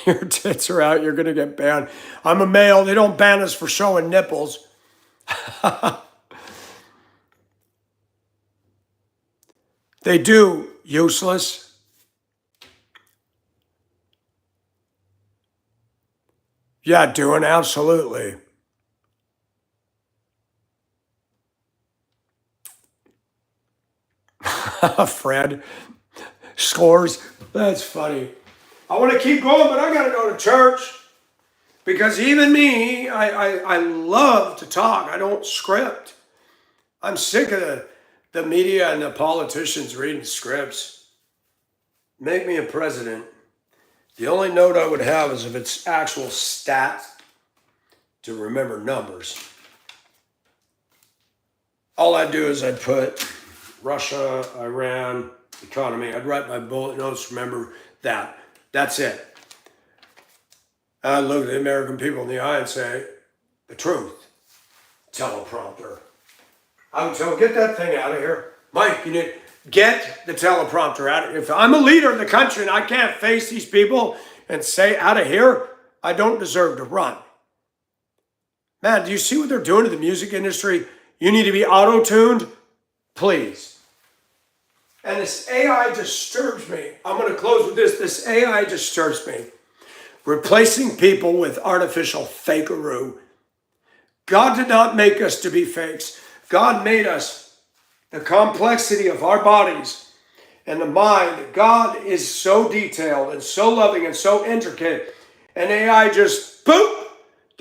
Speaker 1: Your tits are out, you're gonna get banned. I'm a male, they don't ban us for showing nipples. They do, useless. Yeah, doing absolutely. Fred scores. That's funny. I want to keep going, but I got to go to church because even me, I love to talk. I don't script. I'm sick of the media and the politicians reading scripts. Make me a president. The only note I would have is if it's actual stats to remember numbers. All I'd do is I'd put Russia, Iran, economy. I'd write my bullet notes, remember that. That's it. And I'd look at the American people in the eye and say, the truth. Teleprompter. I would tell them, get that thing out of here. Mike, you need get the teleprompter out of here. If I'm a leader in the country and I can't face these people and say, out of here, I don't deserve to run. Man, do you see what they're doing to the music industry? You need to be auto-tuned, please. And this AI disturbs me. I'm going to close with this. This AI disturbs me. Replacing people with artificial fakeroo. God did not make us to be fakes. God made us. The complexity of our bodies and the mind. God is so detailed and so loving and so intricate. And AI just, boop,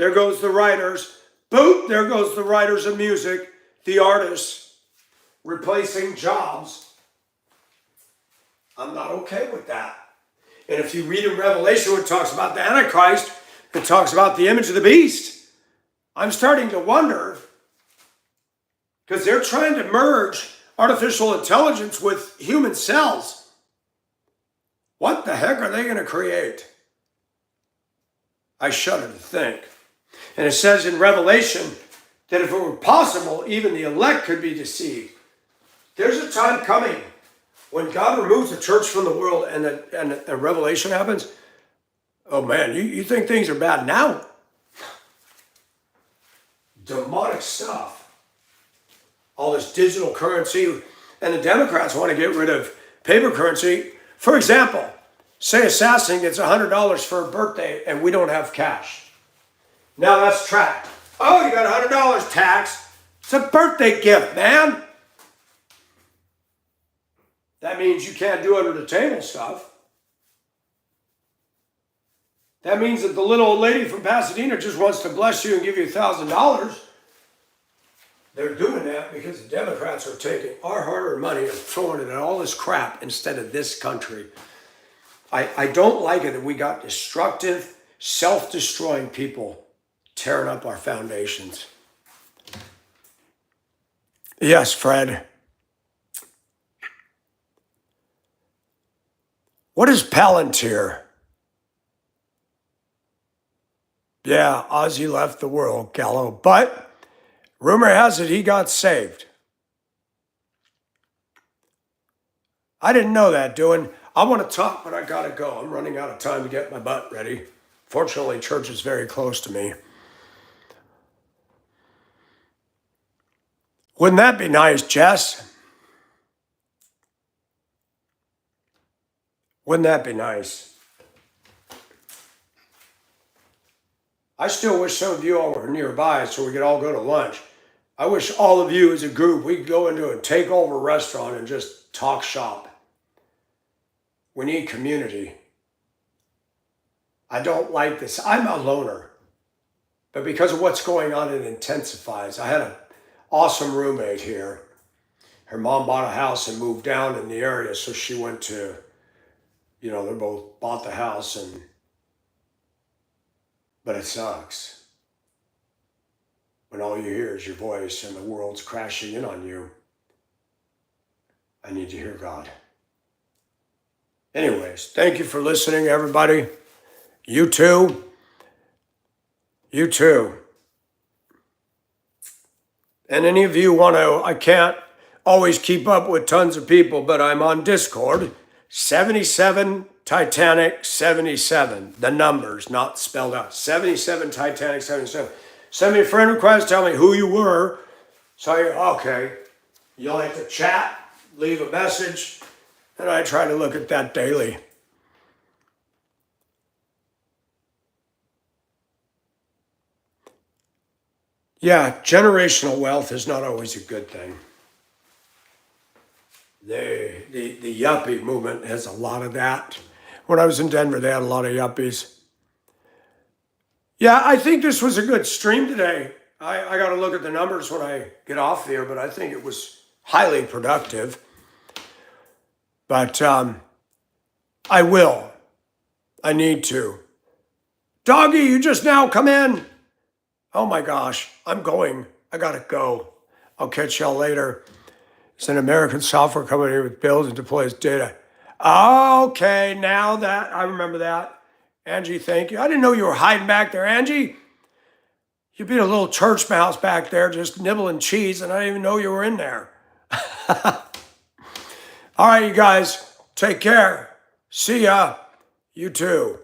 Speaker 1: there goes the writers. Boop, there goes the writers of music, the artists, replacing jobs. I'm not okay with that. And if you read in Revelation when it talks about the Antichrist, it talks about the image of the beast. I'm starting to wonder, because they're trying to merge artificial intelligence with human cells. What the heck are they going to create? I shudder to think. And it says in Revelation that if it were possible, even the elect could be deceived. There's a time coming when God removes the church from the world and Revelation happens. Oh man, you think things are bad now? Demonic stuff. All this digital currency. And the Democrats want to get rid of paper currency. For example, say Assassin gets $100 for a birthday and we don't have cash. Now that's tracked. Oh, you got $100 tax. It's a birthday gift, man. That means you can't do under the table stuff. That means that the little old lady from Pasadena just wants to bless you and give you $1,000. They're doing that because the Democrats are taking our hard-earned money and throwing it at all this crap instead of this country. I don't like it that we got destructive, self-destroying people tearing up our foundations. Yes, Fred. What is Palantir? Yeah, Ozzy left the world, Gallo, but rumor has it he got saved. I didn't know that, doing. I want to talk, but I gotta go. I'm running out of time to get my butt ready. Fortunately, church is very close to me. Wouldn't that be nice, Jess? Wouldn't that be nice? I still wish some of you all were nearby so we could all go to lunch. I wish all of you as a group, we could go into a takeover restaurant and just talk shop. We need community. I don't like this. I'm a loner. But because of what's going on, it intensifies. I had an awesome roommate here. Her mom bought a house and moved down in the area, so she went to, they both bought the house, but it sucks when all you hear is your voice and the world's crashing in on you. I need to hear God. Anyways, thank you for listening, everybody. You too. You too. And any of you want to, I can't always keep up with tons of people, but I'm on Discord. 77 Titanic 77. The numbers, not spelled out. 77 Titanic 77. Send me a friend request, tell me who you were. So okay. You like to chat, leave a message, and I try to look at that daily. Yeah, generational wealth is not always a good thing. The yuppie movement has a lot of that. When I was in Denver, they had a lot of yuppies. Yeah, I think this was a good stream today. I got to look at the numbers when I get off there, but I think it was highly productive. But I will. I need to. Doggy, you just now come in. Oh my gosh, I'm going. I got to go. I'll catch y'all later. It's an American software company with builds and deploys data. Okay, now that, I remember that. Angie, thank you. I didn't know you were hiding back there, Angie. You'd be a little church mouse back there just nibbling cheese, and I didn't even know you were in there. All right, you guys, take care. See ya. You too.